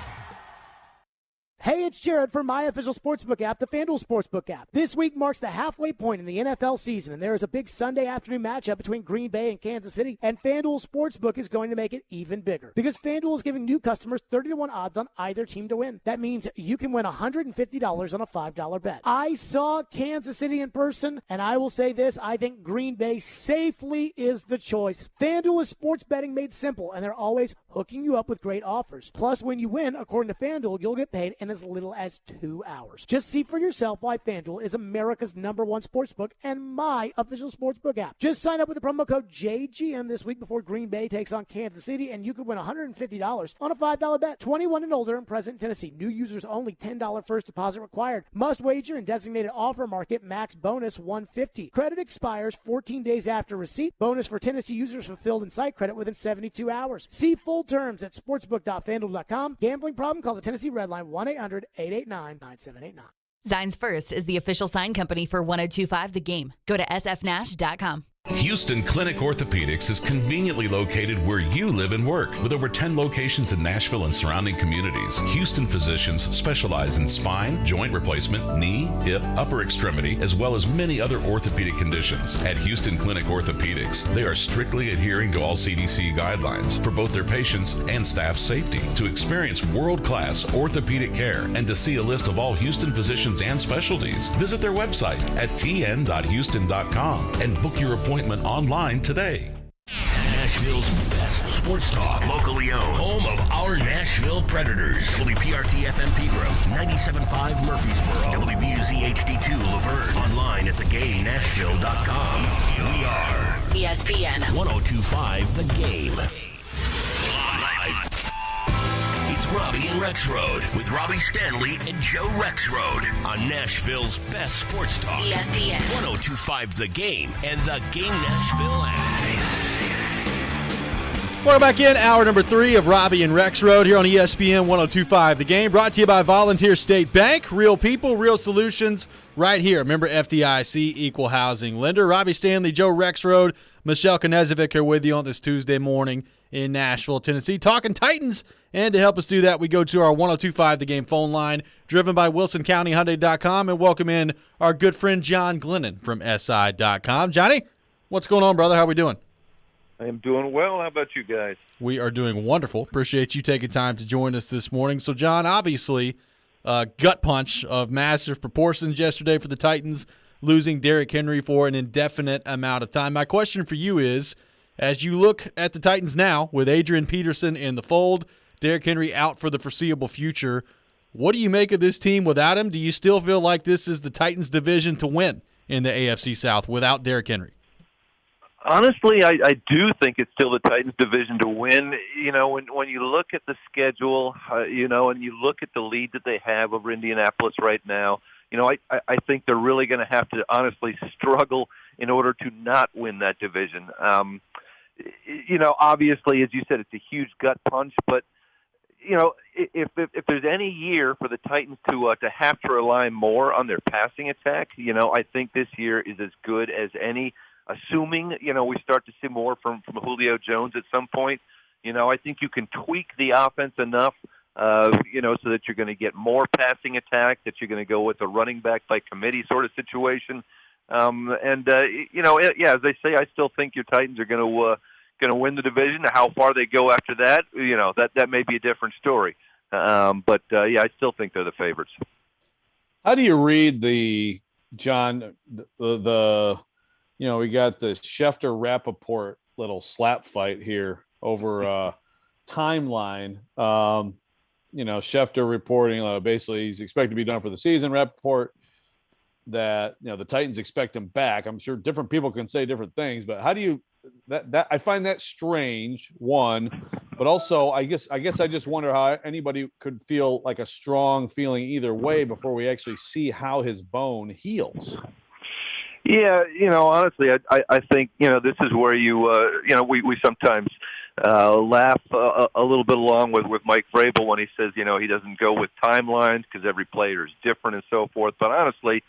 Hey, it's Jared from my official sportsbook app, the FanDuel Sportsbook app. This week marks the halfway point in the NFL season, and there is a big Sunday afternoon matchup between Green Bay and Kansas City, and FanDuel Sportsbook is going to make it even bigger because FanDuel is giving new customers 30-1 odds on either team to win. That means you can win $150 on a $5 bet. I saw Kansas City in person, and I will say this, I think Green Bay safely is the choice. FanDuel is sports betting made simple, and they're always hooking you up with great offers. Plus, when you win, according to FanDuel, you'll get paid in as little as 2 hours. Just see for yourself why FanDuel is America's #1 sportsbook and my official sportsbook app. Just sign up with the promo code JGM this week before Green Bay takes on Kansas City, and you could win $150 on a $5 bet. 21 and older and present in Tennessee. New users only. $10 first deposit required. Must wager in designated offer market. Max bonus $150. Credit expires 14 days after receipt. Bonus for Tennessee users fulfilled in site credit within 72 hours. See full terms at sportsbook.fanduel.com. Gambling problem? Call the Tennessee Red Line 1-800-889-9789.
Zines First is the official sign company for 102.5 The Game. Go to sfnash.com.
Houston Clinic Orthopedics is conveniently located where you live and work. With over 10 locations in Nashville and surrounding communities, Houston physicians specialize in spine, joint replacement, knee, hip, upper extremity, as well as many other orthopedic conditions. At Houston Clinic Orthopedics, they are strictly adhering to all CDC guidelines for both their patients and staff safety. To experience world-class orthopedic care and to see a list of all Houston physicians and specialties, visit their website at tn.houston.com and book your appointment online today.
Nashville's best sports talk, locally owned, home of our Nashville Predators. WPRT-FM Pegram, 97.5 Murfreesboro, WBUZ HD2 Laverne, online at thegamenashville.com. We are
ESPN
102.5 The Game. Live. It's Robby and Rexrode with Robby Stanley and Joe Rexrode on Nashville's best sports talk.
ESPN
102.5 The Game and the Game Nashville app.
Welcome back in, hour number 3 of Robby and Rexrode here on ESPN 102.5 The Game, brought to you by Volunteer State Bank. Real people, real solutions, right here. Remember, FDIC, equal housing lender. Robby Stanley, Joe Rexrode, Michelle Knezovic are with you on this Tuesday morning in Nashville, Tennessee, talking Titans. And to help us do that, we go to our 102.5 The Game phone line, driven by WilsonCountyHyundai.com, and welcome in our good friend John Glennon from SI.com. Johnny, what's going on, brother? How are we doing?
I am doing well. How about you guys?
We are doing wonderful. Appreciate you taking time to join us this morning. So, John, obviously, gut punch of massive proportions yesterday for the Titans, losing Derrick Henry for an indefinite amount of time. My question for you is, as you look at the Titans now, with Adrian Peterson in the fold, Derrick Henry out for the foreseeable future, what do you make of this team without him? Do you still feel like this is the Titans' division to win in the AFC South without Derrick Henry?
Honestly, I do think it's still the Titans' division to win. You know, when you look at the schedule, and you look at the lead that they have over Indianapolis right now, I think they're really going to have to honestly struggle in order to not win that division. Obviously, as you said, it's a huge gut punch, but if there's any year for the Titans to have to rely more on their passing attack, I think this year is as good as any. Assuming we start to see more from Julio Jones at some point, I think you can tweak the offense enough, so that you're going to get more passing attack, that you're going to go with a running back by committee sort of situation. As they say, I still think your Titans are going to win the division. How far they go after that, that may be a different story. I still think they're the favorites.
How do you read the John? The we got the Schefter-Rappaport little slap fight here over timeline. Schefter reporting basically he's expected to be done for the season. Rappaport that the Titans expect him back. I'm sure different people can say different things, but how do you that I find that strange, one, but also I guess I just wonder how anybody could feel like a strong feeling either way before we actually see how his bone heals.
Yeah, honestly, I think, this is where we sometimes laugh a little bit along with Mike Vrabel when he says, he doesn't go with timelines because every player is different and so forth. But honestly,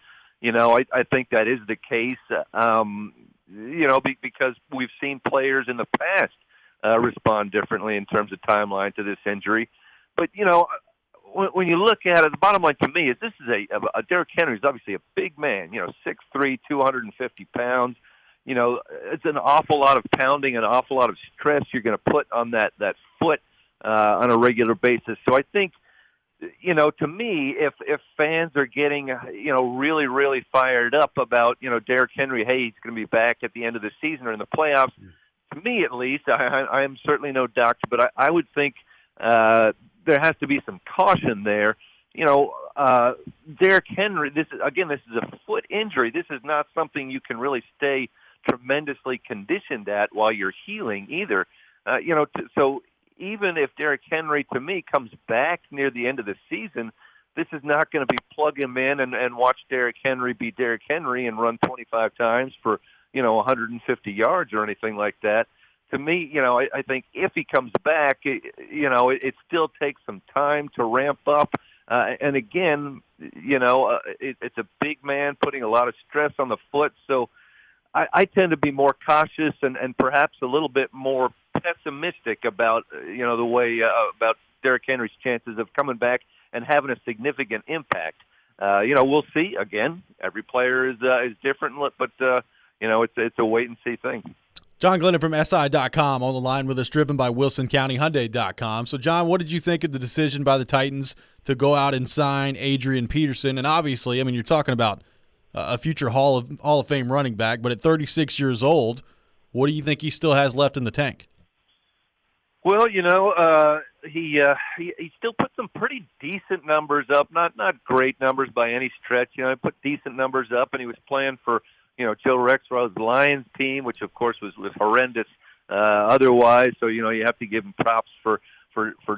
I think that is the case, because we've seen players in the past respond differently in terms of timeline to this injury. But, when you look at it, the bottom line to me is this is a Derrick Henry is obviously a big man, 6'3", 250 pounds. It's an awful lot of pounding, an awful lot of stress you're going to put on that foot on a regular basis. So I think, to me, if fans are getting, really, really fired up about, Derrick Henry, hey, he's going to be back at the end of the season or in the playoffs, to me at least, I am certainly no doctor, but I would think there has to be some caution there. Derrick Henry, this is a foot injury. This is not something you can really stay tremendously conditioned at while you're healing either. So even if Derrick Henry, to me, comes back near the end of the season, this is not going to be plug him in and watch Derrick Henry be Derrick Henry and run 25 times for, 150 yards or anything like that. To me, I think if he comes back, it still takes some time to ramp up. And again, it's a big man putting a lot of stress on the foot. So I tend to be more cautious and perhaps a little bit more pessimistic about, the way about Derrick Henry's chances of coming back and having a significant impact. We'll see. Again, every player is different, but, it's a wait-and-see thing.
John Glennon from SI.com on the line with us, driven by WilsonCountyHyundai.com. So, John, what did you think of the decision by the Titans to go out and sign Adrian Peterson? And obviously, you're talking about a future Hall of Fame running back, but at 36 years old, what do you think he still has left in the tank?
Well, he still put some pretty decent numbers up, not great numbers by any stretch. He put decent numbers up, and he was playing for Joe Rexrode's Lions team, which of course was horrendous otherwise. So you have to give him props for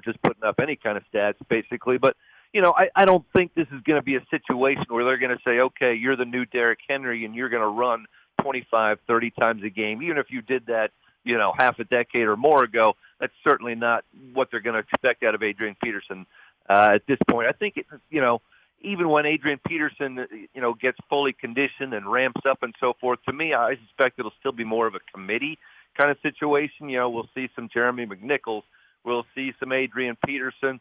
just putting up any kind of stats, basically. But I don't think this is going to be a situation where they're going to say, okay, you're the new Derrick Henry and you're going to run 25, 30 times a game. Even if you did that, half a decade or more ago, that's certainly not what they're going to expect out of Adrian Peterson at this point. I think even when Adrian Peterson, gets fully conditioned and ramps up and so forth, to me, I suspect it'll still be more of a committee kind of situation. We'll see some Jeremy McNichols. We'll see some Adrian Peterson.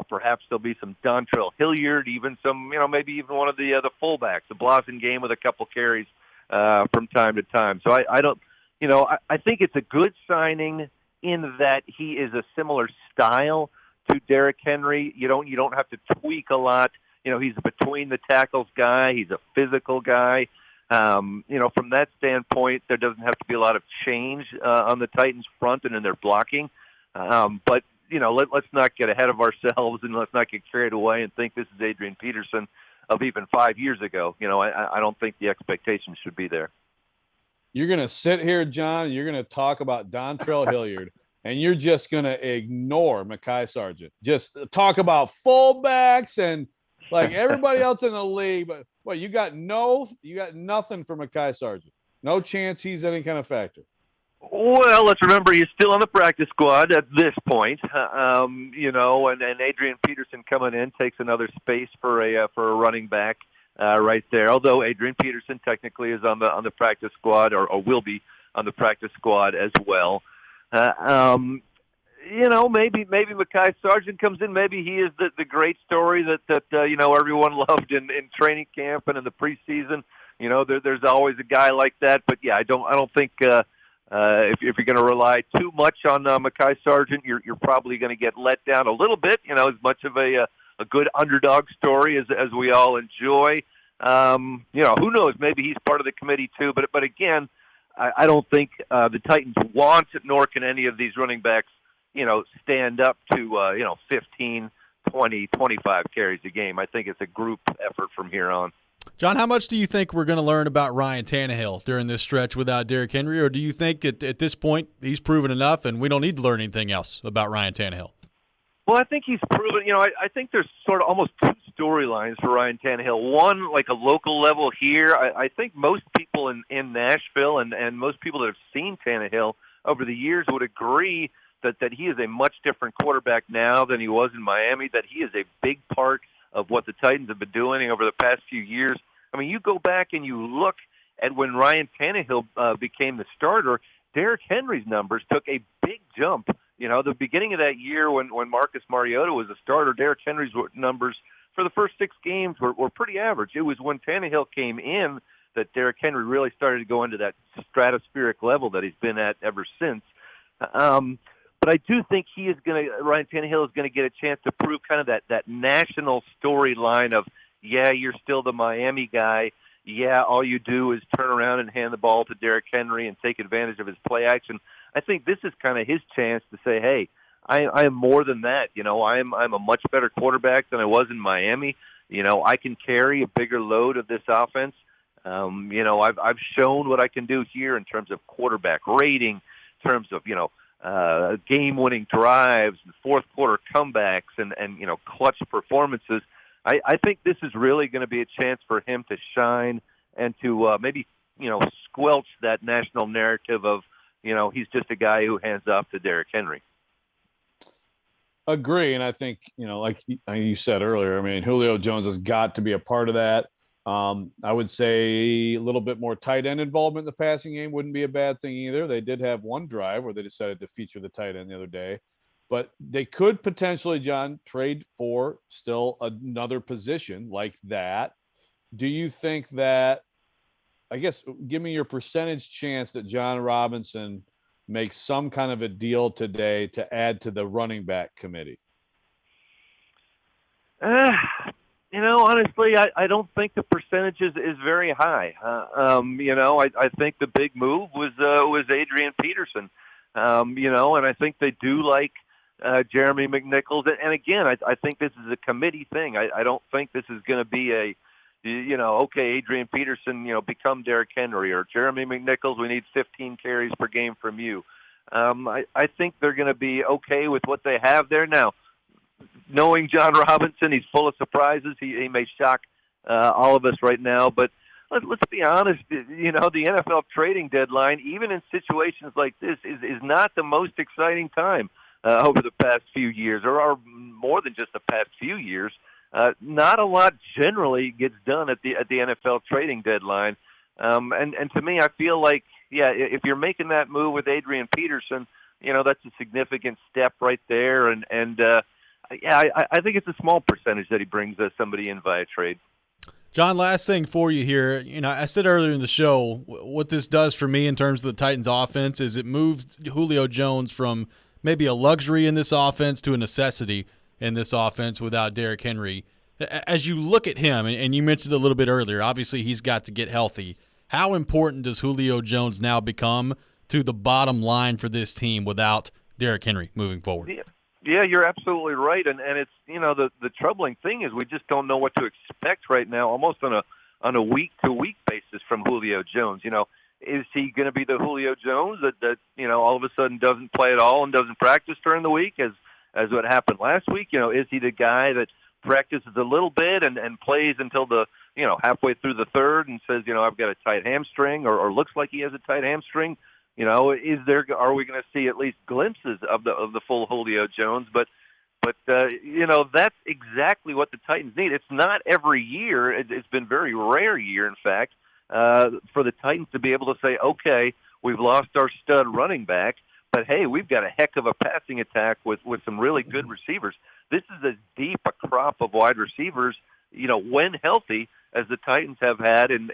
Perhaps there'll be some Dontrell Hilliard, even some, maybe even one of the fullbacks, the Blossom game with a couple carries from time to time. So I don't, I think it's a good signing in that he is a similar style to Derrick Henry. You don't have to tweak a lot. He's a between the tackles guy. He's a physical guy. From that standpoint, there doesn't have to be a lot of change on the Titans front and in their blocking. But let's not get ahead of ourselves and let's not get carried away and think this is Adrian Peterson of even 5 years ago. I don't think the expectations should be there.
You're going to sit here, John, and you're going to talk about Dontrell Hilliard, and you're just going to ignore Mekhi Sargent. Just talk about fullbacks and like everybody else in the league. But you got nothing for Mekhi Sargent. No chance he's any kind of factor.
Well, let's remember he's still on the practice squad at this point, and Adrian Peterson coming in takes another space for a running back right there. Although Adrian Peterson technically is on the practice squad or will be on the practice squad as well. Maybe Mekhi Sargent comes in. Maybe he is the great story that everyone loved in training camp and in the preseason. there's always a guy like that. But yeah, I don't think if you're going to rely too much on Mekhi Sargent, you're probably going to get let down a little bit. As much of a good underdog story as we all enjoy. Who knows? Maybe he's part of the committee too. But again, I don't think the Titans want, nor can any of these running backs, stand up to 15, 20, 25 carries a game. I think it's a group effort from here on.
John, how much do you think we're going to learn about Ryan Tannehill during this stretch without Derrick Henry, or do you think at this point he's proven enough and we don't need to learn anything else about Ryan Tannehill?
Well, I think he's proven, I think there's sort of almost two storylines for Ryan Tannehill. One, like a local level here. I think most people in Nashville and most people that have seen Tannehill over the years would agree that he is a much different quarterback now than he was in Miami, that he is a big part of what the Titans have been doing over the past few years. I mean, you go back and you look at when Ryan Tannehill became the starter, Derrick Henry's numbers took a big jump. The beginning of that year when Marcus Mariota was a starter, Derrick Henry's numbers for the first 6 games were pretty average. It was when Tannehill came in that Derrick Henry really started to go into that stratospheric level that he's been at ever since. But I do think Ryan Tannehill is going to get a chance to prove kind of that national storyline of, yeah, you're still the Miami guy. Yeah, all you do is turn around and hand the ball to Derrick Henry and take advantage of his play action. I think this is kind of his chance to say, hey, I am more than that. I'm a much better quarterback than I was in Miami. I can carry a bigger load of this offense. I've shown what I can do here in terms of quarterback rating, in terms of, game-winning drives, and fourth-quarter comebacks, and clutch performances. I think this is really going to be a chance for him to shine and to maybe, squelch that national narrative of, he's just a guy who hands off to Derrick Henry.
Agree, and I think, like you said earlier, I mean, Julio Jones has got to be a part of that. I would say a little bit more tight end involvement in the passing game wouldn't be a bad thing either. They did have one drive where they decided to feature the tight end the other day, but they could potentially, John, trade for still another position like that. Do you think that, I guess, give me your percentage chance that John Robinson makes some kind of a deal today to add to the running back committee?
Honestly, I don't think the percentage is very high. I think the big move was Adrian Peterson. And I think they do like Jeremy McNichols. And again, I think this is a committee thing. I don't think this is going to be okay, Adrian Peterson, become Derrick Henry, or Jeremy McNichols, we need 15 carries per game from you. I think they're going to be okay with what they have there now. Knowing John Robinson, he's full of surprises. He may shock all of us right now. But let's be honest, the NFL trading deadline, even in situations like this, is not the most exciting time over the past few years, or more than just the past few years. Not a lot generally gets done at the NFL trading deadline. And to me, I feel like, if you're making that move with Adrian Peterson, that's a significant step right there. I think it's a small percentage that he brings somebody in via trade.
John, last thing for you here. I said earlier in the show, what this does for me in terms of the Titans offense is it moves Julio Jones from maybe a luxury in this offense to a necessity in this offense without Derrick Henry. As you look at him, and you mentioned a little bit earlier, obviously he's got to get healthy. How important does Julio Jones now become to the bottom line for this team without Derrick Henry moving forward?
Yeah, you're absolutely right, and it's the troubling thing is we just don't know what to expect right now, almost on a week to week basis from Julio Jones. Is he going to be the Julio Jones that all of a sudden doesn't play at all and doesn't practice during the week as what happened last week? Is he the guy that practices a little bit and plays until the halfway through the third and says I've got a tight hamstring or looks like he has a tight hamstring? Are we going to see at least glimpses of the full Julio Jones? But that's exactly what the Titans need. It's not every year. It's been a very rare year, in fact, for the Titans to be able to say, okay, we've lost our stud running back, but hey, we've got a heck of a passing attack with some really good receivers. This is as deep a crop of wide receivers, when healthy, as the Titans have had in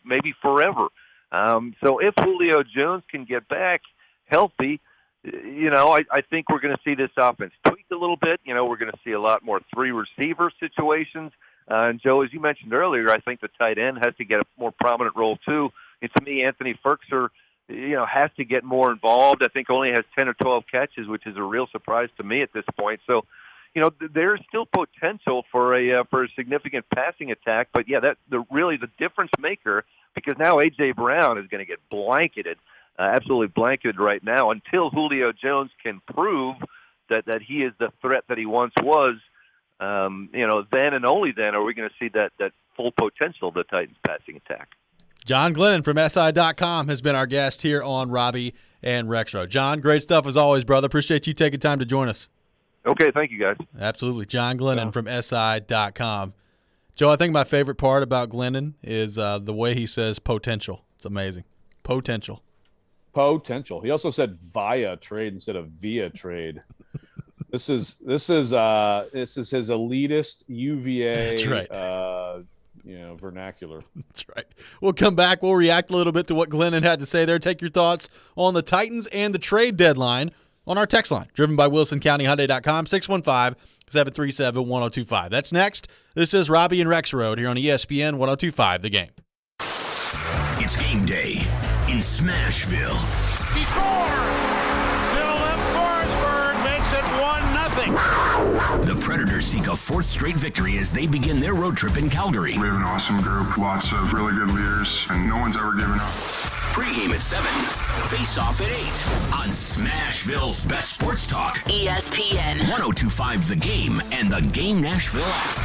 maybe forever. So if Julio Jones can get back healthy, I think we're going to see this offense tweaked a little bit. We're going to see a lot more 3 receiver situations. And Joe, as you mentioned earlier, I think the tight end has to get a more prominent role too. And to me, Anthony Ferkser, has to get more involved. I think only has 10 or 12 catches, which is a real surprise to me at this point. So, there's still potential for a significant passing attack. But yeah, that's really the difference maker, because now A.J. Brown is going to get blanketed, absolutely blanketed right now, until Julio Jones can prove that he is the threat that he once was. Then and only then are we going to see that full potential of the Titans passing attack.
John Glennon from SI.com has been our guest here on Robby and Rexrode. John, great stuff as always, brother. Appreciate you taking time to join us.
Okay, thank you, guys.
Absolutely. John Glennon from SI.com. Joe, I think my favorite part about Glennon is the way he says potential. It's amazing. Potential.
He also said via trade instead of via trade. This is his elitist UVA.
That's right.
Vernacular.
That's right. We'll come back. We'll react a little bit to what Glennon had to say there. Take your thoughts on the Titans and the trade deadline on our text line, driven by WilsonCountyHyundai.com, 615-737-1025. That's next. This is Robby and Rexrode here on ESPN 1025, The Game.
It's game day in Smashville.
He scored! Philip Forsberg makes it 1-0.
The Predators seek a 4th straight victory as they begin their road trip in Calgary.
We have an awesome group, lots of really good leaders, and no one's ever given up.
Pre-game at 7, face-off at 8 on Smashville's best sports talk.
ESPN
1025 The Game and the Game Nashville app.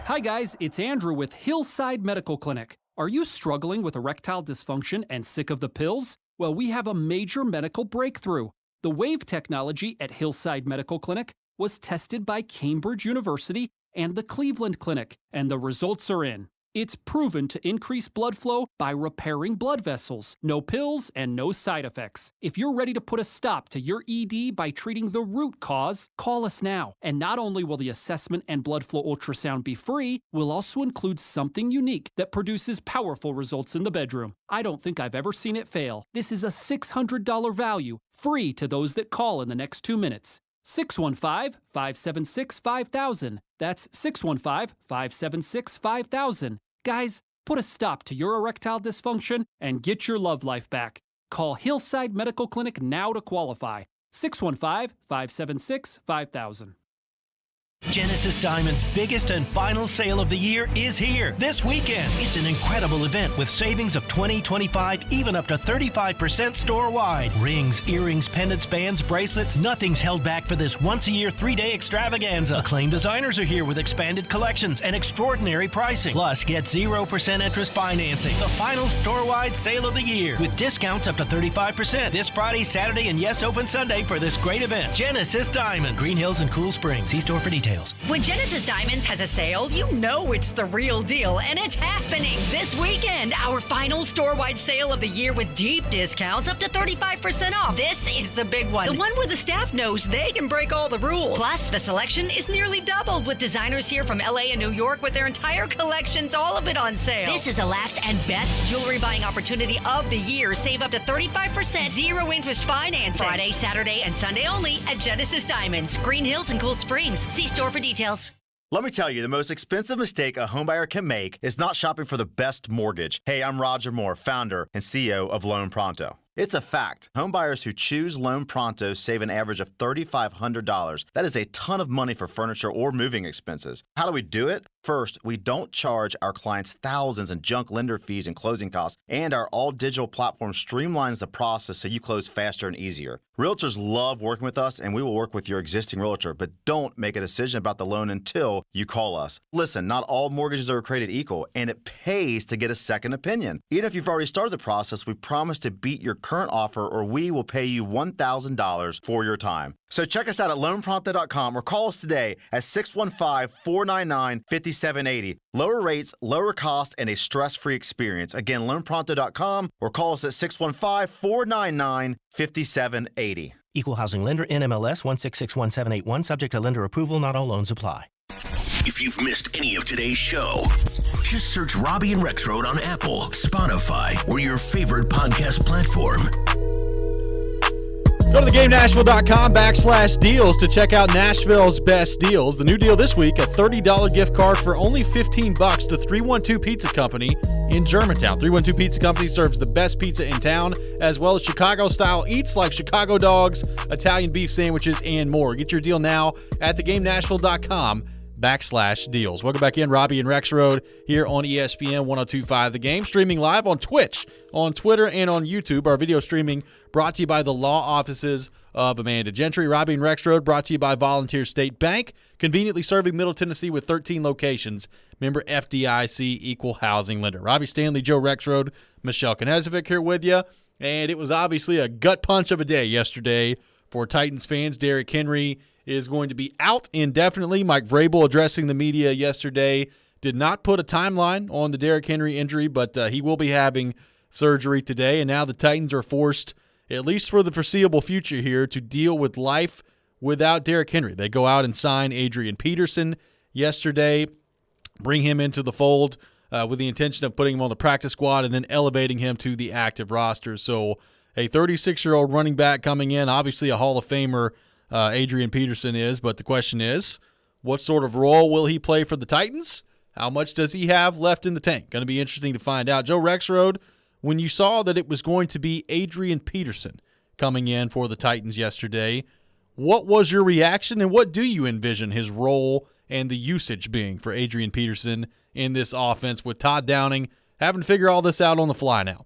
Hi guys, it's Andrew with Hillside Medical Clinic. Are you struggling with erectile dysfunction and sick of the pills? Well, we have a major medical breakthrough. The Wave technology at Hillside Medical Clinic was tested by Cambridge University and the Cleveland Clinic, and the results are in. It's proven to increase blood flow by repairing blood vessels. No pills and no side effects. If you're ready to put a stop to your ED by treating the root cause, call us now. And not only will the assessment and blood flow ultrasound be free, we'll also include something unique that produces powerful results in the bedroom. I don't think I've ever seen it fail. This is a $600 value, free to those that call in the next 2 minutes. 615-576-5000. That's 615-576-5000. Guys, put a stop to your erectile dysfunction and get your love life back. Call Hillside Medical Clinic now to qualify. 615-576-5000.
Genesis Diamond's biggest and final sale of the year is here this weekend. It's an incredible event with savings of 20, 25, even up to 35% store-wide. Rings, earrings, pendants, bands, bracelets, nothing's held back for this once-a-year 3-day extravaganza. Acclaimed designers are here with expanded collections and extraordinary pricing. Plus, get 0% interest financing. The final store-wide sale of the year with discounts up to 35% this Friday, Saturday, and yes, open Sunday for this great event. Genesis Diamonds, Green Hills and Cool Springs. See store for details.
When Genesis Diamonds has a sale, you know it's the real deal, and it's happening this weekend. Our final store-wide sale of the year with deep discounts up to 35% off. This is the big one. The one where the staff knows they can break all the rules. Plus, the selection is nearly doubled with designers here from LA and New York with their entire collections, all of it on sale. This is the last and best jewelry buying opportunity of the year. Save up to 35%, zero interest financing. Friday, Saturday, and Sunday only at Genesis Diamonds, Green Hills and Cool Springs. See store for details.
Let me tell you, the most expensive mistake a homebuyer can make is not shopping for the best mortgage. Hey, I'm Roger Moore, founder and CEO of Loan Pronto. It's a fact. Homebuyers who choose Loan Pronto save an average of $3,500. That is a ton of money for furniture or moving expenses. How do we do it? First, we don't charge our clients thousands in junk lender fees and closing costs, and our all-digital platform streamlines the process so you close faster and easier. Realtors love working with us, and we will work with your existing realtor, but don't make a decision about the loan until you call us. Listen, not all mortgages are created equal, and it pays to get a second opinion. Even if you've already started the process, we promise to beat your current offer, or we will pay you $1,000 for your time. So check us out at loanpronto.com or call us today at 615-499-5780. Lower rates, lower costs, and a stress-free experience. Again, loanpronto.com or call us at 615-499-5780.
Equal housing lender, NMLS 1661781, subject to lender approval. Not all loans apply.
If you've missed any of today's show, just search Robby and Rexrode on Apple, Spotify, or your favorite podcast platform.
Go to theGameNashville.com/deals to check out Nashville's best deals. The new deal this week, a $30 gift card for only $15 to 312 Pizza Company in Germantown. 312 Pizza Company serves the best pizza in town, as well as Chicago-style eats like Chicago dogs, Italian beef sandwiches, and more. Get your deal now at theGameNashville.com/deals. Welcome back in, Robby and Rexrode here on ESPN 102.5 The Game, streaming live on Twitch, on Twitter, and on YouTube. Our video streaming brought to you by the law offices of Amanda Gentry. Robby and Rexrode brought to you by Volunteer State Bank, conveniently serving Middle Tennessee with 13 locations. Member FDIC, equal housing lender. Robbie Stanley, Joe Rexrode, Michelle Knezovic here with you. And it was obviously a gut punch of a day yesterday for Titans fans. Derrick Henry is going to be out indefinitely. Mike Vrabel addressing the media yesterday did not put a timeline on the Derrick Henry injury, but he will be having surgery today. And now the Titans are forced, at least for the foreseeable future here, to deal with life without Derrick Henry. They go out and sign Adrian Peterson yesterday, bring him into the fold with the intention of putting him on the practice squad and then elevating him to the active roster. So a 36-year-old running back coming in, obviously a Hall of Famer, Adrian Peterson is, but the question is, what sort of role will he play for the Titans? How much does he have left in the tank? Going to be interesting to find out. Joe Rexrode, when you saw that it was going to be Adrian Peterson coming in for the Titans yesterday, what was your reaction, and what do you envision his role and the usage being for Adrian Peterson in this offense with Todd Downing having to figure all this out on the fly now?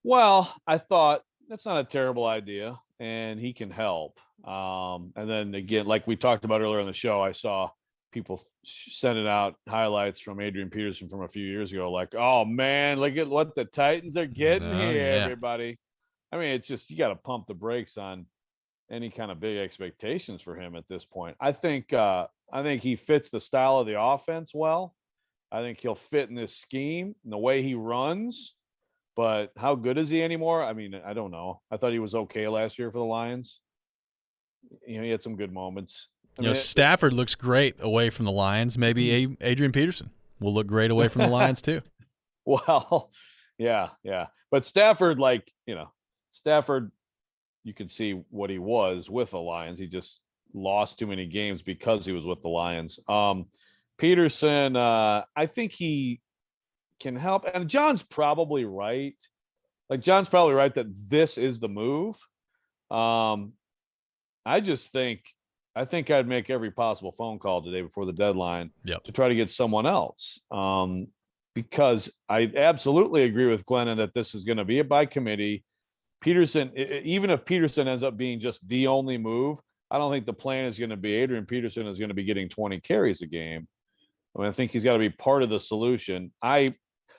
Well, I thought that's not a terrible idea, and he can help. And then again, like we talked about earlier in the show, I saw people sending out highlights from Adrian Peterson from a few years ago, like, oh man, look at what the Titans are getting here, everybody. I mean, it's just, you got to pump the brakes on any kind of big expectations for him at this point. I think he fits the style of the offense well. I think he'll fit in this scheme and the way he runs, but how good is he anymore? I mean, I don't know. I thought he was okay last year for the Lions. You know, he had some good moments.
Stafford looks great away from the Lions. Maybe Adrian Peterson will look great away from the Lions too.
Well, yeah. But Stafford, you can see what he was with the Lions. He just lost too many games because he was with the Lions. Peterson, I think he can help. And John's probably right. John's probably right that this is the move. I think I'd make every possible phone call today before the deadline to try to get someone else. Because I absolutely agree with Glennon that this is going to be a by committee. Peterson, even if Peterson ends up being just the only move, I don't think the plan is going to be Adrian Peterson is going to be getting 20 carries a game. I mean, I think he's got to be part of the solution. I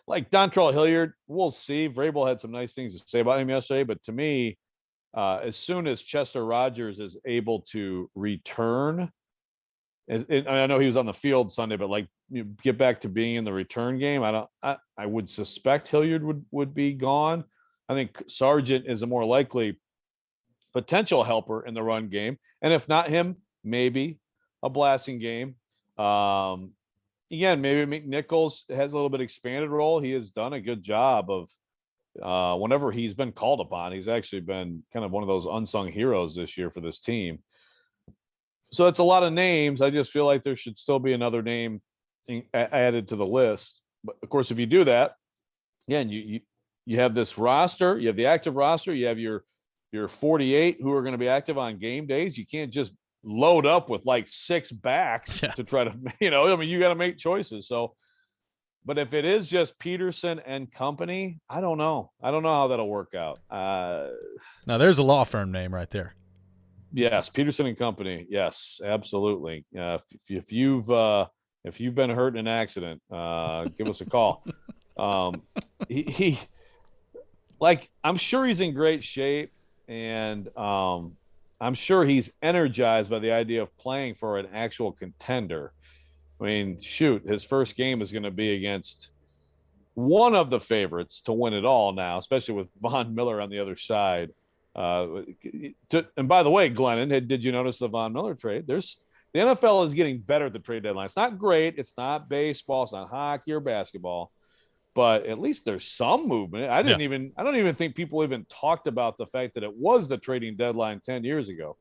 like Dontrell Hilliard. We'll see. Vrabel had some nice things to say about him yesterday, but to me, as soon as Chester Rogers is able to return, I know he was on the field Sunday, but get back to being in the return game. I would suspect Hilliard would be gone. I think Sargent is a more likely potential helper in the run game. And if not him, maybe a blasting game. Again, maybe McNichols has a little bit expanded role. He has done a good job of whenever he's been called upon. He's actually been kind of one of those unsung heroes this year for this team. So it's a lot of names. I just feel like there should still be another name added to the list. But of course, if you do that, again, you have this roster, you have the active roster, you have your 48 who are going to be active on game days. You can't just load up with 6 backs to try to, you got to make choices. So, but if it is just Peterson and company, I don't know. I don't know how that'll work out.
Now there's a law firm name right there.
Yes. Peterson and company. Yes, absolutely. If you've been hurt in an accident, give us a call. He I'm sure he's in great shape, and I'm sure he's energized by the idea of playing for an actual contender. I mean, shoot, his first game is going to be against one of the favorites to win it all now, especially with Von Miller on the other side. And by the way, Glennon, did you notice the Von Miller trade? There's The NFL is getting better at the trade deadline. It's not great. It's not baseball. It's not hockey or basketball. But at least there's some movement. I don't even think people even talked about the fact that it was the trading deadline 10 years ago.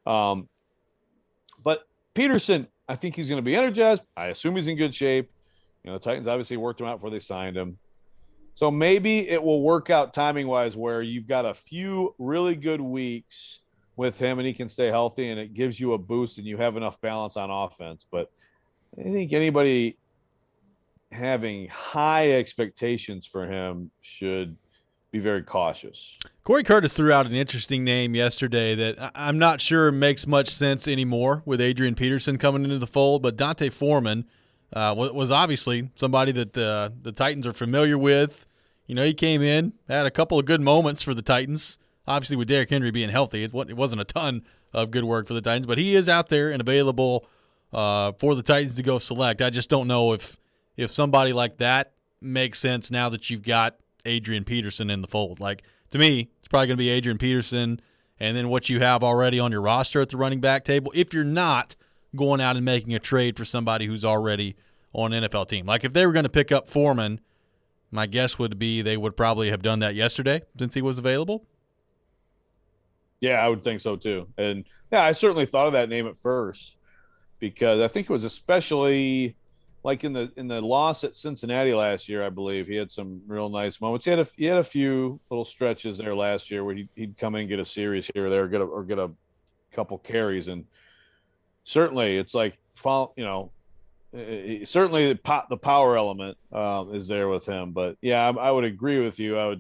But Peterson, I think he's going to be energized. I assume he's in good shape. The Titans obviously worked him out before they signed him. So maybe it will work out timing-wise where you've got a few really good weeks with him and he can stay healthy and it gives you a boost and you have enough balance on offense. But I think anybody having high expectations for him should be very cautious.
Corey Curtis threw out an interesting name yesterday that I'm not sure makes much sense anymore with Adrian Peterson coming into the fold, but Dante Foreman was obviously somebody that the Titans are familiar with. He came in, had a couple of good moments for the Titans. Obviously, with Derrick Henry being healthy, it wasn't a ton of good work for the Titans, but he is out there and available for the Titans to go select. I just don't know if somebody like that makes sense now that you've got Adrian Peterson in the fold. Like, to me, it's probably going to be Adrian Peterson and then what you have already on your roster at the running back table if you're not going out and making a trade for somebody who's already on an NFL team. Like, if they were going to pick up Foreman, my guess would be they would probably have done that yesterday since he was available.
Yeah, I would think so too. And, yeah, I certainly thought of that name at first because I think it was especially – like in the loss at Cincinnati last year, I believe he had some real nice moments. He had a few little stretches there last year where he'd come in and get a series here or there, get a couple carries, and certainly it's like certainly the power element is there with him. But yeah, I would agree with you. I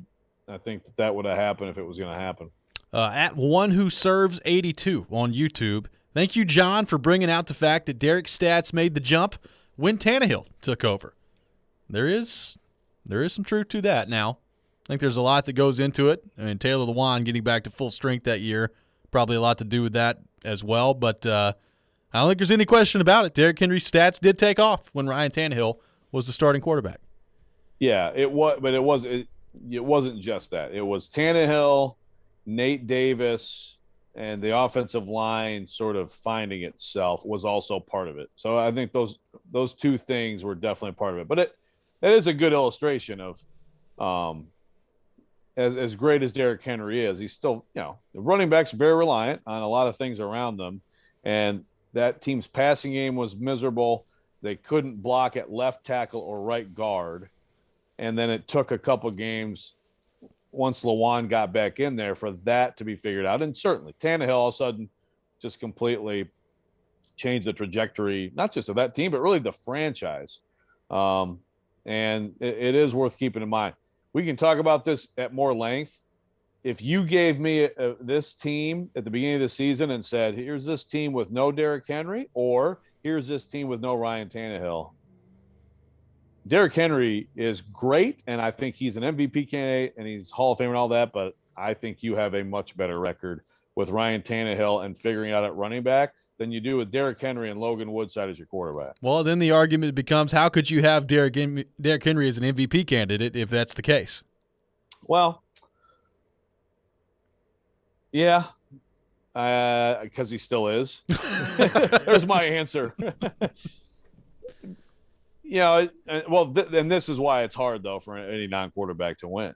think that would have happened if it was going to happen.
At One Who Serves 82 on YouTube, thank you, John, for bringing out the fact that Derek's stats made the jump when Tannehill took over. There is some truth to that now. I think there's a lot that goes into it. I mean, Taylor Lewan getting back to full strength that year, probably a lot to do with that as well. But I don't think there's any question about it. Derrick Henry's stats did take off when Ryan Tannehill was the starting quarterback.
Yeah, it was, but it wasn't just that. It was Tannehill, Nate Davis, and the offensive line sort of finding itself was also part of it. So I think those two things were definitely part of it. But it is a good illustration of as great as Derrick Henry is, he's still, the running backs are very reliant on a lot of things around them. And that team's passing game was miserable. They couldn't block at left tackle or right guard. And then it took a couple games once Lewan got back in there for that to be figured out. And certainly Tannehill all of a sudden just completely changed the trajectory, not just of that team, but really the franchise. And it is worth keeping in mind. We can talk about this at more length. If you gave me this team at the beginning of the season and said, here's this team with no Derrick Henry, or here's this team with no Ryan Tannehill, Derrick Henry is great, and I think he's an MVP candidate, and he's Hall of Fame and all that, but I think you have a much better record with Ryan Tannehill and figuring out at running back than you do with Derrick Henry and Logan Woodside as your quarterback.
Well, then the argument becomes, how could you have Derrick Henry as an MVP candidate if that's the case?
Well, yeah, because he still is. There's my answer. And this is why it's hard, though, for any non-quarterback to win.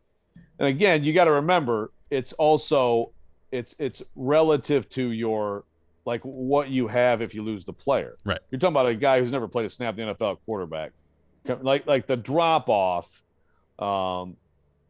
And again, you got to remember, it's also it's relative to your what you have if you lose the player.
Right.
You're talking about a guy who's never played a snap in the NFL at quarterback. Like the drop off.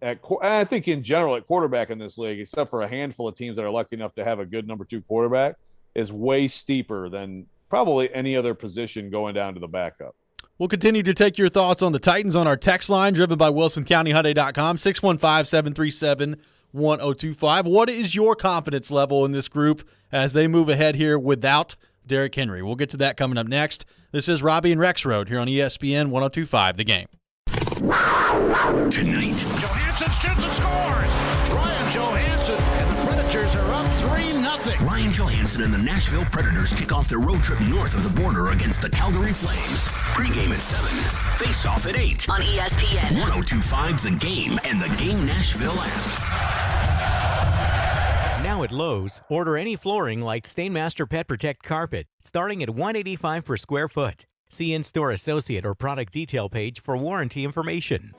I think in general at quarterback in this league, except for a handful of teams that are lucky enough to have a good number 2 quarterback, is way steeper than probably any other position going down to the backup.
We'll continue to take your thoughts on the Titans on our text line, driven by WilsonCountyHyundai.com, 615-737-1025. What is your confidence level in this group as they move ahead here without Derrick Henry? We'll get to that coming up next. This is Robby and Rexrode here on ESPN 1025, The Game.
Tonight,
Johansson shoots and scores. Ryan Johansson and the Predators are up 3-0.
Ryan Johansson and the Nashville Predators kick off their road trip north of the border against the Calgary Flames. Pre-game at 7, face-off at 8
on ESPN
1025, The Game and the Game Nashville app. Now
Now at Lowe's, order any flooring like Stainmaster Pet Protect carpet, starting at $185 per square foot. See in-store associate or product detail page for warranty information.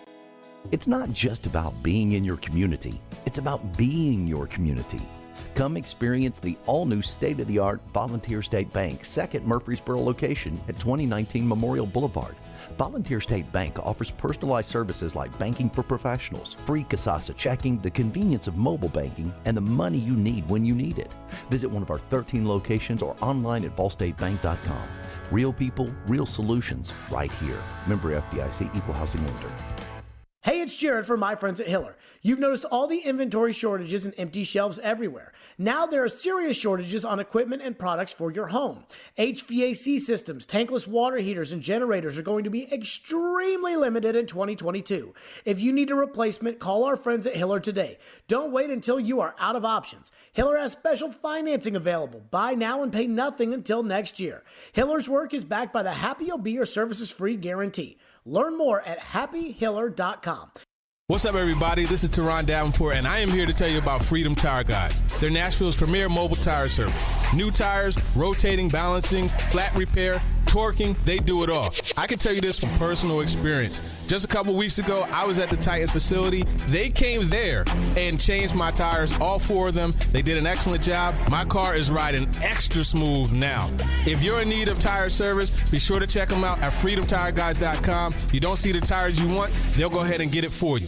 It's not just about being in your community. It's about being your community. Come experience the all-new state-of-the-art Volunteer State Bank, second Murfreesboro location at 2019 Memorial Boulevard. Volunteer State Bank offers personalized services like banking for professionals, free Kasasa checking, the convenience of mobile banking, and the money you need when you need it. Visit one of our 13 locations or online at ballstatebank.com. Real people, real solutions, right here. Member FDIC, Equal Housing Lender.
Hey, it's Jared from my friends at Hiller. You've noticed all the inventory shortages and empty shelves everywhere. Now there are serious shortages on equipment and products for your home. HVAC systems, tankless water heaters, and generators are going to be extremely limited in 2022. If you need a replacement, call our friends at Hiller today. Don't wait until you are out of options. Hiller has special financing available. Buy now and pay nothing until next year. Hiller's work is backed by the Happy You'll Be or Services Free guarantee. Learn more at happyhiller.com.
What's up, everybody? This is Teron Davenport, and I am here to tell you about Freedom Tire Guys. They're Nashville's premier mobile tire service. New tires, rotating, balancing, flat repair, torquing, they do it all. I can tell you this from personal experience. Just a couple weeks ago, I was at the Titans facility. They came there and changed my tires, all four of them. They did an excellent job. My car is riding extra smooth now. If you're in need of tire service, be sure to check them out at freedomtireguys.com. If you don't see the tires you want, they'll go ahead and get it for you.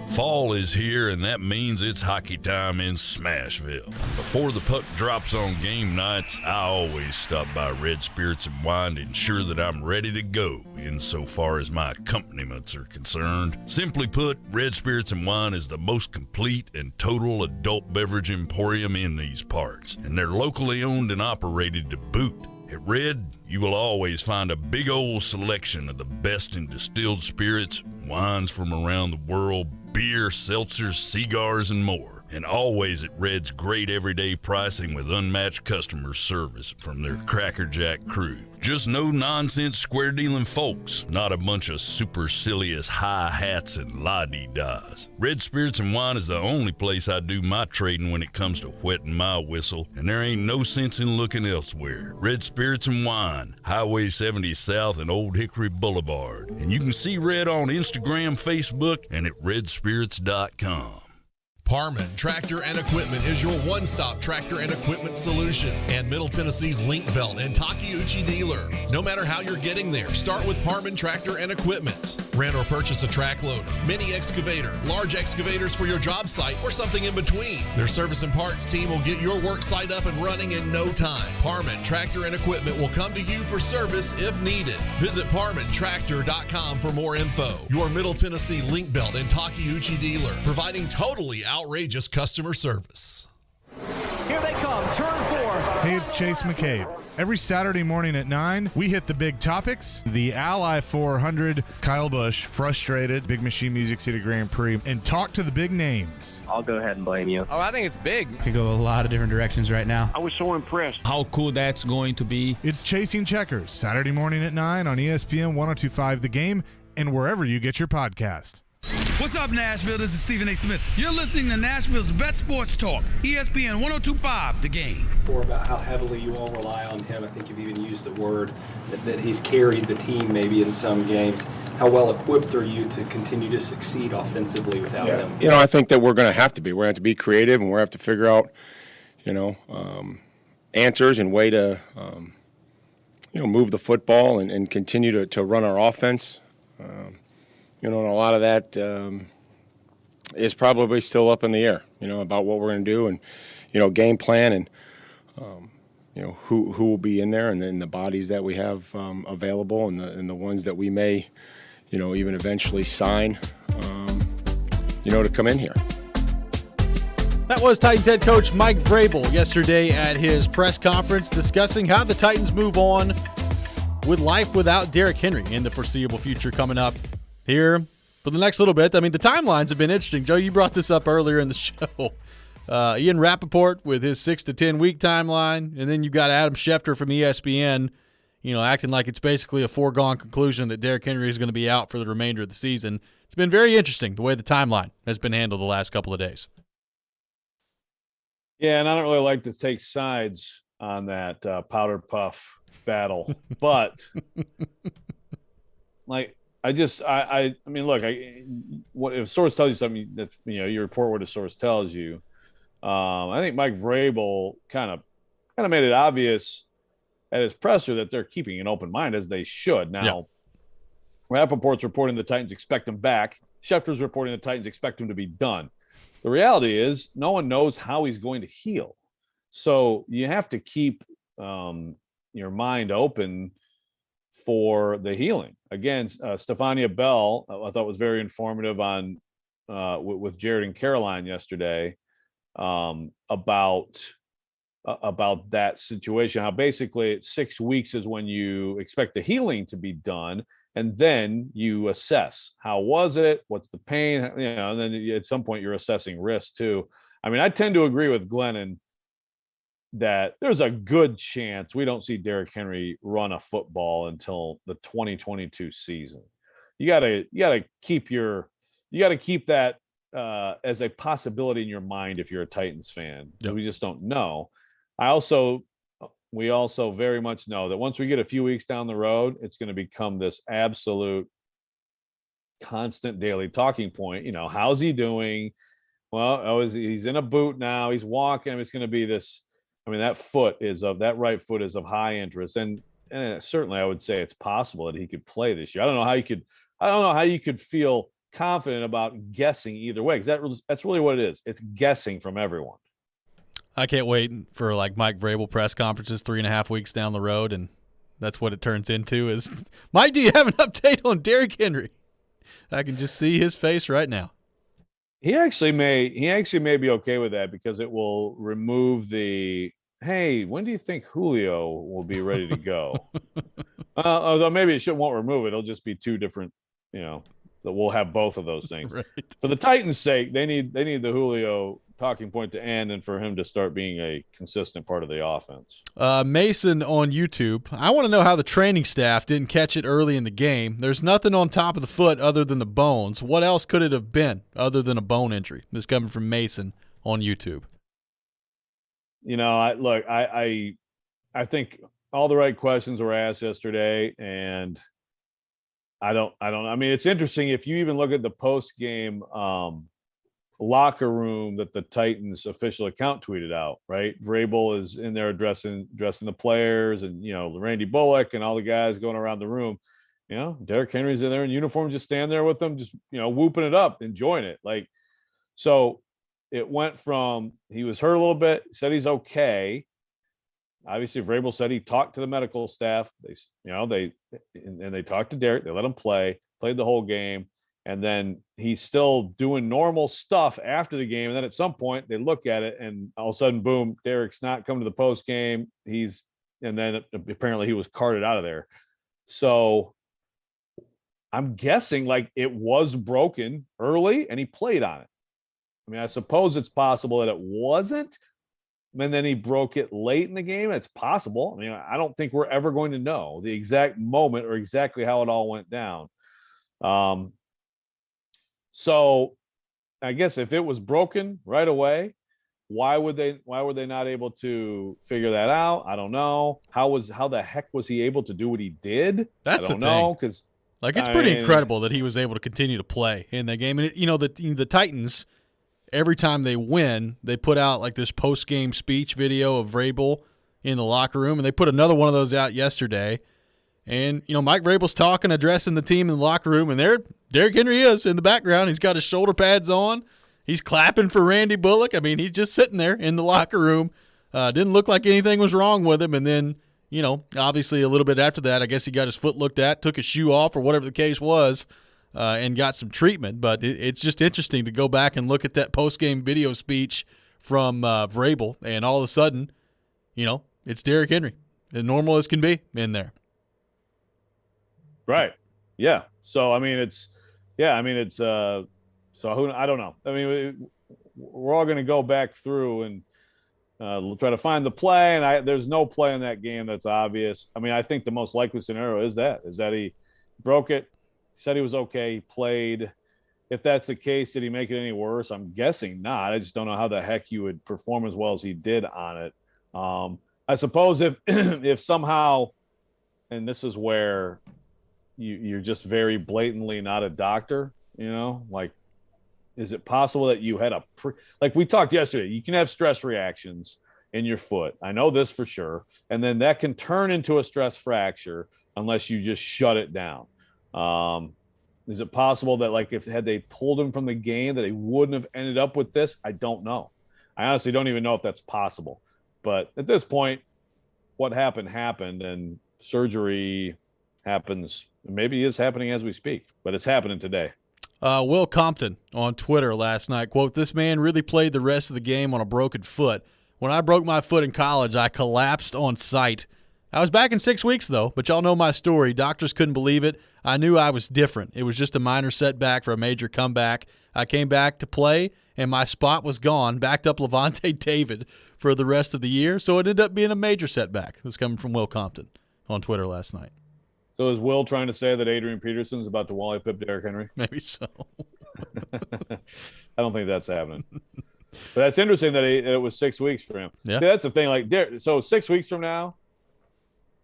Fall is here, and that means it's hockey time in Smashville. Before the puck drops on game nights, I always stop by Red Spirits and Wine to ensure that I'm ready to go insofar as my accompaniments are concerned. Simply put, Red Spirits and Wine is the most complete and total adult beverage emporium in these parts, and they're locally owned and operated to boot. At Red, you will always find a big old selection of the best in distilled spirits, wines from around the world, beer, seltzers, cigars, and more. And always at Red's great everyday pricing with unmatched customer service from their Cracker Jack crew. Just no nonsense square dealing folks, not a bunch of supercilious high hats and la-dee-das. Red Spirits and Wine is the only place I do my trading when it comes to whetting my whistle, and there ain't no sense in looking elsewhere. Red Spirits and Wine, Highway 70 South and Old Hickory Boulevard. And you can see Red on Instagram, Facebook, and at redspirits.com.
Parman Tractor and Equipment is your one-stop tractor and equipment solution and Middle Tennessee's Link Belt and Takeuchi dealer. No matter how you're getting there, start with Parman Tractor and Equipment. Rent or purchase a track loader, mini excavator, large excavators for your job site, or something in between. Their service and parts team will get your work site up and running in no time. Parman Tractor and Equipment will come to you for service if needed. Visit ParmanTractor.com for more info. Your Middle Tennessee Link Belt and Takeuchi dealer, providing totally outrageous customer service.
Here they come, turn 4.
Hey, it's Chase McCabe. Every Saturday morning at 9, we hit the big topics. The Ally 400, Kyle Busch, frustrated, Big Machine Music City Grand Prix, and talk to the big names.
I'll go ahead and blame you.
Oh, I think it's big.
Could go a lot of different directions right now.
I was so impressed.
How cool that's going to be.
It's Chasing Checkers, Saturday morning at 9 on ESPN 102.5 The Game and wherever you get your podcast.
What's up, Nashville? This is Stephen A. Smith. You're listening to Nashville's best sports talk, ESPN 102.5 The Game.
More about how heavily you all rely on him. I think you've even used the word that he's carried the team maybe in some games. How well equipped are you to continue to succeed offensively without him?
You know, I think that we're going to have to be. We're going to have to be creative, and we're going to have to figure out, answers and way to, move the football and continue to run our offense. And a lot of that is probably still up in the air, about what we're going to do and, game plan and, who will be in there and then the bodies that we have available and the ones that we may, even eventually sign, to come in here.
That was Titans head coach Mike Vrabel yesterday at his press conference discussing how the Titans move on with life without Derrick Henry in the foreseeable future coming up here for the next little bit. I mean, the timelines have been interesting. Joe, you brought this up earlier in the show. Ian Rappaport with his 6 to 10 week timeline, and then you've got Adam Schefter from ESPN, acting like it's basically a foregone conclusion that Derrick Henry is going to be out for the remainder of the season. It's been very interesting the way the timeline has been handled the last couple of days.
Yeah, and I don't really like to take sides on that powder puff battle, but like I mean, look, what if a source tells you something that you report what a source tells you. I think Mike Vrabel kind of made it obvious at his presser that they're keeping an open mind, as they should. Now, Rappaport's reporting the Titans expect him back. Schefter's reporting the Titans expect him to be done. The reality is no one knows how he's going to heal. So you have to keep your mind open for the healing. Again, Stefania Bell, I thought was very informative on with Jared and Caroline yesterday about that situation, how basically 6 weeks is when you expect the healing to be done. And then you assess, how was it? What's the pain? And then at some point you're assessing risk too. I mean, I tend to agree with Glennon that there's a good chance we don't see Derrick Henry run a football until the 2022 season. You gotta keep that as a possibility in your mind if you're a Titans fan. Yep. We just don't know. We also very much know that once we get a few weeks down the road, it's going to become this absolute constant daily talking point. How's he doing? Well, he's in a boot now. He's walking. It's going to be this. I mean, that right foot is of high interest. And certainly I would say it's possible that he could play this year. I don't know how you could feel confident about guessing either way, because that's really what it is. It's guessing from everyone.
I can't wait for Mike Vrabel press conferences 3.5 weeks down the road, and that's what it turns into is, Mike, do you have an update on Derrick Henry? I can just see his face right now.
He actually may be okay with that because it will remove the, hey, when do you think Julio will be ready to go? Although maybe it won't remove it. It'll just be two different, that we'll have both of those things. Right. For the Titans' sake, they need the Julio talking point to end and for him to start being a consistent part of the offense.
Mason on YouTube, I want to know how the training staff didn't catch it early in the game. There's nothing on top of the foot other than the bones. What else could it have been other than a bone injury? This coming from Mason on YouTube.
I think all the right questions were asked yesterday, and I mean, it's interesting if you even look at the post game locker room that the Titans official account tweeted out, right? Vrabel is in there addressing the players, and Randy Bullock and all the guys going around the room. Derrick Henry's in there in uniform, just standing there with them, just whooping it up, enjoying it. So it went from he was hurt a little bit, said he's okay. Obviously, Vrabel said he talked to the medical staff. They talked to Derrick. They let him played the whole game. And then he's still doing normal stuff after the game. And then at some point they look at it and all of a sudden, boom, Derrick's not coming to the post game. And then apparently he was carted out of there. So I'm guessing it was broken early and he played on it. I mean, I suppose it's possible that it wasn't, and then he broke it late in the game. It's possible. I mean, I don't think we're ever going to know the exact moment or exactly how it all went down. So I guess if it was broken right away, why were they not able to figure that out? I don't know. How the heck was he able to do what he did? I don't know, because
it's pretty incredible that he was able to continue to play in that game. And the Titans, every time they win, they put out this post-game speech video of Vrabel in the locker room, and they put another one of those out yesterday. And, Mike Vrabel's talking, addressing the team in the locker room, and there Derrick Henry is in the background. He's got his shoulder pads on. He's clapping for Randy Bullock. I mean, he's just sitting there in the locker room. Didn't look like anything was wrong with him. And then, obviously a little bit after that, I guess he got his foot looked at, took his shoe off or whatever the case was, and got some treatment. But it's just interesting to go back and look at that post-game video speech from Vrabel, and all of a sudden, it's Derrick Henry, as normal as can be in there.
Right. Yeah. So, I mean, so I don't know. I mean, we're all going to go back through and try to find the play, and there's no play in that game that's obvious. I mean, I think the most likely scenario is that he broke it, said he was okay, he played, if that's the case, did he make it any worse? I'm guessing not. I just don't know how the heck you would perform as well as he did on it. I suppose if if somehow, and this is where you're just very blatantly not a doctor, like, is it possible that you had like we talked yesterday, you can have stress reactions in your foot. I know this for sure. And then that can turn into a stress fracture unless you just shut it down. Is it possible that, like, had they pulled him from the game, that he wouldn't have ended up with this? I don't know. I honestly don't even know if that's possible. But at this point, what happened, and surgery happens. Maybe is happening as we speak, but it's happening today.
Will Compton on Twitter last night, quote, "This man really played the rest of the game on a broken foot. When I broke my foot in college, I collapsed on sight. I was back in 6 weeks, though, but y'all know my story. Doctors couldn't believe it. I knew I was different. It was just a minor setback for a major comeback. I came back to play, and my spot was gone, backed up Levante David for the rest of the year, so it ended up being a major setback." This coming from Will Compton on Twitter last night.
So is Will trying to say that Adrian Peterson's about to Wally Pip Derrick Henry?
Maybe so.
I don't think that's happening. But that's interesting that it was 6 weeks for him.
Yeah.
See, that's the thing. Like, so 6 weeks from now,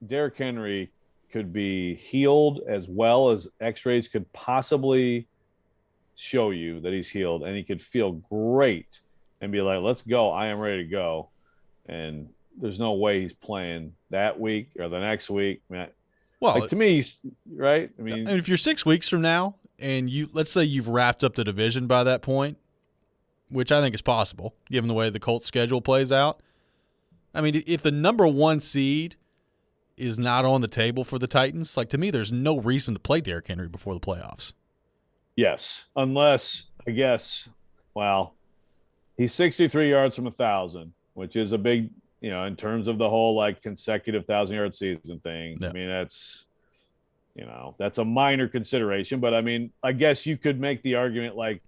Derrick Henry could be healed as well as X-rays could possibly show you that he's healed, and he could feel great and be like, "Let's go. I am ready to go." And there's no way he's playing that week or the next week. I mean,
well,
like, to me, right? I mean,
if you're 6 weeks from now and let's say you've wrapped up the division by that point, which I think is possible given the way the Colts schedule plays out. I mean, if the number 1 seed is not on the table for the Titans, like, to me, there's no reason to play Derrick Henry before the playoffs.
Yes, unless, I guess, well, he's 63 yards from 1,000, which is a big, in terms of the whole, like, consecutive 1,000-yard season thing. Yeah. I mean, that's a minor consideration. But, I mean, I guess you could make the argument, like,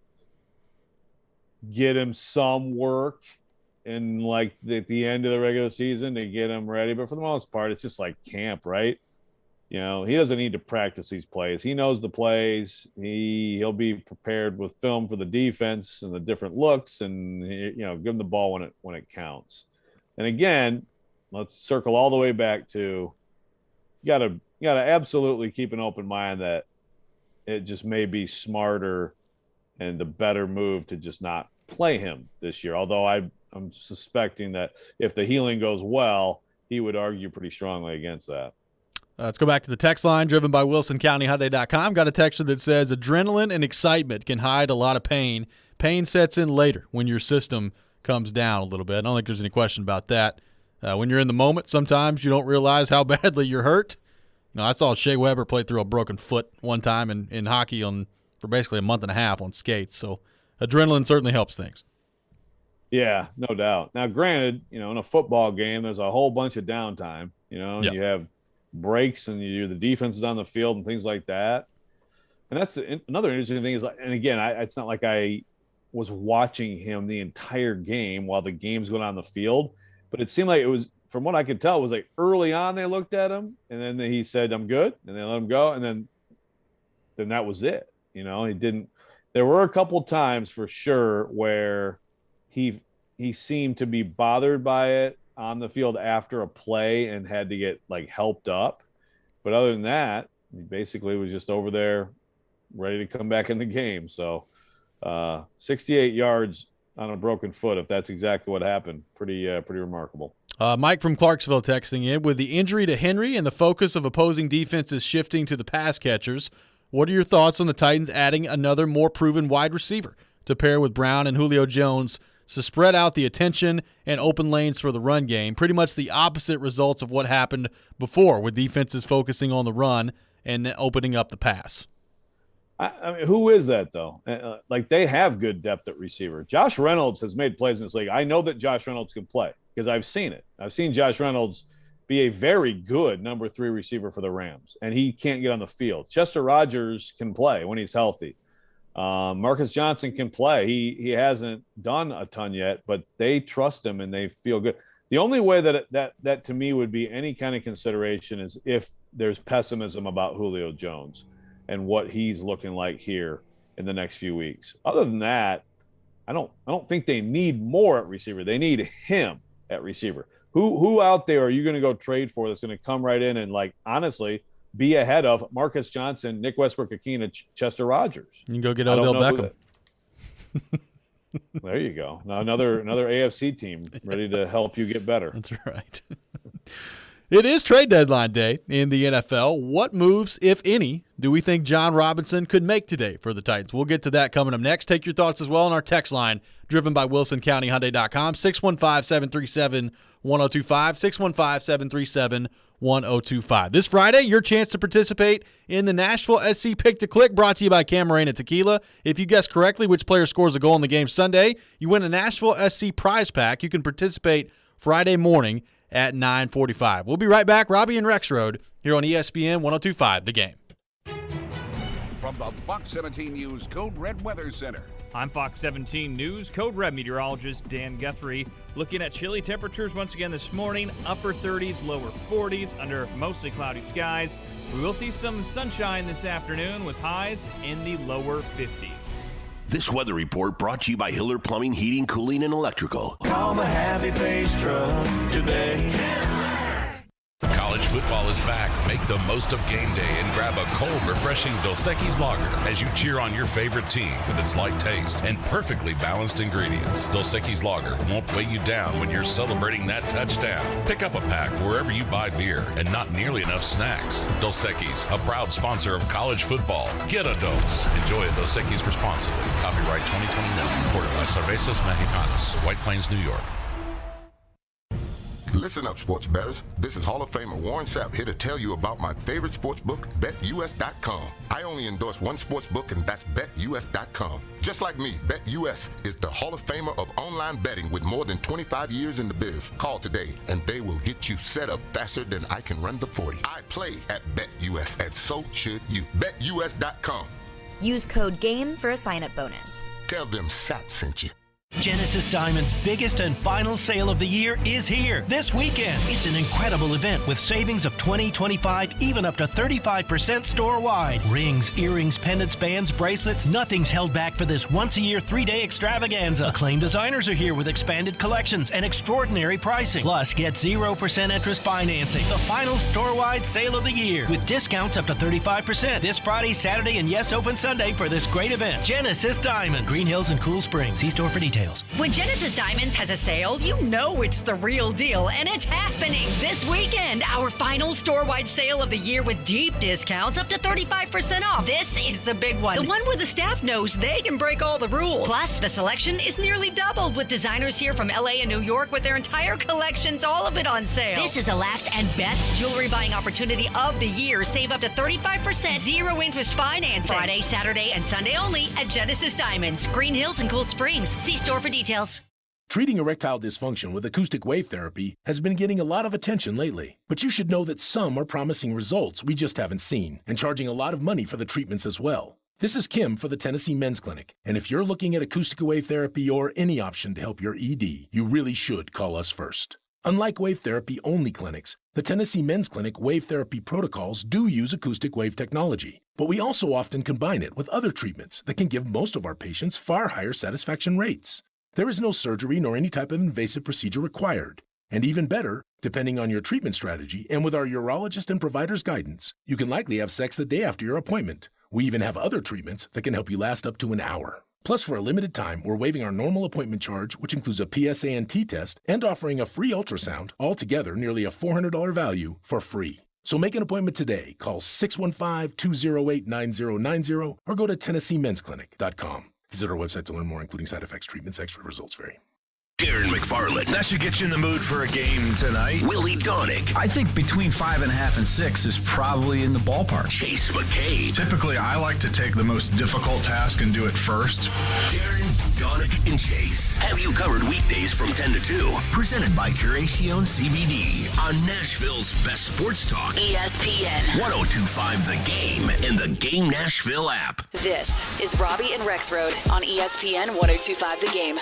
get him some work in, like, at the end of the regular season to get him ready. But for the most part, it's just like camp, right? He doesn't need to practice these plays. He knows the plays. He'll be prepared with film for the defense and the different looks, and give him the ball when it counts. And again, let's circle all the way back to you gotta absolutely keep an open mind that it just may be smarter and the better move to just not play him this year. Although I'm suspecting that if the healing goes well, he would argue pretty strongly against that.
Let's go back to the text line driven by WilsonCountyHyundai.com. Got a texter that says adrenaline and excitement can hide a lot of pain. Pain sets in later when your system comes down a little bit. I don't think there's any question about that. When you're in the moment, sometimes you don't realize how badly you're hurt. I saw Shea Weber play through a broken foot one time in hockey for basically a month and a half on skates. So adrenaline certainly helps things.
Yeah, no doubt. Now, granted, in a football game, there's a whole bunch of downtime,
Yep.
You have breaks and the defense is on the field and things like that. And that's another interesting thing is, and again, it's not like I was watching him the entire game while the game's going on the field, but it seemed like it was, from what I could tell, it was like early on they looked at him and then he said, "I'm good," and they let him go, and then that was it. He didn't. There were a couple times for sure where he seemed to be bothered by it on the field after a play and had to get, like, helped up. But other than that, he basically was just over there ready to come back in the game. So 68 yards on a broken foot, if that's exactly what happened, pretty remarkable.
Mike from Clarksville texting in, with the injury to Henry and the focus of opposing defenses shifting to the pass catchers, what are your thoughts on the Titans adding another more proven wide receiver to pair with Brown and Julio Jones to spread out the attention and open lanes for the run game? Pretty much the opposite results of what happened before, with defenses focusing on the run and opening up the pass.
I mean, who is that, though? Like, they have good depth at receiver. Josh Reynolds has made plays in this league. I know that Josh Reynolds can play because I've seen it. I've seen Josh Reynolds be a very good number 3 receiver for the Rams, and he can't get on the field. Chester Rogers can play when he's healthy. Marcus Johnson can play. He hasn't done a ton yet, but they trust him and they feel good. The only way that to me would be any kind of consideration is if there's pessimism about Julio Jones and what he's looking like here in the next few weeks. Other than that, I don't think they need more at receiver. They need him at receiver. Who out there are you going to go trade for that's going to come right in and, like, honestly, be ahead of Marcus Johnson, Nick Westbrook-Ikhine, and Chester Rogers?
You can go get Odell Beckham.
There you go. Now another AFC team ready to help you get better.
That's right. It is trade deadline day in the NFL. What moves, if any, do we think John Robinson could make today for the Titans? We'll get to that coming up next. Take your thoughts as well on our text line, driven by WilsonCountyHyundai.com, 615-737-1025, 615-737-1025. This Friday, your chance to participate in the Nashville SC Pick to Click, brought to you by Camarena Tequila. If you guess correctly which player scores a goal in the game Sunday, you win a Nashville SC prize pack. You can participate Friday morning at 9:45. We'll be right back. Robby and Rexrode here on ESPN 102.5 The Game.
From the Fox 17 News Code Red Weather Center.
I'm Fox 17 News Code Red meteorologist Dan Guthrie. Looking at chilly temperatures once again this morning, upper 30s, lower 40s, under mostly cloudy skies. We will see some sunshine this afternoon with highs in the lower 50s.
This weather report brought to you by Hiller Plumbing, Heating, Cooling, and Electrical.
Call the Happy Face Truck today.
College football is back. Make the most of game day and grab a cold, refreshing Dos Equis Lager as you cheer on your favorite team with its light taste and perfectly balanced ingredients. Dos Equis Lager won't weigh you down when you're celebrating that touchdown. Pick up a pack wherever you buy beer and not nearly enough snacks. Dos Equis, a proud sponsor of college football. Get a dose. Enjoy a Dos Equis responsibly. Copyright 2021. Imported by Cervezas Mexicanas, White Plains, New York.
Listen up, sports bettors. This is Hall of Famer Warren Sapp here to tell you about my favorite sports book, BetUS.com. I only endorse one sports book, and that's BetUS.com. Just like me, BetUS is the Hall of Famer of online betting with more than 25 years in the biz. Call today, and they will get you set up faster than I can run the 40. I play at BetUS, and so should you. BetUS.com.
Use code GAME for a sign-up bonus.
Tell them Sapp sent you.
Genesis Diamond's biggest and final sale of the year is here this weekend. It's an incredible event with savings of 20, 25, even up to 35% store-wide. Rings, earrings, pendants, bands, bracelets, nothing's held back for this once-a-year, 3-day extravaganza. Acclaimed designers are here with expanded collections and extraordinary pricing. Plus, get 0% interest financing. The final store-wide sale of the year with discounts up to 35% this Friday, Saturday, and yes, open Sunday for this great event. Genesis Diamonds, Green Hills and Cool Springs. See store for details.
When Genesis Diamonds has a sale, you know it's the real deal, and it's happening this weekend. Our final store-wide sale of the year with deep discounts up to 35% off. This is the big one, the one where the staff knows they can break all the rules. Plus, the selection is nearly doubled with designers here from LA and New York with their entire collections, all of it on sale. This is the last and best jewelry buying opportunity of the year. Save up to 35%, zero interest financing. Friday, Saturday, and Sunday only at Genesis Diamonds, Green Hills and Cool Springs. See store for details.
Treating erectile dysfunction with acoustic wave therapy has been getting a lot of attention lately. But you should know that some are promising results we just haven't seen and charging a lot of money for the treatments as well. This is Kim for the Tennessee Men's Clinic. And if you're looking at acoustic wave therapy or any option to help your ED, you really should call us first. Unlike wave therapy only clinics, the Tennessee Men's Clinic wave therapy protocols do use acoustic wave technology. But we also often combine it with other treatments that can give most of our patients far higher satisfaction rates. There is no surgery nor any type of invasive procedure required. And even better, depending on your treatment strategy and with our urologist and provider's guidance, you can likely have sex the day after your appointment. We even have other treatments that can help you last up to an hour. Plus, for a limited time, we're waiving our normal appointment charge, which includes a PSA and T test, and offering a free ultrasound, altogether nearly a $400 value for free. So make an appointment today. Call 615-208-9090 or go to TennesseeMen'sClinic.com. Visit our website to learn more, including side effects, treatments, X-ray results vary.
Darren McFarland.
That should get you in the mood for a game tonight.
Willie Donick.
I think between 5.5 and 6 is probably in the ballpark.
Chase McCabe.
Typically, I like to take the most difficult task and do it first.
Darren, Donick, and Chase have you covered weekdays from 10 to 2. Presented by Curacion CBD on Nashville's best sports talk.
ESPN
102.5 The Game and the Game Nashville app.
This is Robby and Rexrode on ESPN 102.5 The Game.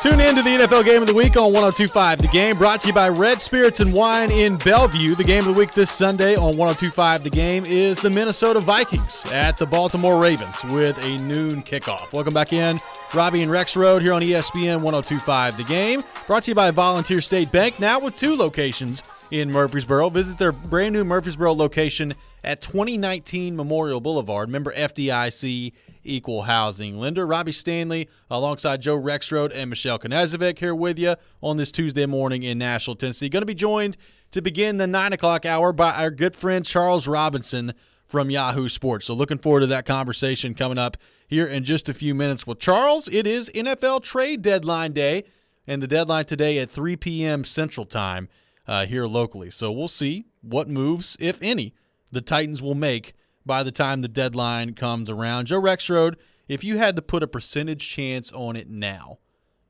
Tune in to the NFL Game of the Week on 102.5 The Game, brought to you by Red Spirits and Wine in Bellevue. The Game of the Week this Sunday on 102.5 The Game is the Minnesota Vikings at the Baltimore Ravens with a noon kickoff. Welcome back in. Robby and Rexrode here on ESPN 102.5 The Game, brought to you by Volunteer State Bank, now with 2 locations in Murfreesboro. Visit their brand new Murfreesboro location at 2019 Memorial Boulevard. Member FDIC, equal housing lender. Robby Stanley alongside Joe Rexrode and Michelle Knazovic here with you on this Tuesday morning in Nashville, Tennessee. Going to be joined to begin the 9 o'clock hour by our good friend Charles Robinson from Yahoo Sports. So looking forward to that conversation coming up here in just a few minutes with Charles. It is NFL trade deadline day, and the deadline today at 3 p.m. Central Time here locally. So we'll see what moves, if any, the Titans will make by the time the deadline comes around. Joe Rexrode, if you had to put a percentage chance on it now,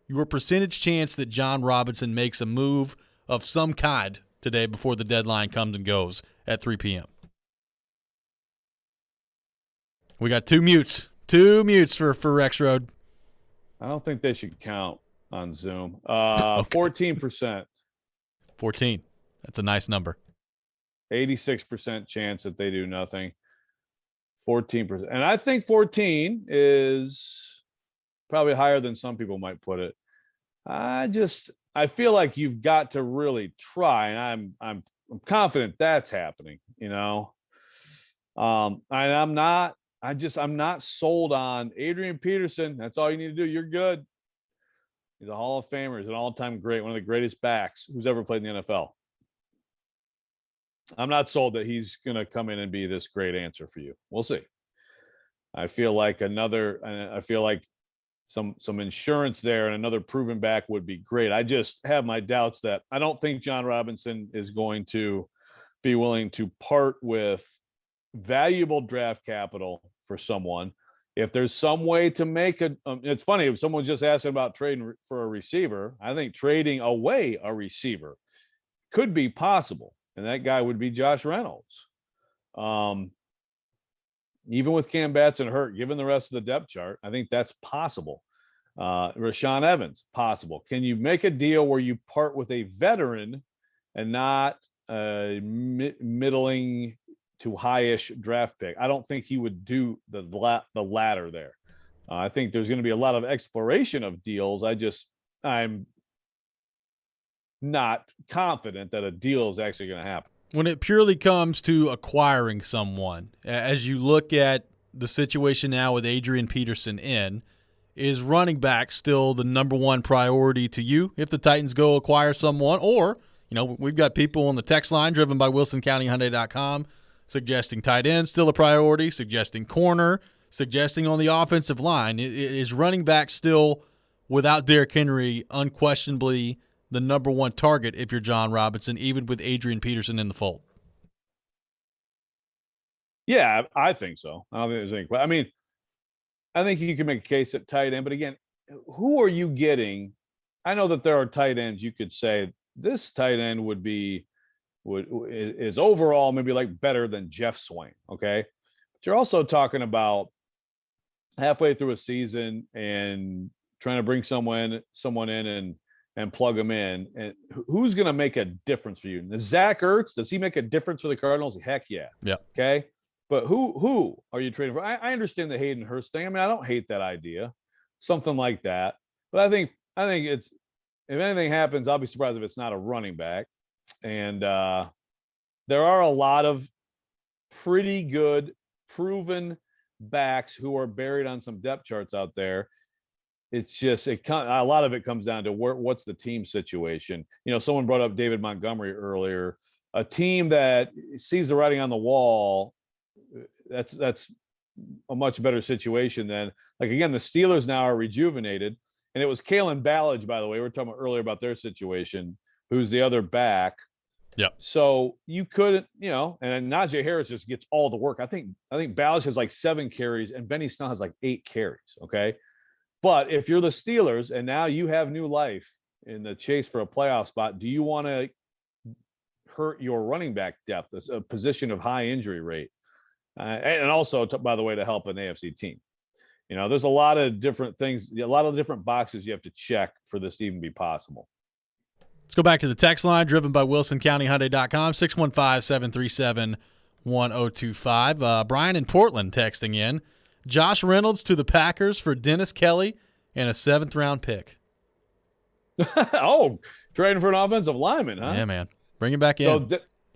your percentage chance that John Robinson makes a move of some kind today before the deadline comes and goes at 3 p.m. We got 2 mutes. 2 mutes for Rexrode.
I don't think they should count on Zoom. 14%.
14. That's a nice number.
86% chance that they do nothing. 14%. And I think 14 is probably higher than some people might put it. I feel like you've got to really try, and I'm confident that's happening, you know. And I'm not sold on Adrian Peterson. That's all you need to do. You're good. He's a Hall of Famer. He's an all-time great, one of the greatest backs who's ever played in the NFL. I'm not sold that he's going to come in and be this great answer for you. We'll see. I feel like some insurance there and another proven back would be great. I just have my doubts that I don't think John Robinson is going to be willing to part with valuable draft capital for someone. If there's some way to make it's funny, if someone just asking about trading for a receiver, I think trading away a receiver could be possible. And that guy would be Josh Reynolds. Even with Cam Batson hurt, given the rest of the depth chart, I think that's possible. Rashaan Evans, possible. Can you make a deal where you part with a veteran and not a middling to high-ish draft pick? I don't think he would do the latter there. I think there's going to be a lot of exploration of deals. I'm not confident that a deal is actually going to happen.
When it purely comes to acquiring someone, as you look at the situation now with Adrian Peterson is running back still the number one priority to you if the Titans go acquire someone? Or, we've got people on the text line driven by WilsonCountyHyundai.com suggesting tight end still a priority, suggesting corner, suggesting on the offensive line. Is running back still, without Derrick Henry, unquestionably the number one target if you're John Robinson, even with Adrian Peterson in the fold?
Yeah, I think so. I don't think there's any question. I mean, I think you can make a case at tight end, but again, who are you getting? I know that there are tight ends you could say this tight end is overall maybe like better than Jeff Swain, okay? But you're also talking about halfway through a season and trying to bring someone in and plug them in. And who's going to make a difference for you? Zach Ertz, does he make a difference for the Cardinals? Heck yeah.
Yeah.
Okay. But who are you trading for? I understand the Hayden Hurst thing. I mean, I don't hate that idea, something like that. But I think it's, if anything happens, I'll be surprised if it's not a running back. And there are a lot of pretty good, proven backs who are buried on some depth charts out there. It's just a lot of it comes down to what's the team situation. Someone brought up David Montgomery earlier. A team that sees the writing on the wall, that's a much better situation than, like, again, the Steelers now are rejuvenated, and it was Kalen Ballage, by the way. We were talking about earlier about their situation, who's the other back.
Yeah.
So you could, and then Najee Harris just gets all the work. I think Ballage has like 7 carries, and Benny Snell has like 8 carries. Okay. But if you're the Steelers and now you have new life in the chase for a playoff spot, do you want to hurt your running back depth, a position of high injury rate? And also, by the way, to help an AFC team. there's a lot of different things, a lot of different boxes you have to check for this to even be possible.
Let's go back to the text line driven by WilsonCountyHyundai.com, 615-737-1025. Brian in Portland texting in, Josh Reynolds to the Packers for Dennis Kelly and a 7th-round pick.
Oh, trading for an offensive lineman, huh?
Yeah, man. Bring him back in.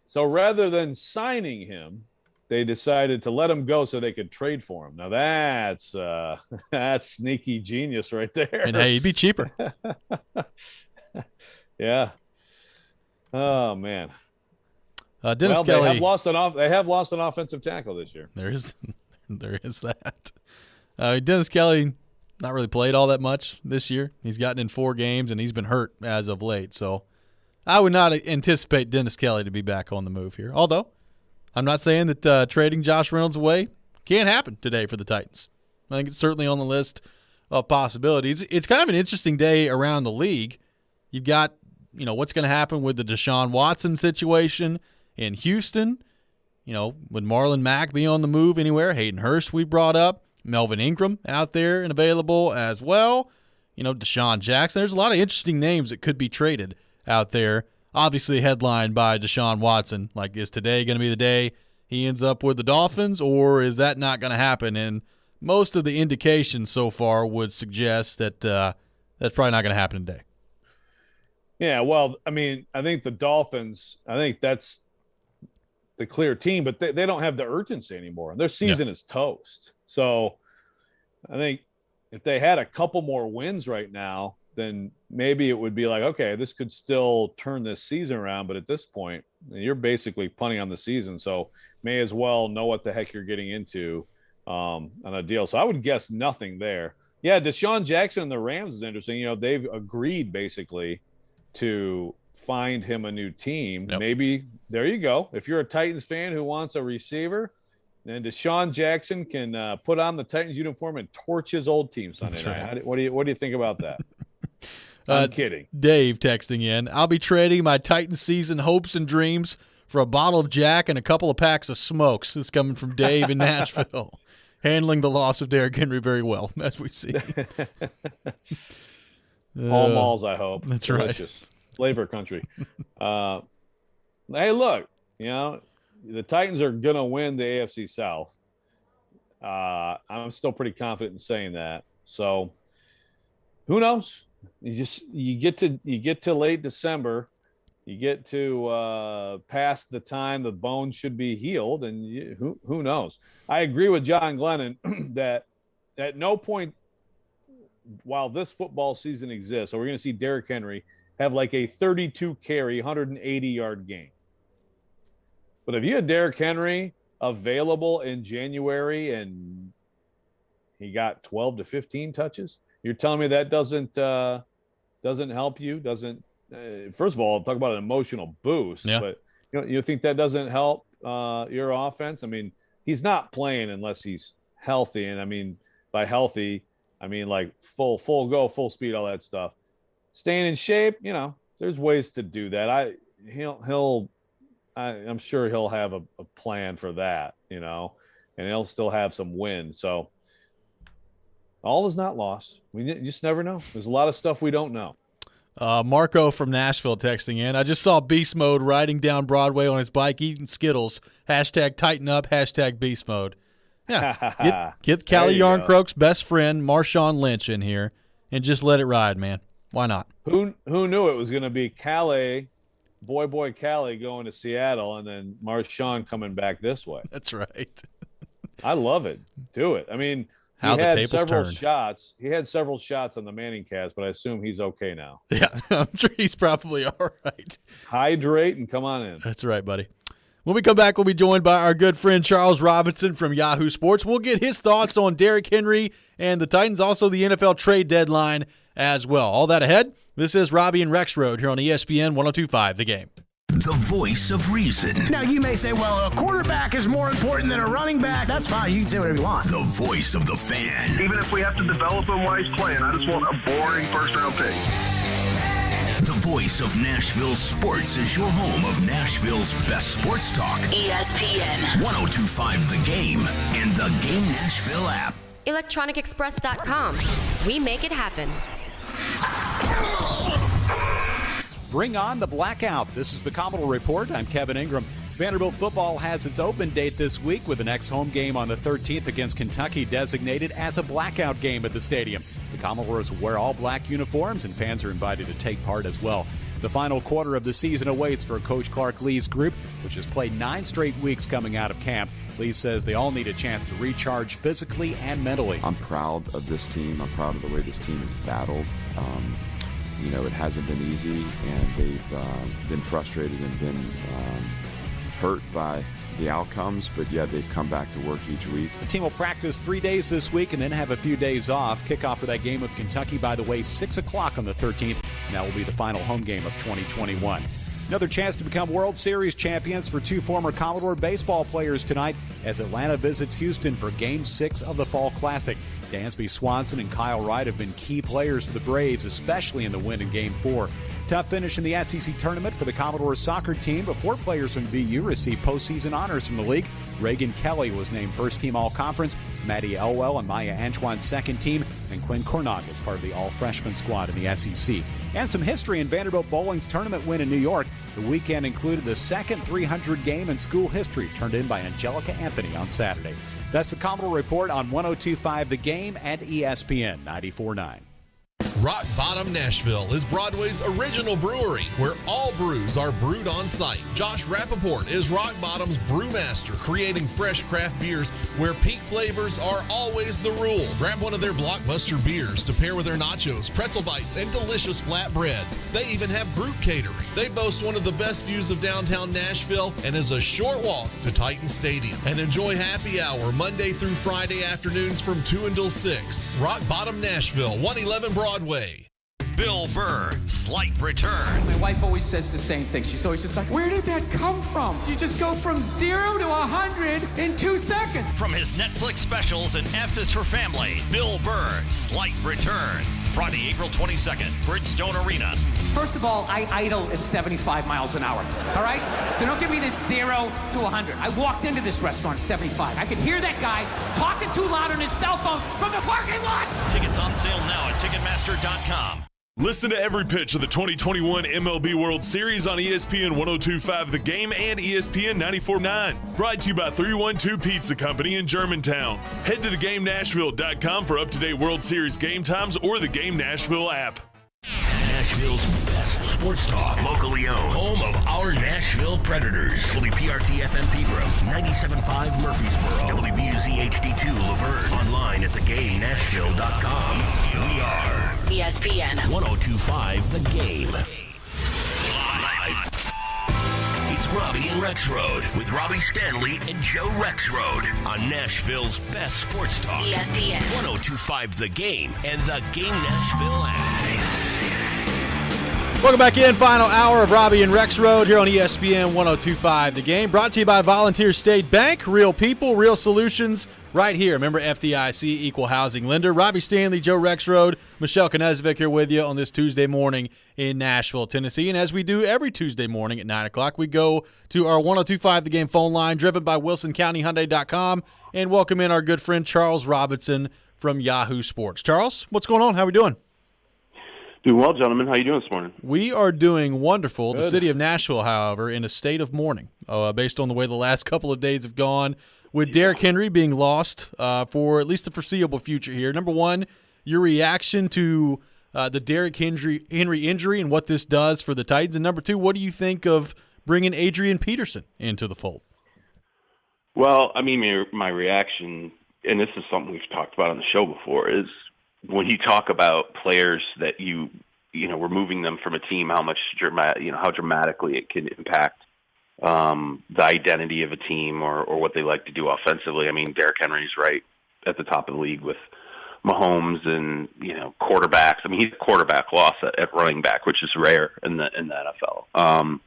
So rather than signing him, they decided to let him go so they could trade for him. Now that's sneaky genius right there.
And hey, he'd be cheaper.
Yeah. Oh man.
Dennis Kelly.
They have lost an offensive tackle this year.
There is that. Dennis Kelly not really played all that much this year. He's gotten in 4 games and he's been hurt as of late. So I would not anticipate Dennis Kelly to be back on the move here. Although I'm not saying that trading Josh Reynolds away can't happen today for the Titans. I think it's certainly on the list of possibilities. It's kind of an interesting day around the league. You've got, what's going to happen with the Deshaun Watson situation in Houston. Would Marlon Mack be on the move anywhere? Hayden Hurst we brought up. Melvin Ingram out there and available as well. Deshaun Jackson. There's a lot of interesting names that could be traded out there. Obviously headlined by Deshaun Watson. Like, is today going to be the day he ends up with the Dolphins, or is that not going to happen? And most of the indications so far would suggest that that's probably not going to happen today.
Yeah, well, I think the Dolphins, that's the clear team, but they don't have the urgency anymore. Their season is toast. So I think if they had a couple more wins right now, then maybe it would be like, okay, this could still turn this season around. But at this point, you're basically punting on the season. So may as well know what the heck you're getting into on a deal. So I would guess nothing there. Yeah, Deshaun Jackson and the Rams is interesting. They've agreed basically to find him a new team. Yep. Maybe there you go. If you're a Titans fan who wants a receiver, then Deshaun Jackson can put on the Titans uniform and torch his old team Sunday night. Right. What do you think about that? I'm kidding.
Dave texting in, I'll be trading my Titans season hopes and dreams for a bottle of Jack and a couple of packs of smokes. This is coming from Dave in Nashville. Handling the loss of Derrick Henry very well, as we see.
All malls, I hope.
That's
delicious. Right. Flavor country. Hey, look, the Titans are going to win the AFC South. I'm still pretty confident in saying that. So who knows? You get to late December, you get to past the time the bones should be healed, and who knows? I agree with John Glennon that at no point while this football season exists, are we going to see Derrick Henry have like a 32-carry, 180-yard game. But if you had Derrick Henry available in January and he got 12 to 15 touches, you're telling me that doesn't help you? First of all, talk about an emotional boost. Yeah. But you think that doesn't help your offense? He's not playing unless he's healthy, and by healthy, like full go, full speed, all that stuff. Staying in shape, there's ways to do that. I'm sure he'll have a plan for that, and he'll still have some wins. So all is not lost. You just never know. There's a lot of stuff we don't know.
Marco from Nashville texting in. I just saw Beast Mode riding down Broadway on his bike eating Skittles. #tighten up. #beast mode. Yeah. Get Callie Yarncroke's best friend, Marshawn Lynch, in here and just let it ride, man. Why not?
Who knew it was going to be Callie, boy Callie going to Seattle, and then Marshawn coming back this way.
That's right.
I love it. Do it. He had several shots. He had several shots on the Manning cast, but I assume he's okay now.
Yeah, I'm sure he's probably all right.
Hydrate and come on in.
That's right, buddy. When we come back, we'll be joined by our good friend Charles Robinson from Yahoo Sports. We'll get his thoughts on Derrick Henry and the Titans, also the NFL trade deadline as well. All that ahead. This is Robby and Rexrode here on ESPN 102.5 The Game.
The voice of reason.
Now, you may say, well, a quarterback is more important than a running back. That's fine. You can say whatever you want.
The voice of the fan.
Even if we have to develop him while he's playing, I just want a boring first-round pick.
The voice of Nashville sports is your home of Nashville's best sports talk.
ESPN
102.5 The Game and the Game Nashville app.
electronicexpress.com. We make it happen.
Bring on the blackout. This is the Commodore Report. I'm Kevin Ingram. Vanderbilt football has its open date this week with the next home game on the 13th against Kentucky designated as a blackout game at the stadium. The Commodores wear all black uniforms and fans are invited to take part as well. The final quarter of the season awaits for Coach Clark Lee's group, which has played 9 straight weeks coming out of camp. Lee says they all need a chance to recharge physically and mentally.
I'm proud of this team. I'm proud of the way this team has battled. It hasn't been easy, and they've been frustrated and been hurt by the outcomes, but yet they've come back to work each week.
The team will practice 3 days this week and then have a few days off. Kickoff for that game with Kentucky, by the way, 6 o'clock on the 13th, and that will be the final home game of 2021. Another chance to become World Series champions for 2 former Commodore baseball players tonight as Atlanta visits Houston for Game 6 of the Fall Classic. Dansby Swanson and Kyle Wright have been key players for the Braves, especially in the win in Game 4. Tough finish in the SEC tournament for the Commodores soccer team, but 4 players from VU received postseason honors from the league. Reagan Kelly was named first-team All-Conference, Maddie Elwell and Maya Antoine second-team, and Quinn Cornog is part of the all-freshman squad in the SEC. And some history in Vanderbilt Bowling's tournament win in New York. The weekend included the second 300 game in school history, turned in by Angelica Anthony on Saturday. That's the Commodore Report on 102.5 The Game and ESPN 94.9.
Rock Bottom Nashville is Broadway's original brewery, where all brews are brewed on site. Josh Rappaport is Rock Bottom's brewmaster, creating fresh craft beers where peak flavors are always the rule. Grab one of their blockbuster beers to pair with their nachos, pretzel bites, and delicious flatbreads. They even have group catering. They boast one of the best views of downtown Nashville and is a short walk to Titan Stadium. And enjoy happy hour Monday through Friday afternoons from 2 until 6. Rock Bottom Nashville, 111 Broadway.
Bill Burr, Slight Return.
My wife always says the same thing. She's always just like, where did that come from? You just go from 0 to 100 in 2 seconds.
From his Netflix specials and F is for Family, Bill Burr, Slight Return. Friday, April 22nd, Bridgestone Arena.
First of all, I idle at 75 miles an hour, all right? So don't give me this 0 to 100. I walked into this restaurant at 75. I could hear that guy talking too loud on his cell phone from the parking lot.
Tickets on sale now at Ticketmaster.com.
Listen to every pitch of the 2021 MLB World Series on ESPN 102.5 The Game and ESPN 94.9. Brought to you by 312 Pizza Company in Germantown. Head to thegamenashville.com for up-to-date World Series game times or the Game Nashville app.
Nashville's best sports talk, locally owned, home of our Nashville Predators. WPRT-FM Pegram, 97.5 Murfreesboro, WBUZ HD2 Laverne. Online at thegamenashville.com. We are
ESPN
102.5 The Game. Live. It's Robby and Rexrode with Robby Stanley and Joe Rexrode on Nashville's best sports talk.
ESPN
102.5 The Game and the Game Nashville app.
Welcome back in. Final hour of Robby and Rexrode here on ESPN 102.5 The Game. Brought to you by Volunteer State Bank. Real people, real solutions right here. Remember, FDIC, equal housing lender. Robby Stanley, Joe Rexrode, Michelle Knezvik here with you on this Tuesday morning in Nashville, Tennessee. And as we do every Tuesday morning at 9 o'clock, we go to our 102.5 The Game phone line, driven by WilsonCountyHyundai.com, and welcome in our good friend Charles Robinson from Yahoo Sports. Charles, what's going on? How are we doing?
Doing well, gentlemen. How are you doing this morning?
We are doing wonderful.
Good.
The city of Nashville, however, in a state of mourning, based on the way the last couple of days have gone, with Derrick Henry being lost for at least the foreseeable future here. Number one, your reaction to the Derrick Henry injury and what this does for the Titans. And number two, what do you think of bringing Adrian Peterson into the fold?
Well, I mean, my reaction, and this is something we've talked about on the show before, is when you talk about players that you removing them from a team, how dramatically it can impact the identity of a team or what they like to do offensively. I mean, Derrick Henry's right at the top of the league with Mahomes and quarterbacks. I mean, he's a quarterback loss at running back, which is rare in the NFL.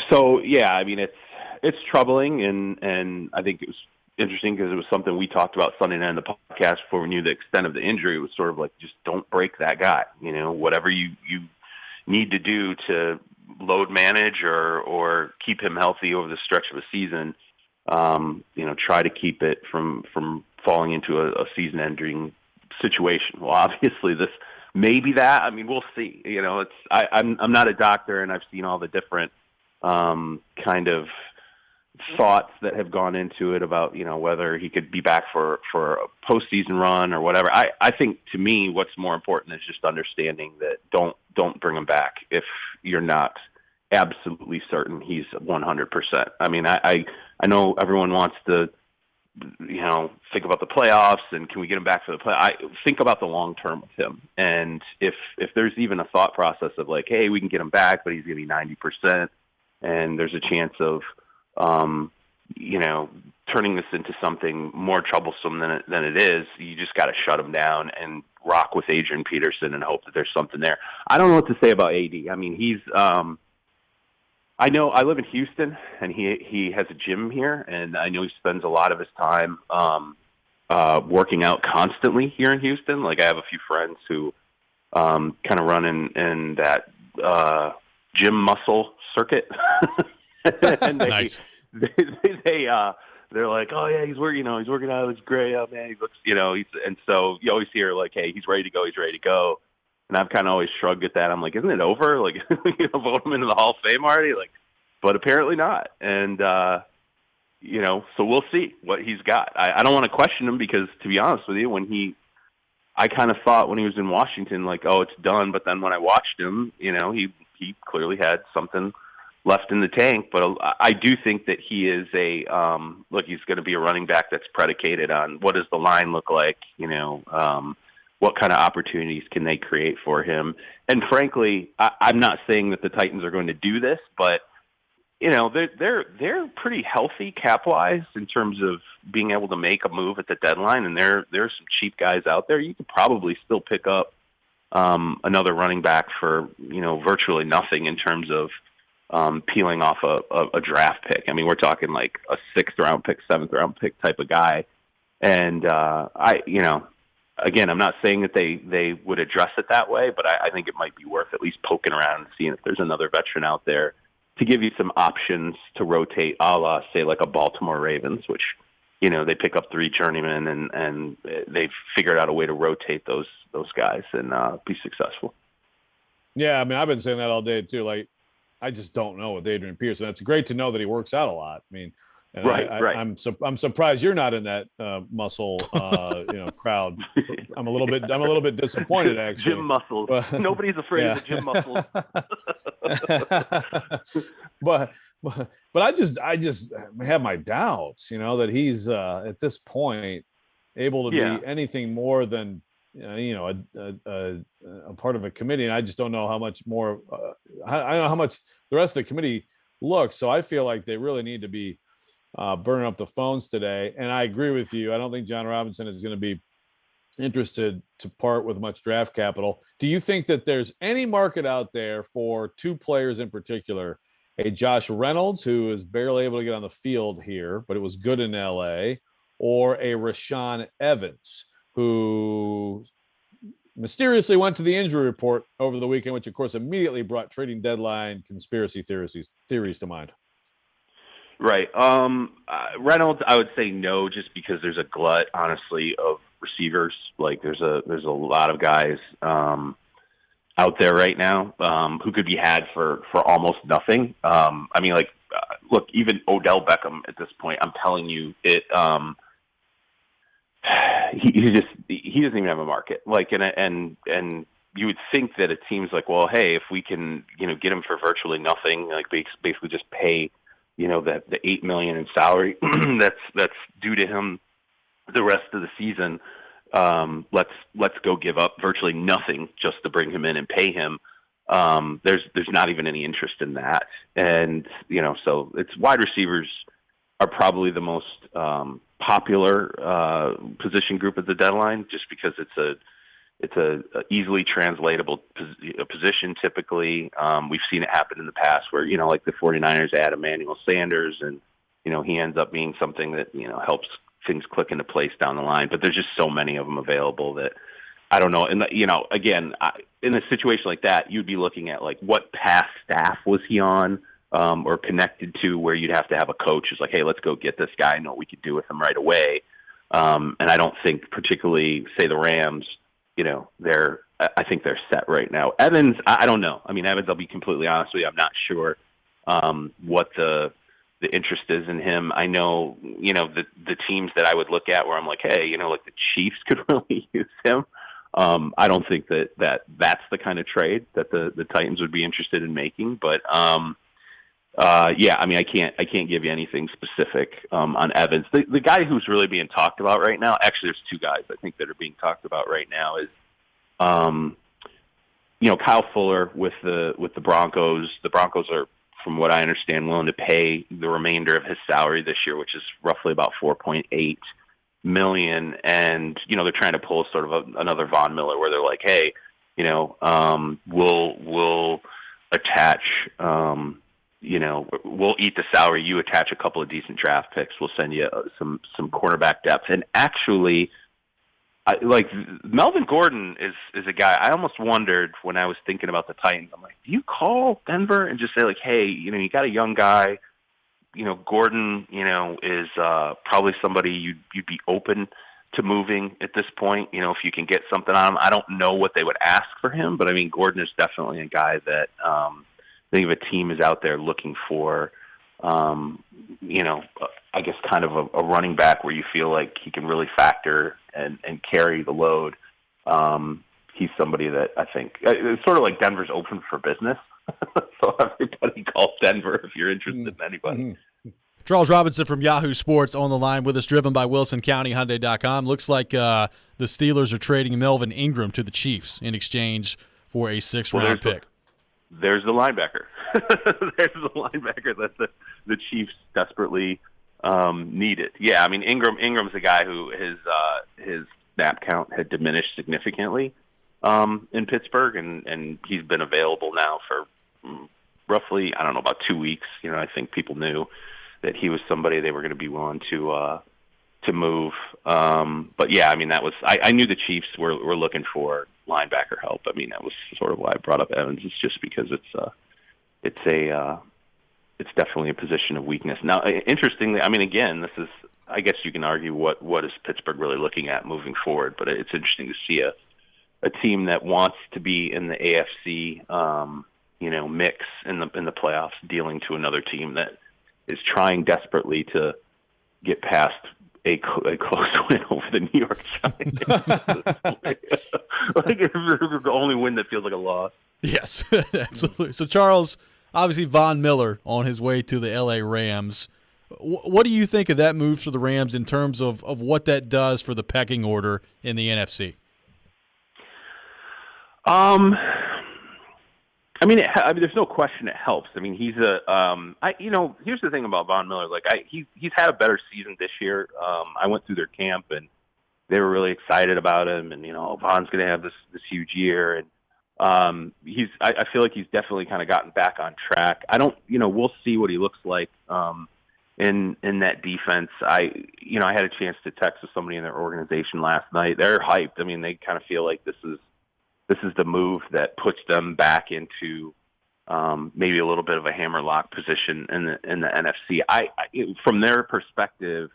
So yeah, I mean, it's troubling, and I think it was interesting because it was something we talked about Sunday night in the podcast before we knew the extent of the injury. It was sort of like, just don't break that guy. Whatever you need to do to load manage or keep him healthy over the stretch of a season, try to keep it from falling into a season-ending situation. Well, obviously this may be that. I mean, we'll see. You know, I'm not a doctor, and I've seen all the different kind of thoughts that have gone into it about, you know, whether he could be back for a postseason run or whatever. I think, to me, what's more important is just understanding that don't bring him back if you're not absolutely certain he's 100%. I mean, I know everyone wants to, you know, think about the playoffs and can we get him back for the play. I think about the long term with him, and if there's even a thought process of like, hey, we can get him back, but he's going to be 90%, and there's a chance of you know, turning this into something more troublesome than it is, you just got to shut him down and rock with Adrian Peterson and hope that there's something there. I don't know what to say about AD. I mean, he's I know I live in Houston, and he has a gym here, and I know he spends a lot of his time working out constantly here in Houston. Like, I have a few friends who kind of run in that gym muscle circuit. And
nice.
They're like, oh yeah, he's working out. It's great. Oh man, he looks, you know, and so you always hear like, hey, he's ready to go. And I've kind of always shrugged at that. I'm like, isn't it over? Like, you know, vote him into the Hall of Fame already? Like, but apparently not. And you know, so we'll see what he's got. I don't want to question him because, to be honest with you, I kind of thought when he was in Washington, like, oh, it's done. But then when I watched him, you know, he clearly had something left in the tank. But I do think that he is he's going to be a running back that's predicated on what does the line look like, you know, what kind of opportunities can they create for him. And frankly, I'm not saying that the Titans are going to do this, but you know, they're pretty healthy cap-wise in terms of being able to make a move at the deadline. And there's some cheap guys out there. You could probably still pick up another running back for, you know, virtually nothing in terms of peeling off a draft pick. I mean, we're talking like a 6th-round pick, 7th-round pick type of guy. And you know, again, I'm not saying that they would address it that way, but I think it might be worth at least poking around and seeing if there's another veteran out there to give you some options to rotate, a la, say, like a Baltimore Ravens, which, you know, they pick up 3 journeymen and they've figured out a way to rotate those guys and be successful.
Yeah, I mean, I've been saying that all day too. Like, I just don't know with Adrian Peterson. It's great to know that he works out a lot. I mean, and
right.
I'm surprised you're not in that muscle you know, crowd. I'm a little bit disappointed actually.
Gym muscles. Nobody's afraid of the gym muscles.
but I just have my doubts, you know, that he's at this point able to be anything more than you know, a part of a committee. And I just don't know how much more. I don't know how much the rest of the committee looks. So I feel like they really need to be burning up the phones today. And I agree with you. I don't think John Robinson is going to be interested to part with much draft capital. Do you think that there's any market out there for 2 players in particular, a Josh Reynolds, who is barely able to get on the field here, but it was good in LA, or a Rashaan Evans, who mysteriously went to the injury report over the weekend, which of course immediately brought trading deadline conspiracy theories to mind?
Right. Reynolds, I would say no, just because there's a glut, honestly, of receivers. Like there's a lot of guys out there right now who could be had for almost nothing. I mean, like, look, even Odell Beckham at this point, I'm telling you, it. He doesn't even have a market. Like, and you would think that it seems like, well, hey, if we can, you know, get him for virtually nothing, like basically just pay, you know, the $8 million in salary that's due to him the rest of the season. Let's go give up virtually nothing just to bring him in and pay him. There's not even any interest in that, and you know, so it's wide receivers are probably the most popular position group at the deadline, just because it's a easily translatable position typically. We've seen it happen in the past where, you know, like the 49ers add Emmanuel Sanders and, you know, he ends up being something that, you know, helps things click into place down the line. But there's just so many of them available that I don't know. And, you know, again, in a situation like that, you'd be looking at like what past staff was he on or connected to, where you'd have to have a coach who's like, hey, let's go get this guy. I know what we could do with him right away. And I don't think particularly, say, the Rams, I think they're set right now. Evans, I don't know. I mean, Evans, I'll be completely honest with you, I'm not sure what the interest is in him. I know, the teams that I would look at where I'm like, hey, like the Chiefs could really use him. I don't think that's the kind of trade that the Titans would be interested in making. But yeah, I mean, I can't give you anything specific on Evans. The guy who's really being talked about right now, actually, there's two guys I think that are being talked about right now. Is Kyle Fuller with the Broncos. The Broncos are, from what I understand, willing to pay the remainder of his salary this year, which is roughly about $4.8 million. And they're trying to pull sort of another Von Miller, where they're like, hey, we'll attach. We'll eat the salary. You attach a couple of decent draft picks. We'll send you some cornerback depth. And actually, Melvin Gordon is a guy I almost wondered when I was thinking about the Titans. I'm like, do you call Denver and just say like, hey, you got a young guy, Gordon, is probably somebody you'd be open to moving at this point, if you can get something on him. I don't know what they would ask for him, but I mean, Gordon is definitely a guy that I think if a team is out there looking for, I guess kind of a running back where you feel like he can really factor and carry the load. He's somebody that I think it's sort of like Denver's open for business. So everybody calls Denver if you're interested in anybody.
Mm-hmm. Charles Robinson from Yahoo Sports on the line with us, driven by WilsonCountyHyundai.com. Looks like the Steelers are trading Melvin Ingram to the Chiefs in exchange for a 6th-round pick.
There's the linebacker. There's the linebacker that the Chiefs desperately needed. Yeah, I mean, Ingram's a guy who his snap count had diminished significantly in Pittsburgh, and he's been available now for roughly, I don't know, about 2 weeks. I think people knew that he was somebody they were going to be willing to move. But yeah, I mean, that was I knew the Chiefs were looking for linebacker help. I mean, that was sort of why I brought up Evans. It's just because it's definitely a position of weakness. Now, interestingly, I mean, again, this is, I guess you can argue what is Pittsburgh really looking at moving forward, but it's interesting to see a team that wants to be in the AFC, mix in the playoffs, dealing to another team that is trying desperately to get past a close win over the New York Giants. Like it's the only win that feels like a loss.
Yes, absolutely. So, Charles, obviously Von Miller on his way to the L.A. Rams. What do you think of that move for the Rams in terms of what that does for the pecking order in the NFC?
I mean, there's no question it helps. I mean, he's here's the thing about Von Miller. Like, he's had a better season this year. I went through their camp, and they were really excited about him. And Von's going to have this huge year. And I feel like he's definitely kind of gotten back on track. We'll see what he looks like in that defense. I had a chance to text with somebody in their organization last night. They're hyped. I mean, they kind of feel like this is the move that puts them back into maybe a little bit of a hammerlock position in the NFC. From their perspective,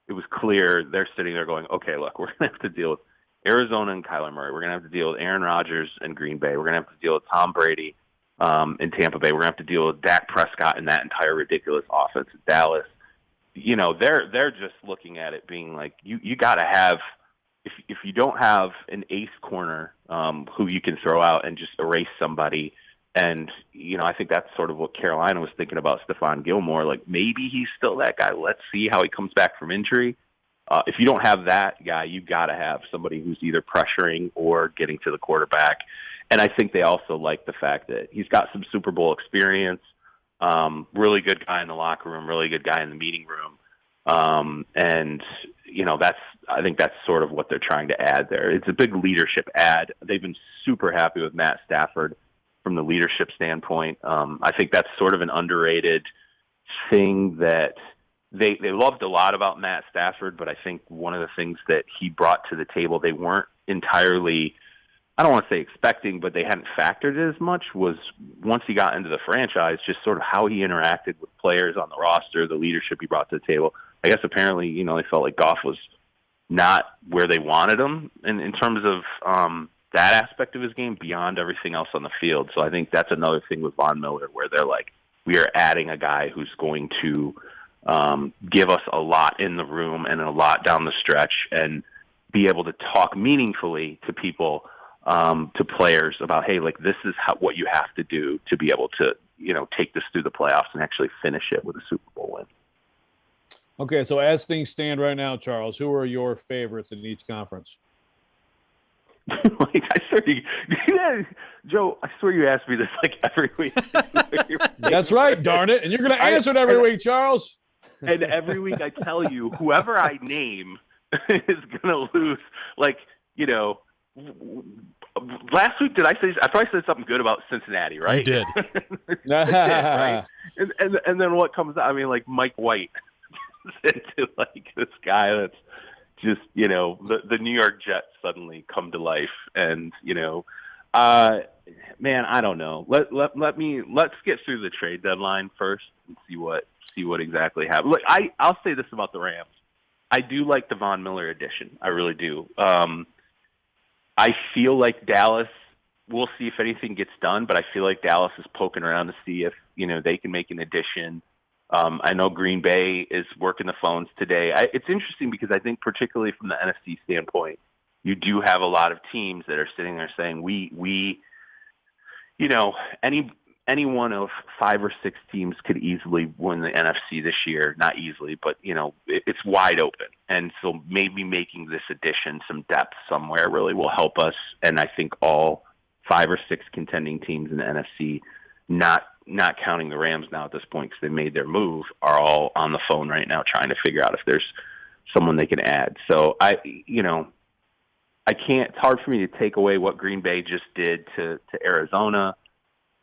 it was clear they're sitting there going, okay, look, we're going to have to deal with Arizona and Kyler Murray. We're going to have to deal with Aaron Rodgers and Green Bay. We're going to have to deal with Tom Brady in Tampa Bay. We're going to have to deal with Dak Prescott and that entire ridiculous offense in Dallas. They're just looking at it being like, you got to have, if you don't have an ace corner who you can throw out and just erase somebody, and I think that's sort of what Carolina was thinking about Stephon Gilmore. Like, maybe he's still that guy. Let's see how he comes back from injury. If you don't have that guy, you've got to have somebody who's either pressuring or getting to the quarterback. And I think they also like the fact that he's got some Super Bowl experience, really good guy in the locker room, really good guy in the meeting room. I think that's sort of what they're trying to add there. It's a big leadership add. They've been super happy with Matt Stafford from the leadership standpoint. I think that's sort of an underrated thing that they loved a lot about Matt Stafford, but I think one of the things that he brought to the table, they weren't entirely, I don't want to say expecting, but they hadn't factored it as much, was once he got into the franchise, just sort of how he interacted with players on the roster, the leadership he brought to the table. I guess apparently, they felt like Goff was not where they wanted him in terms of that aspect of his game beyond everything else on the field. So I think that's another thing with Von Miller, where they're like, we are adding a guy who's going to give us a lot in the room and a lot down the stretch and be able to talk meaningfully to people, to players about, hey, like, this is what you have to do to be able to, take this through the playoffs and actually finish it with a Super Bowl win.
Okay, so as things stand right now, Charles, who are your favorites in each conference?
Like, I swear Joe, I swear you ask me this like every week.
That's right, darn it. And you're going to answer it every week, Charles.
And every week I tell you, whoever I name is going to lose. Like, last week, I probably said something good about Cincinnati, right?
You did.
Right? And then what comes out? I mean, like Mike White into like this guy that's just, the New York Jets suddenly come to life. And, man, I don't know. Let's get through the trade deadline first and see what exactly happened. Look, I'll say this about the Rams. I do like the Von Miller addition. I really do. I feel like Dallas, we'll see if anything gets done, but I feel like Dallas is poking around to see if, they can make an addition. I know Green Bay is working the phones today. It's interesting because I think particularly from the NFC standpoint, you do have a lot of teams that are sitting there saying, any one of 5 or 6 teams could easily win the NFC this year. Not easily, but, it's wide open. And so maybe making this addition some depth somewhere really will help us. And I think all 5 or 6 contending teams in the NFC, not counting the Rams now at this point because they made their move, are all on the phone right now trying to figure out if there's someone they can add. So I can't, it's hard for me to take away what Green Bay just did to Arizona.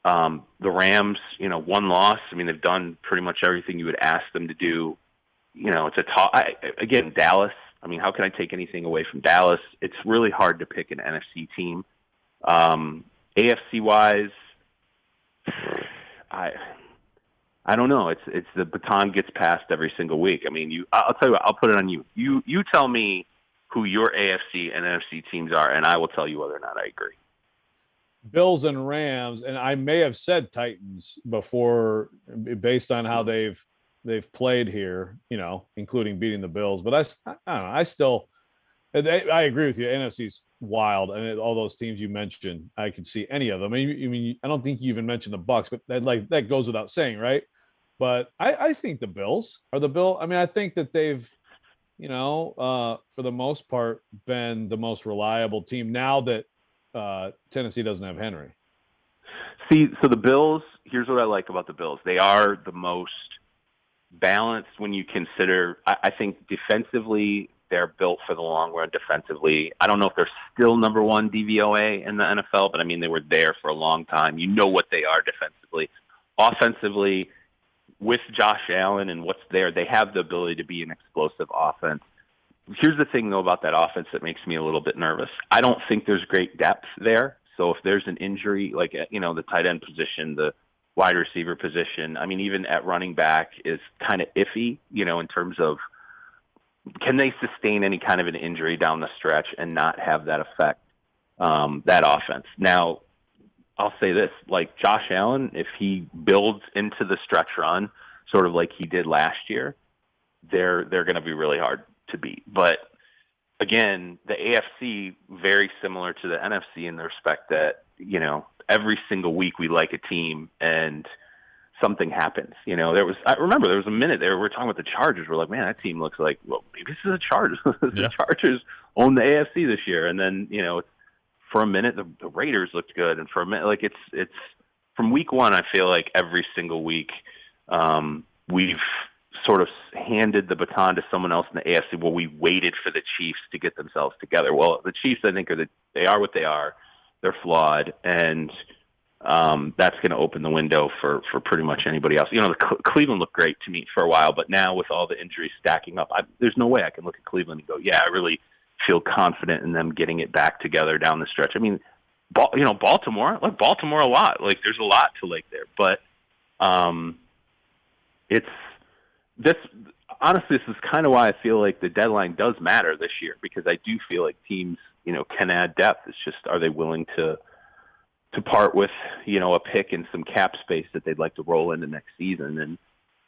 The Rams, one loss. I mean, they've done pretty much everything you would ask them to do. It's again, Dallas. I mean, how can I take anything away from Dallas? It's really hard to pick an NFC team. AFC wise, I don't know. It's the baton gets passed every single week. I mean, I'll tell you what, I'll put it on you. You tell me who your AFC and NFC teams are, and I will tell you whether or not I agree.
Bills and Rams, and I may have said Titans before based on how they've played here, including beating the Bills. But I don't know. I agree with you. NFC's wild, and all those teams you mentioned, I could see any of them. I mean, I don't think you even mentioned the Bucs, but that goes without saying, right? But I think the Bills are the Bill. I mean, I think that they've, for the most part, been the most reliable team now that Tennessee doesn't have Henry.
See, so the Bills, here's what I like about the Bills. They are the most balanced when you consider, I think defensively, they're built for the long run defensively. I don't know if they're still number 1 DVOA in the NFL, but I mean, they were there for a long time. You know what they are defensively. Offensively, with Josh Allen and what's there, they have the ability to be an explosive offense. Here's the thing, though, about that offense that makes me a little bit nervous. I don't think there's great depth there. So if there's an injury, like, the tight end position, the wide receiver position, I mean, even at running back is kind of iffy, in terms of can they sustain any kind of an injury down the stretch and not have that affect that offense. Now, I'll say this, like Josh Allen, if he builds into the stretch run, sort of like he did last year, they're going to be really hard to beat. But again, the AFC, very similar to the NFC in the respect that, every single week we like a team and something happens. I remember there was a minute there we were talking about the Chargers. We're like, man, that team looks like, well, maybe this is the Chargers. The Chargers own the AFC this year. And then, for a minute, the Raiders looked good. And for a minute, like it's from week 1, I feel like every single week we've sort of handed the baton to someone else in the AFC. Well, we waited for the Chiefs to get themselves together. Well, the Chiefs, I think, they are what they are. They're flawed, and that's going to open the window for pretty much anybody else. Cleveland looked great to me for a while, but now with all the injuries stacking up, there's no way I can look at Cleveland and go, yeah, I really feel confident in them getting it back together down the stretch. I mean, Baltimore, I like Baltimore a lot. Like, there's a lot to like there, but it's this. honestly, this is kind of why I feel like the deadline does matter this year, because I do feel like teams, can add depth. It's just, are they willing to part with, a pick and some cap space that they'd like to roll into next season? And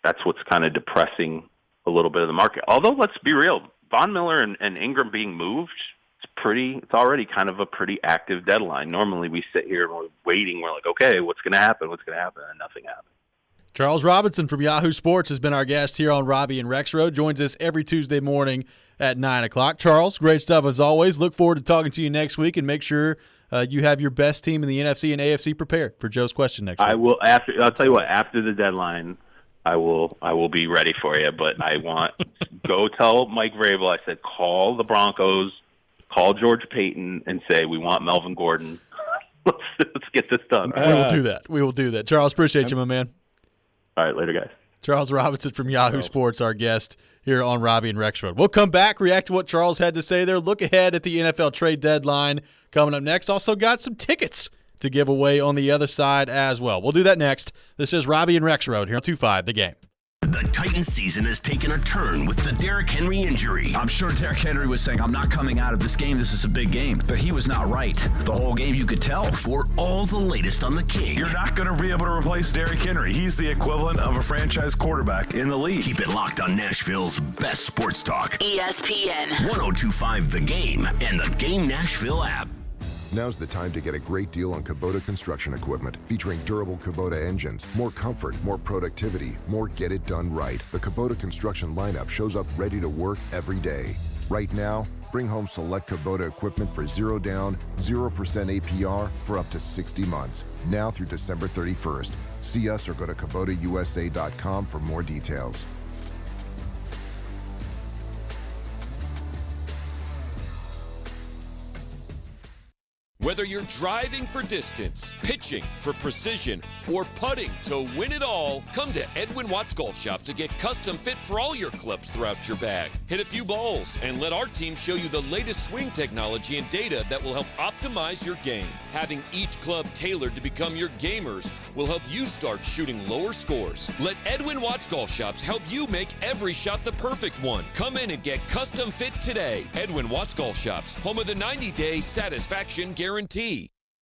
that's what's kind of depressing a little bit of the market. Although, let's be real, Von Miller and Ingram being moved, it's already kind of a pretty active deadline. Normally we sit here and we're waiting. We're like, okay, what's going to happen? And nothing happens.
Charles Robinson from Yahoo Sports has been our guest here on Robby and Rexrode. Joins us every Tuesday morning at 9 o'clock. Charles, great stuff as always. Look forward to talking to you next week, and make sure you have your best team in the NFC and AFC prepared for Joe's question next week.
I will. I'll tell you what. After the deadline, I will be ready for you. But I want go tell Mike Vrabel. I said call the Broncos, call George Payton, and say we want Melvin Gordon. Let's get this done.
We will do that. Charles, appreciate you, my man.
All right, later, guys.
Charles Robinson from Yahoo Sports, our guest here on Robby and Rexrode. We'll come back, react to what Charles had to say there, look ahead at the NFL trade deadline coming up next. Also got some tickets to give away on the other side as well. We'll do that next. This is Robby and Rexrode here on 2-5 The Game.
The Titans season has taken a turn with the Derrick Henry injury.
I'm sure Derrick Henry was saying, I'm not coming out of this game. This is a big game. But he was not right. The whole game, you could tell.
For all the latest on the King.
You're not going to be able to replace Derrick Henry. He's the equivalent of a franchise quarterback in the league.
Keep it locked on Nashville's best sports talk.
ESPN.
102.5 The Game and the Game Nashville app.
Now's the time to get a great deal on Kubota construction equipment, featuring durable Kubota engines, more comfort, more productivity, more get it done right. The Kubota construction lineup shows up ready to work every day. Right now, bring home select Kubota equipment for 0 down, 0% APR for up to 60 months. Now through December 31st. See us or go to KubotaUSA.com for more details.
Whether you're driving for distance, pitching for precision, or putting to win it all, come to Edwin Watts Golf Shop to get custom fit for all your clubs throughout your bag. Hit a few balls and let our team show you the latest swing technology and data that will help optimize your game. Having each club tailored to become your gamers will help you start shooting lower scores. Let Edwin Watts Golf Shops help you make every shot the perfect one. Come in and get custom fit today. Edwin Watts Golf Shops, home of the 90-day satisfaction guarantee.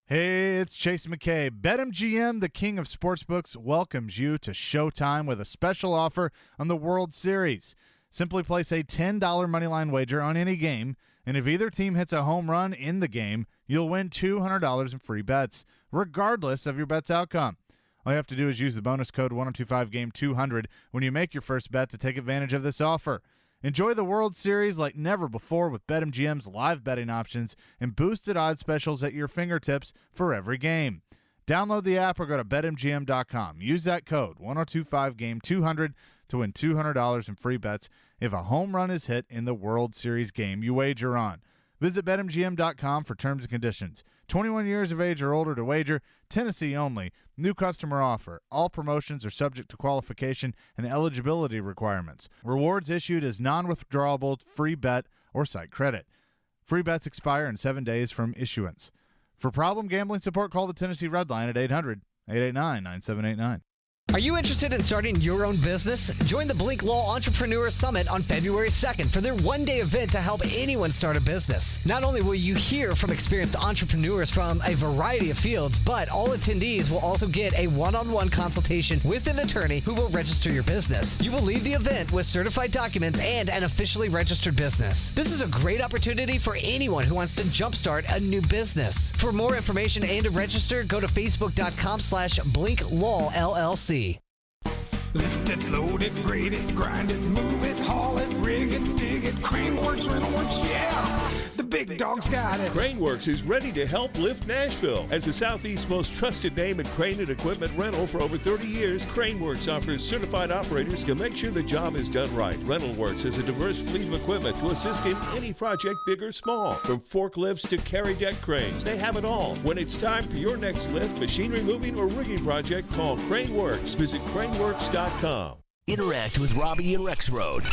Hey, it's Chase McKay. BetMGM, the king of sportsbooks, welcomes you to Showtime with a special offer on the World Series. Simply place a $10 moneyline wager on any game, and if either team hits a home run in the game, you'll win $200 in free bets, regardless of your bet's outcome. All you have to do is use the bonus code 1025GAME200 when you make your first bet to take advantage of this offer. Enjoy the World Series like never before with BetMGM's live betting options and boosted odds specials at your fingertips for every game. Download the app or go to BetMGM.com. Use that code 1025GAME200 to win $200 in free bets if a home run is hit in the World Series game you wager on. Visit BetMGM.com for terms and conditions. 21 years of age or older to wager. Tennessee only. New customer offer. All promotions are subject to qualification and eligibility requirements. Rewards issued as non-withdrawable free bet or site credit. Free bets expire in 7 days from issuance. For problem gambling support, call the Tennessee Red Line at 800-889-9789.
Are you interested in starting your own business? Join the Blink Law Entrepreneur Summit on February 2nd for their one-day event to help anyone start a business. Not only will you hear from experienced entrepreneurs from a variety of fields, but all attendees will also get a one-on-one consultation with an attorney who will register your business. You will leave the event with certified documents and an officially registered business. This is a great opportunity for anyone who wants to jumpstart a new business. For more information and to register, go to facebook.com/BlinkLawLLC.
Lift it, load it, grade it, grind it, move it, haul it, rig it, dig it, Craneworks, Rentalworks, yeah! The big dog's got it.
Craneworks is ready to help lift Nashville. As the Southeast's most trusted name in crane and equipment rental for over 30 years, Craneworks offers certified operators to make sure the job is done right. Rentalworks has a diverse fleet of equipment to assist in any project, big or small. From forklifts to carry deck cranes, they have it all. When it's time for your next lift, machinery moving, or rigging project, call Craneworks. Visit Craneworks.com.
Interact with Robby and Rexrode.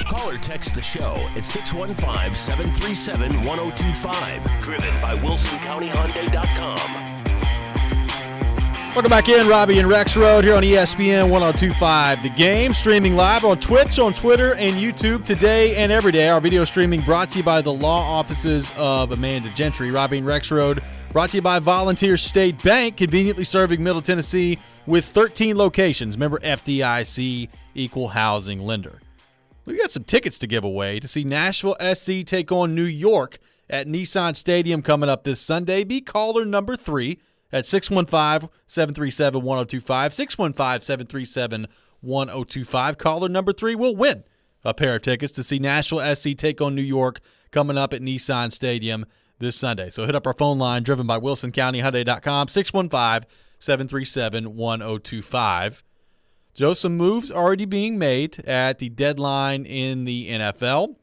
Call or text the show at 615-737-1025. Driven by WilsonCountyHyundai.com.
Welcome back in, Robby and Rexrode here on ESPN 102.5 The Game. Streaming live on Twitch, on Twitter, and YouTube today and every day. Our video streaming brought to you by the law offices of Amanda Gentry. Robby and Rexrode brought to you by Volunteer State Bank, conveniently serving Middle Tennessee with 13 locations. Member FDIC, equal housing lender. We've got some tickets to give away to see Nashville SC take on New York at Nissan Stadium coming up this Sunday. Be caller number 3 at 615-737-1025, 615-737-1025. Caller number 3 will win a pair of tickets to see Nashville SC take on New York coming up at Nissan Stadium this Sunday. So hit up our phone line driven by WilsonCountyHyundai.com, 615-737-1025. So some moves already being made at the deadline in the NFL.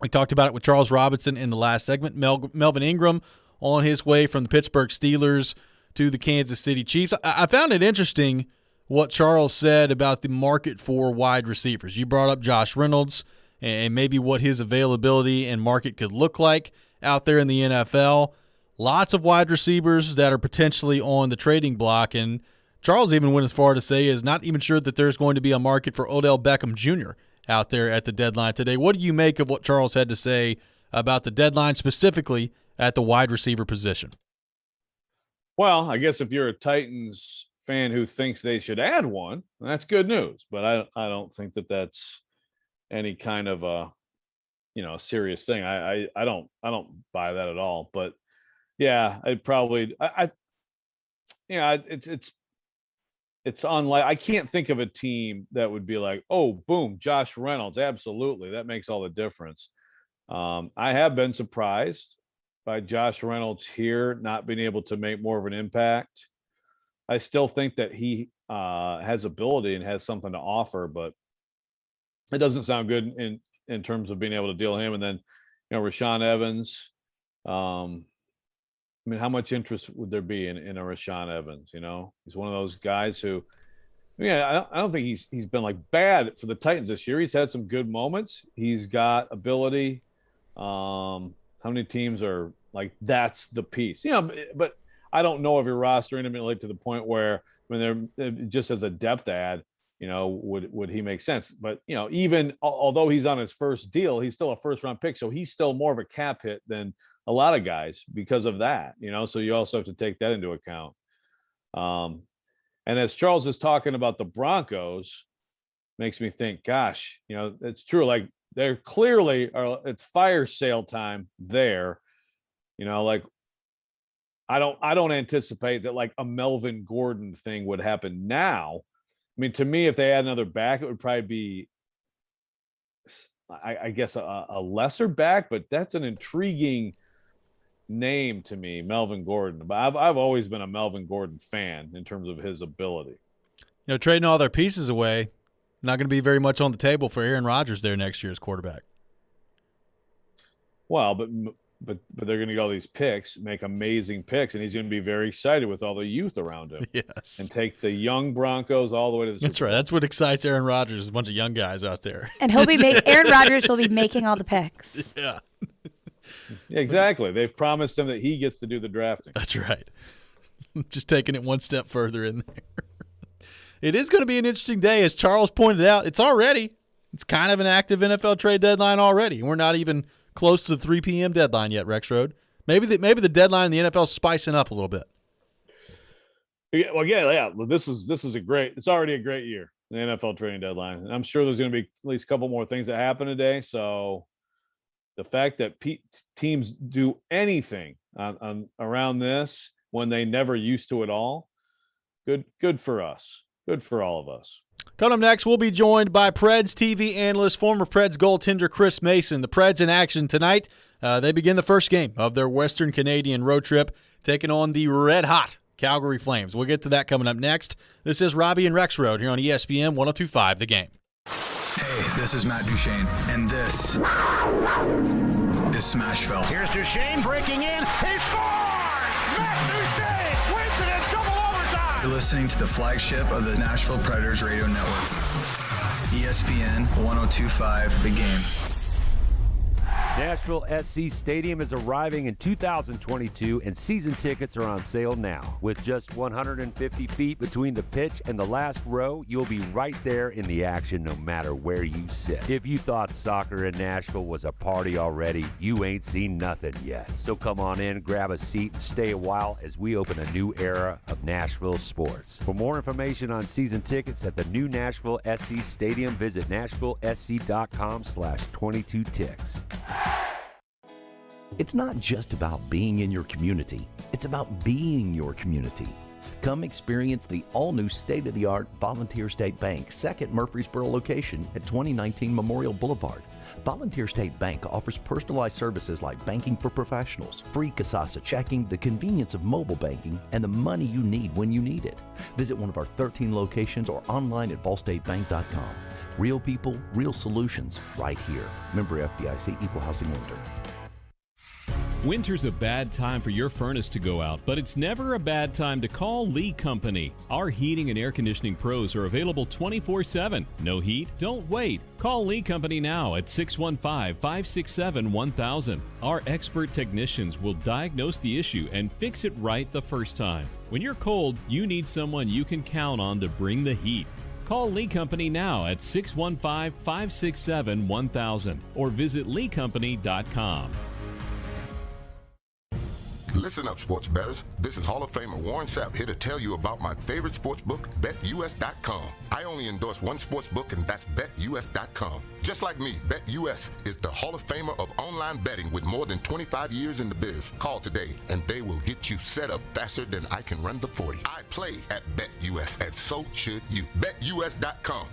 We talked about it with Charles Robinson in the last segment. Melvin Ingram on his way from the Pittsburgh Steelers to the Kansas City Chiefs. I found it interesting what Charles said about the market for wide receivers. You brought up Josh Reynolds and maybe what his availability and market could look like out there in the NFL. Lots of wide receivers that are potentially on the trading block, and Charles even went as far to say is not even sure that there's going to be a market for Odell Beckham Jr. out there at the deadline today. What do you make of what Charles had to say about the deadline, specifically at the wide receiver position?
Well, I guess if you're a Titans fan who thinks they should add one, that's good news. But I don't think that that's any kind of a serious thing. I don't buy that at all. But yeah, it's unlike, I can't think of a team that would be like, oh, boom, Josh Reynolds. Absolutely. That makes all the difference. I have been surprised by Josh Reynolds here not being able to make more of an impact. I still think that he has ability and has something to offer, but it doesn't sound good in terms of being able to deal him. And then, Rashaan Evans, how much interest would there be in a Rashaan Evans? He's one of those guys who, I don't think he's been like bad for the Titans this year. He's had some good moments. He's got ability. How many teams are like, that's the piece, but I don't know if you're rostering him to the point where when they're just as a depth add, would he make sense? But, even although he's on his first deal, he's still a first round pick. So he's still more of a cap hit than a lot of guys because of that, so you also have to take that into account. And as Charles is talking about the Broncos, makes me think, gosh, it's true. Like they're clearly it's fire sale time there, like I don't anticipate that like a Melvin Gordon thing would happen now. To me, if they add another back, it would probably be, I guess, a lesser back, but that's an intriguing name to me, Melvin Gordon. But I've always been a Melvin Gordon fan in terms of his ability.
Trading all their pieces away, not going to be very much on the table for Aaron Rodgers there next year as quarterback.
Well, but they're going to get all these picks, make amazing picks, and he's going to be very excited with all the youth around him.
Yes.
And take the young Broncos all the way to the Super Bowl.
That's right. That's what excites Aaron Rodgers, is a bunch of young guys out there.
And Aaron Rodgers will be making all the picks.
Yeah.
Exactly. They've promised him that he gets to do the drafting.
That's right. Just taking it one step further in there. It is going to be an interesting day, as Charles pointed out. It's kind of an active NFL trade deadline already. We're not even close to the 3 p.m. deadline yet, Rexrode. Maybe the deadline in the NFL is spicing up a little bit.
Yeah, well, yeah. This is it's already a great year, the NFL trading deadline. And I'm sure there's going to be at least a couple more things that happen today. So the fact that teams do anything around this when they never used to at all, good for us. Good for all of us.
Coming up next, we'll be joined by Preds TV analyst, former Preds goaltender Chris Mason. The Preds in action tonight. They begin the first game of their Western Canadian road trip, taking on the red-hot Calgary Flames. We'll get to that coming up next. This is Robby and Rexrode here on ESPN 102.5 The Game.
Hey, this is Matt Duchene, and this is Smashville.
Here's Duchene breaking in. He scores! Matt Duchene wins it in double overtime!
You're listening to the flagship of the Nashville Predators radio network. ESPN 102.5 The Game.
Nashville SC Stadium is arriving in 2022, and season tickets are on sale now. With just 150 feet between the pitch and the last row, you'll be right there in the action no matter where you sit. If you thought soccer in Nashville was a party already, you ain't seen nothing yet. So come on in, grab a seat, and stay a while as we open a new era of Nashville sports. For more information on season tickets at the new Nashville SC Stadium, visit nashvillesc.com/22tix.
It's not just about being in your community. It's about being your community. Come experience the all-new state-of-the-art Volunteer State Bank, second Murfreesboro location at 2019 Memorial Boulevard. Volunteer State Bank offers personalized services like banking for professionals, free Kasasa checking, the convenience of mobile banking, and the money you need when you need it. Visit one of our 13 locations or online at ballstatebank.com. Real people, real solutions, right here. Member FDIC, Equal Housing Lender.
Winter's a bad time for your furnace to go out, but it's never a bad time to call Lee Company. Our heating and air conditioning pros are available 24/7. No heat? Don't wait. Call Lee Company now at 615-567-1000. Our expert technicians will diagnose the issue and fix it right the first time. When you're cold, you need someone you can count on to bring the heat. Call Lee Company now at 615-567-1000 or visit leecompany.com.
Listen up, sports bettors. This is Hall of Famer Warren Sapp here to tell you about my favorite sports book, BetUS.com. I only endorse one sports book, and that's BetUS.com. Just like me, BetUS is the Hall of Famer of online betting with more than 25 years in the biz. Call today, and they will get you set up faster than I can run the 40. I play at BetUS, and so should you. BetUS.com.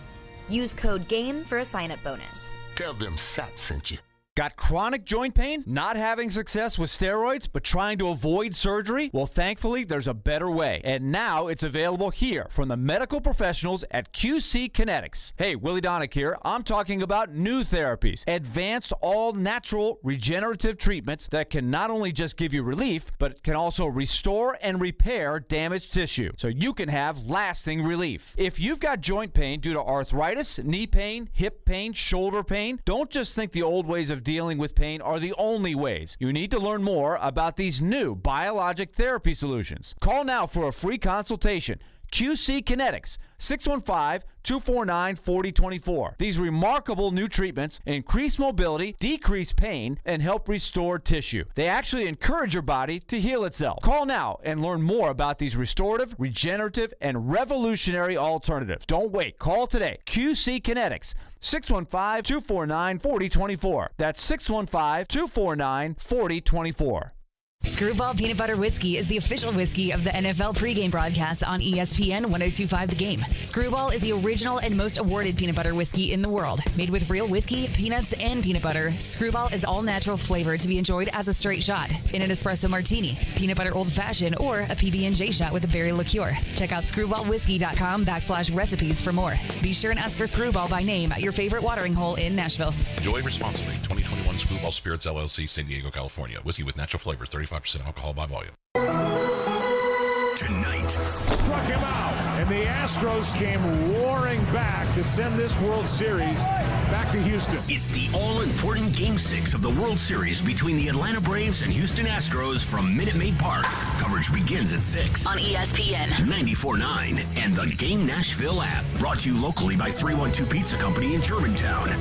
Use code GAME for a sign-up bonus.
Tell them Sapp sent you.
Got chronic joint pain? Not having success with steroids, but trying to avoid surgery? Well, thankfully, there's a better way. And now it's available here from the medical professionals at QC Kinetics. Hey, Willie Donick here. I'm talking about new therapies. Advanced, all-natural, regenerative treatments that can not only just give you relief, but can also restore and repair damaged tissue, so you can have lasting relief. If you've got joint pain due to arthritis, knee pain, hip pain, shoulder pain, don't just think the old ways of dealing with pain are the only ways. You need to learn more about these new biologic therapy solutions. Call now for a free consultation. QC Kinetics, 615-249-4024. These remarkable new treatments increase mobility, decrease pain, and help restore tissue. They actually encourage your body to heal itself. Call now and learn more about these restorative, regenerative, and revolutionary alternatives. Don't wait. Call today. QC Kinetics, 615-249-4024. That's 615-249-4024.
Screwball Peanut Butter Whiskey is the official whiskey of the NFL pregame broadcast on ESPN 102.5 The Game. Screwball is the original and most awarded peanut butter whiskey in the world. Made with real whiskey, peanuts, and peanut butter, Screwball is all natural flavor to be enjoyed as a straight shot, in an espresso martini, peanut butter old fashioned, or a PB&J shot with a berry liqueur. Check out screwballwhiskey.com/recipes for more. Be sure and ask for Screwball by name at your favorite watering hole in Nashville.
Enjoy responsibly. 2021 Screwball Spirits LLC, San Diego, California. Whiskey with natural flavors, 35% alcohol by volume.
Tonight.
Struck him out, and the Astros came roaring back to send this World Series back to Houston.
It's the all-important Game 6 of the World Series between the Atlanta Braves and Houston Astros from Minute Maid Park. Coverage begins at 6
on ESPN
94.9 and the Game Nashville app. Brought to you locally by 312 Pizza Company in Germantown.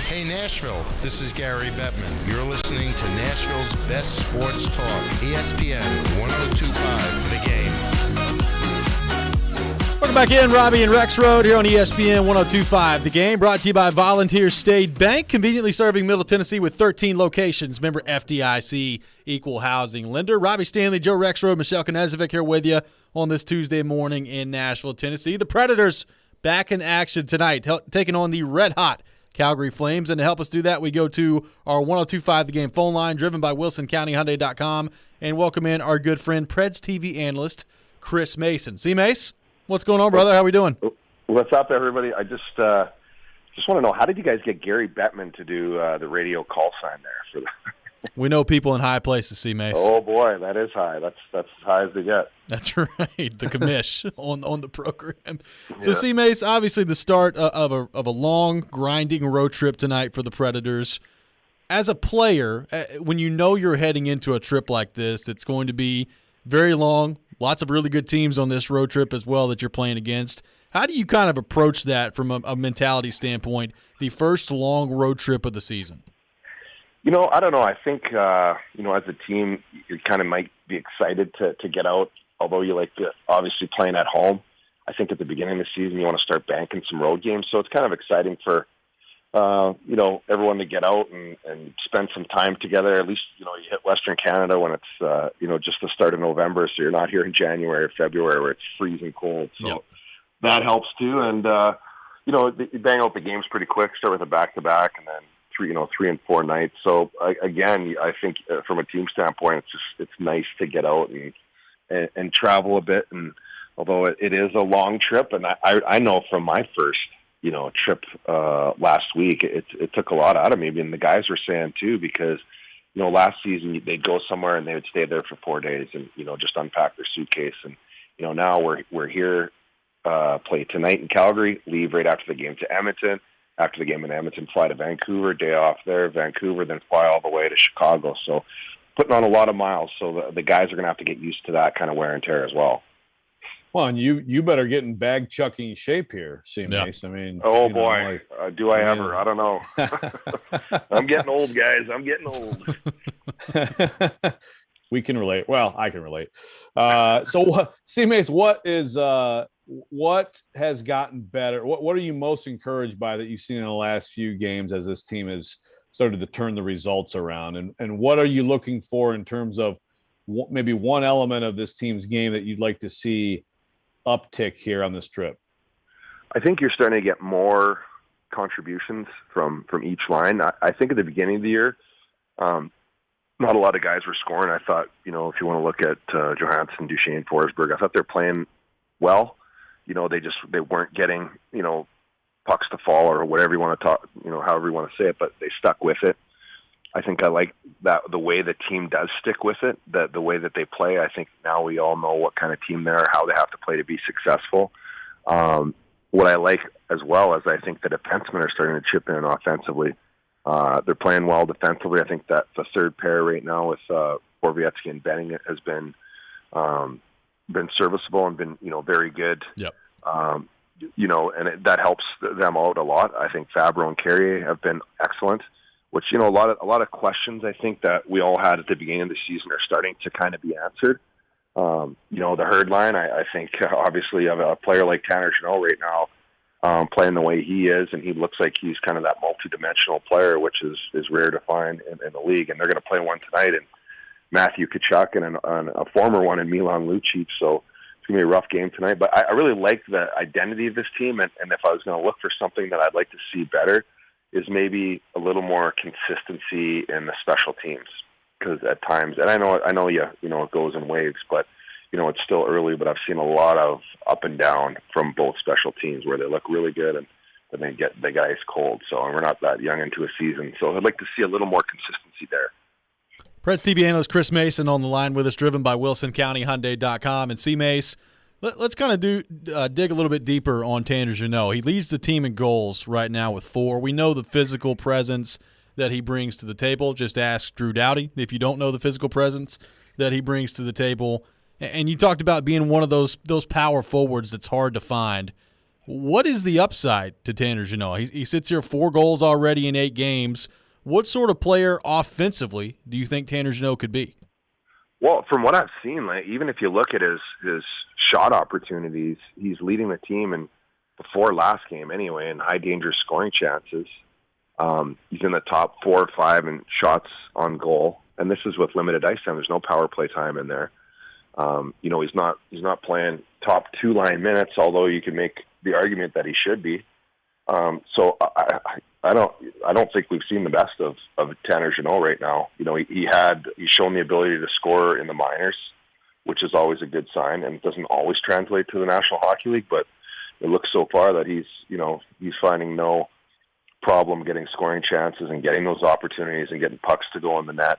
Hey Nashville, this is Gary Bettman. You're listening to Nashville's best sports talk, ESPN 102.5 The Game.
Welcome back in, Robby and Rexrode here on ESPN 102.5 The Game, brought to you by Volunteer State Bank, conveniently serving Middle Tennessee with 13 locations. Member FDIC, Equal Housing Lender. Robbie Stanley, Joe Rexrode, Michelle Knezovic here with you on this Tuesday morning in Nashville, Tennessee. The Predators back in action tonight, taking on the red-hot Calgary Flames. And to help us do that, we go to our 102.5 The Game phone line, driven by WilsonCountyHyundai.com, and welcome in our good friend, Preds TV analyst, Chris Mason. See, Mace, what's going on, brother? How we doing?
What's up, everybody? I just want to know, how did you guys get Gary Bettman to do the radio call sign there for the?
We know people in high places, see, Mace.
Oh boy, that is high. That's as high as they get.
That's right, the commish on the program. So, see, Mace, obviously the start of a long, grinding road trip tonight for the Predators. as a player, when you know you're heading into a trip like this, it's going to be very long, lots of really good teams on this road trip as well that you're playing against. How do you kind of approach that from a mentality standpoint, the first long road trip of the season?
I don't know. I think, as a team, you kind of might be excited to get out, although you like obviously playing at home. I think at the beginning of the season, you want to start banking some road games. So it's kind of exciting for, everyone to get out and spend some time together. At least, you hit Western Canada when it's, just the start of November. So you're not here in January or February where it's freezing cold. So that helps too. And, you bang out the games pretty quick, start with a back-to-back and then 3 and 4 nights. So again, I think from a team standpoint, it's nice to get out and travel a bit. And although it is a long trip, and I know from my first, trip last week, it took a lot out of me. And the guys were saying too, because, last season they'd go somewhere and they would stay there for 4 days and, just unpack their suitcase. And, now we're here, play tonight in Calgary, leave right after the game to Edmonton. After the game in Edmonton, fly to Vancouver, day off there, Vancouver, then fly all the way to Chicago. So putting on a lot of miles. So the guys are going to have to get used to that kind of wear and tear as well.
Well, and you better get in bag chucking shape here, Mace. I mean,
boy, do I ever? I don't know. I'm getting old, guys. I'm getting old.
We can relate. Well, I can relate. So, Mace, what has gotten better? What are you most encouraged by that you've seen in the last few games as this team has started to turn the results around? And what are you looking for in terms of maybe one element of this team's game that you'd like to see uptick here on this trip?
I think you're starting to get more contributions from each line. I think at the beginning of the year, not a lot of guys were scoring. I thought, if you want to look at Johansson, Duchesne, Forsberg, I thought they're playing well. They weren't getting, pucks to fall or whatever you want to talk, however you want to say it, but they stuck with it. I think I like that the way the team does stick with it, the way that they play. I think now we all know what kind of team they are, how they have to play to be successful. What I like as well is I think the defensemen are starting to chip in offensively. They're playing well defensively. I think that the third pair right now with Borowiecki and Benning has been serviceable and been, very good.
Yep.
That helps them out a lot. I think Fabro and Carrier have been excellent, which, a lot of questions I think that we all had at the beginning of the season are starting to kind of be answered. The Herd line, I think obviously of a player like Tanner Jeannot right now, playing the way he is, and he looks like he's kind of that multi-dimensional player, which is rare to find in the league. And they're going to play one tonight, and Matthew Tkachuk and a former one in Milan Lucic. So it's going to be a rough game tonight. But I really like the identity of this team. And if I was going to look for something that I'd like to see better is maybe a little more consistency in the special teams. Because at times, and I know it goes in waves, but, it's still early, but I've seen a lot of up and down from both special teams where they look really good and then they get the guys cold. So we're not that young into a season. So I'd like to see a little more consistency there.
Preds TV analyst Chris Mason on the line with us, driven by WilsonCountyHyundai.com. And C-Mace, let's kind of dig a little bit deeper on Tanner Jeannot. He leads the team in goals right now with 4. We know the physical presence that he brings to the table. Just ask Drew Doughty if you don't know the physical presence that he brings to the table. And you talked about being one of those power forwards that's hard to find. What is the upside to Tanner Jeannot? He sits here 4 goals already in 8 games. What sort of player offensively do you think Tanner Jeannot could be?
Well, from what I've seen, even if you look at his shot opportunities, he's leading the team in before last game anyway in high danger scoring chances. He's in the top 4 or 5 in shots on goal, and this is with limited ice time. There's no power play time in there. He's not playing top 2 line minutes, although you can make the argument that he should be. So I don't think we've seen the best of Tanner Jeannot right now. He's shown the ability to score in the minors, which is always a good sign, and it doesn't always translate to the National Hockey League, but it looks so far that he's finding no problem getting scoring chances and getting those opportunities and getting pucks to go in the net.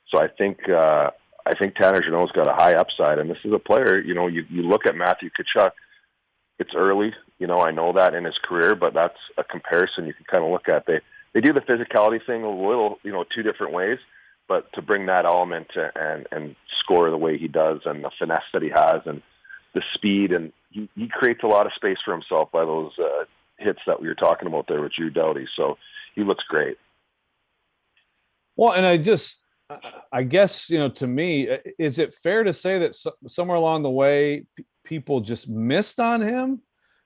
So I think Tanner Jeannot's got a high upside, and this is a player, you look at Matthew Tkachuk, it's early, I know that in his career, but that's a comparison you can kind of look at. They they do the physicality thing a little, two different ways. But to bring that element and score the way he does, and the finesse that he has, and the speed, and he creates a lot of space for himself by those hits that we were talking about there with Drew Doughty. So he looks great.
Well, and I guess, to me, is it fair to say that somewhere along the way, people just missed on him?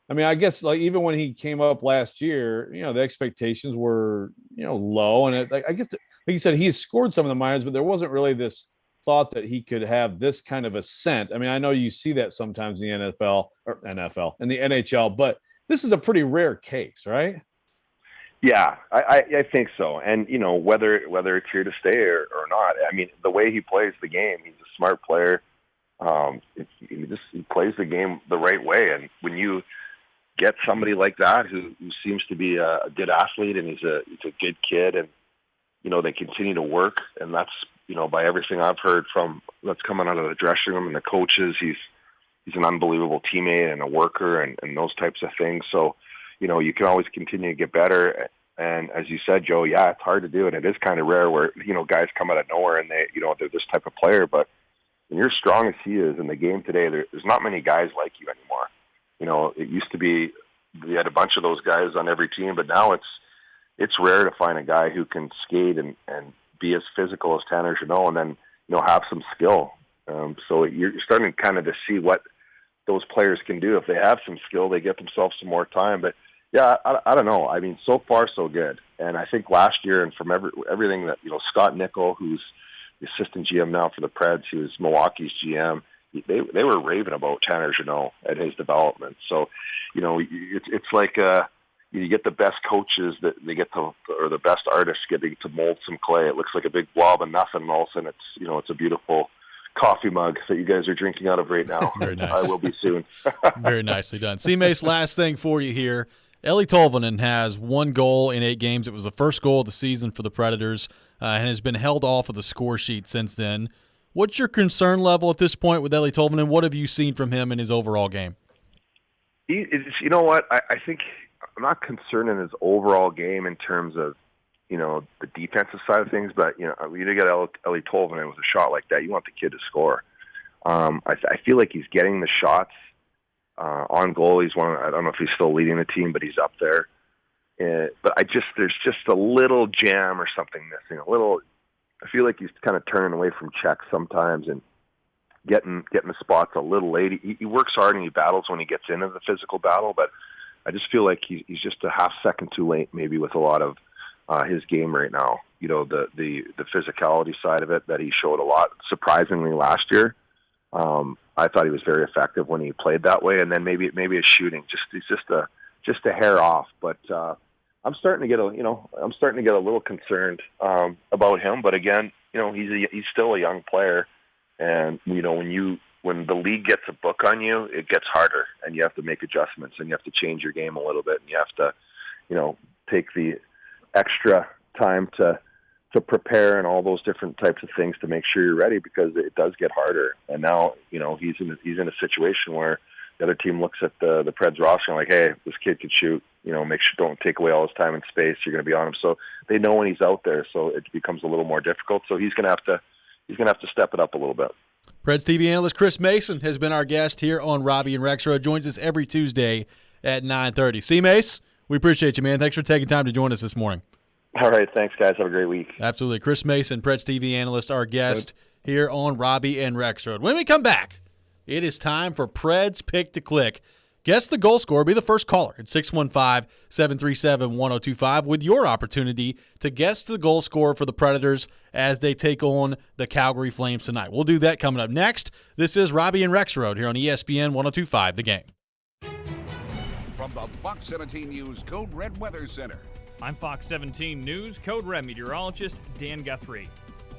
I mean, I guess like even when he came up last year, the expectations were, low. And I guess, like you said, he has scored some of the minors, but there wasn't really this thought that he could have this kind of ascent. I mean, I know you see that sometimes in the NFL and the NHL, but this is a pretty rare case, right?
Yeah, I think so. And, whether it's here to stay or not, I mean, the way he plays the game, he's a smart player. He plays the game the right way. And when you get somebody like that who seems to be a good athlete, and he's a good kid, and, they continue to work, and that's, by everything I've heard from that's coming out of the dressing room and the coaches, he's an unbelievable teammate and a worker and those types of things. So, you can always continue to get better. And as you said, Joe, yeah, it's hard to do. And it is kind of rare where, guys come out of nowhere and they're this type of player. But when you're as strong as he is in the game today, there's not many guys like you anymore. It used to be, we had a bunch of those guys on every team, but now it's rare to find a guy who can skate and be as physical as Tanner Jeannot, and then, have some skill. So you're starting kind of to see what those players can do. If they have some skill, they get themselves some more time. But yeah, I don't know. I mean, so far so good. And I think last year, and from everything that, Scott Nickel, who's the assistant GM now for the Preds, he was Milwaukee's GM, they were raving about Tanner Jeannot at his development. So, it's like you get the best coaches that they get to, or the best artists getting to mold some clay. It looks like a big blob of nothing, and all of a sudden it's a beautiful coffee mug that you guys are drinking out of right now.
Very nice.
I will be soon.
Very nicely done. C-Mace, last thing for you here. Eli Tolvanen has 1 goal in 8 games. It was the first goal of the season for the Predators and has been held off of the score sheet since then. What's your concern level at this point with Eli Tolvanen? What have you seen from him in his overall game?
You know what? I think I'm not concerned in his overall game in terms of, the defensive side of things, but, you get Eli Tolvanen with a shot like that, you want the kid to score. I feel like he's getting the shots on goal. He's I don't know if he's still leading the team, but he's up there. But there's just a little jam or something missing. I feel like he's kind of turning away from checks sometimes and getting the spots a little late. He works hard and he battles when he gets into the physical battle, but I just feel like he's just a half second too late maybe with a lot of his game right now. The physicality side of it that he showed a lot, surprisingly, last year. I thought he was very effective when he played that way, and then maybe his shooting he's just a hair off. But I'm starting to get a little concerned about him. But again, he's still a young player, and when the league gets a book on you, it gets harder, and you have to make adjustments, and you have to change your game a little bit, and you have to take the extra time to prepare and all those different types of things to make sure you're ready, because it does get harder. And now, he's in a situation where the other team looks at the Preds roster and like, hey, this kid can shoot, make sure don't take away all his time and space. You're going to be on him. So they know when he's out there. So it becomes a little more difficult. So he's going to have to step it up a little bit.
Preds TV analyst Chris Mason has been our guest here on Robby and Rexrode. Joins us every Tuesday at 9:30. C-Mace, we appreciate you, man. Thanks for taking time to join us this morning.
All right. Thanks, guys. Have a great week.
Absolutely. Chris Mason, Preds TV analyst, our guest here on Robby and Rexrode. When we come back, it is time for Preds Pick to Click. Guess the goal scorer. Be the first caller at 615-737-1025 with your opportunity to guess the goal scorer for the Predators as they take on the Calgary Flames tonight. We'll do that coming up next. This is Robby and Rexrode here on ESPN 1025 The Game.
From the Fox 17 News Code Red Weather Center.
I'm Fox 17 News Code Red meteorologist Dan Guthrie.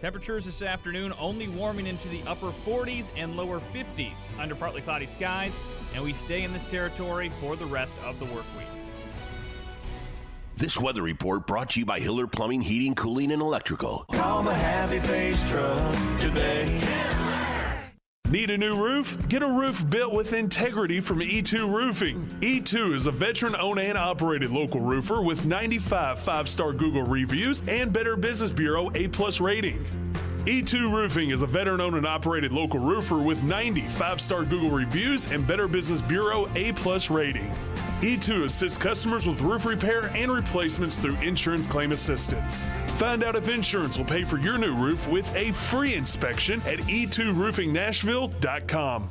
Temperatures this afternoon only warming into the upper 40s and lower 50s under partly cloudy skies, and we stay in this territory for the rest of the work week.
This weather report brought to you by Hiller Plumbing, Heating, Cooling, and Electrical.
Call the Happy Face Truck today.
Need a new roof? Get a roof built with integrity from E2 Roofing. E2 is a veteran-owned and operated local roofer with 95 5-star Google reviews and Better Business Bureau A+ rating. E2 Roofing is a veteran-owned and operated local roofer with 90 5-star Google reviews and Better Business Bureau A+ rating. E2 assists customers with roof repair and replacements through insurance claim assistance. Find out if insurance will pay for your new roof with a free inspection at e2roofingnashville.com.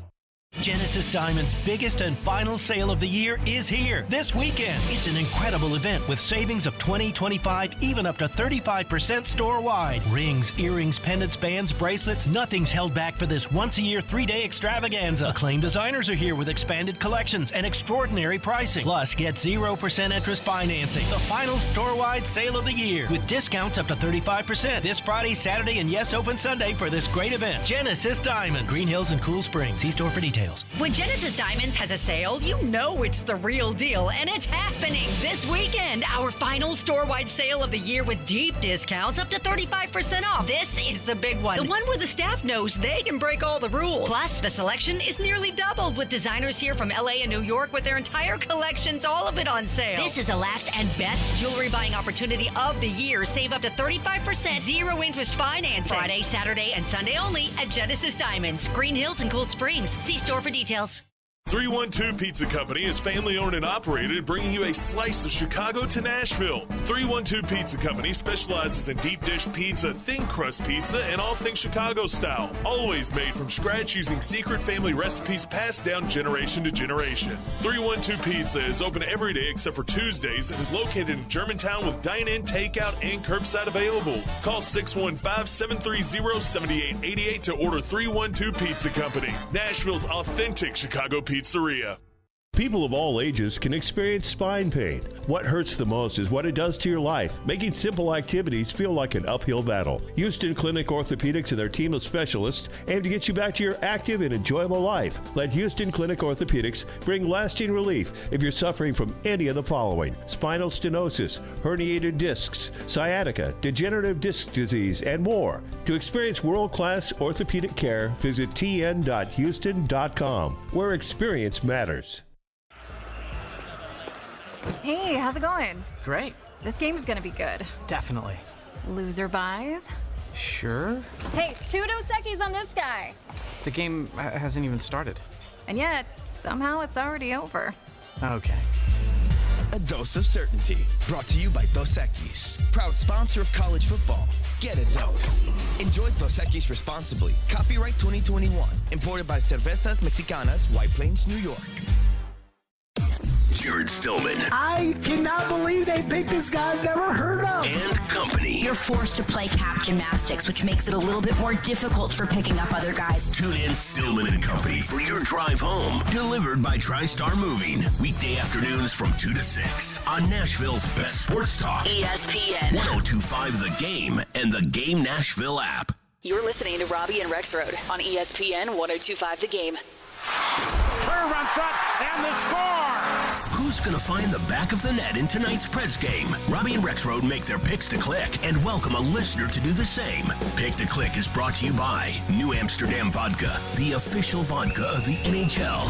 Genesis Diamond's biggest and final sale of the year is here this weekend. It's an incredible event with savings of 20, 25, even up to 35% store-wide. Rings, earrings, pendants, bands, bracelets, nothing's held back for this once-a-year 3-day extravaganza. Acclaimed designers are here with expanded collections and extraordinary pricing. Plus, get 0% interest financing. The final store-wide sale of the year with discounts up to 35% this Friday, Saturday, and yes, open Sunday for this great event. Genesis Diamonds, Green Hills and Cool Springs. See store for details.
When Genesis Diamonds has a sale, you know it's the real deal, and it's happening this weekend. Our final store-wide sale of the year with deep discounts up to 35% off. This is the big one. The one where the staff knows they can break all the rules. Plus, the selection is nearly doubled with designers here from LA and New York with their entire collections, all of it on sale. This is the last and best jewelry buying opportunity of the year. Save up to 35%, zero interest financing. Friday, Saturday, and Sunday only at Genesis Diamonds, Green Hills and Cool Springs. See store for details.
312 Pizza Company is family-owned and operated, bringing you a slice of Chicago to Nashville. 312 Pizza Company specializes in deep dish pizza, thin crust pizza, and all things Chicago style. Always made from scratch using secret family recipes passed down generation to generation. 312 Pizza is open every day except for Tuesdays and is located in Germantown with dine-in, takeout, and curbside available. Call 615-730-7888 to order 312 Pizza Company, Nashville's authentic Chicago pizzeria.
People of all ages can experience spine pain. What hurts the most is what it does to your life, making simple activities feel like an uphill battle. Houston Clinic Orthopedics and their team of specialists aim to get you back to your active and enjoyable life. Let Houston Clinic Orthopedics bring lasting relief if you're suffering from any of the following: spinal stenosis, herniated discs, sciatica, degenerative disc disease, and more. To experience world-class orthopedic care, visit tn.houston.com, where experience matters.
Hey, how's it going?
Great.
This game's gonna be good.
Definitely.
Loser buys?
Sure.
Hey, 2 Dos Equis on this guy.
The game hasn't even started.
And yet, somehow it's already over.
Okay.
A dose of certainty. Brought to you by Dos Equis, proud sponsor of college football. Get a dose. Enjoy Dos Equis responsibly. Copyright 2021. Imported by Cervezas Mexicanas, White Plains, New York.
Jared Stillman.
I cannot believe they picked this guy I've never heard of.
And company.
You're forced to play cap gymnastics, which makes it a little bit more difficult for picking up other guys.
Tune in Stillman and Company for your drive home. Delivered by TriStar Moving. Weekday afternoons from 2 to 6 on Nashville's best sports talk.
ESPN.
102.5 The Game and the Game Nashville app.
You're listening to Robby and Rexrode on ESPN 102.5 The Game.
Curve on front, and the score!
Who's going to find the back of the net in tonight's Preds game? Robby and Rexrode make their picks to click and welcome a listener to do the same. Pick to Click is brought to you by New Amsterdam Vodka, the official vodka of the NHL.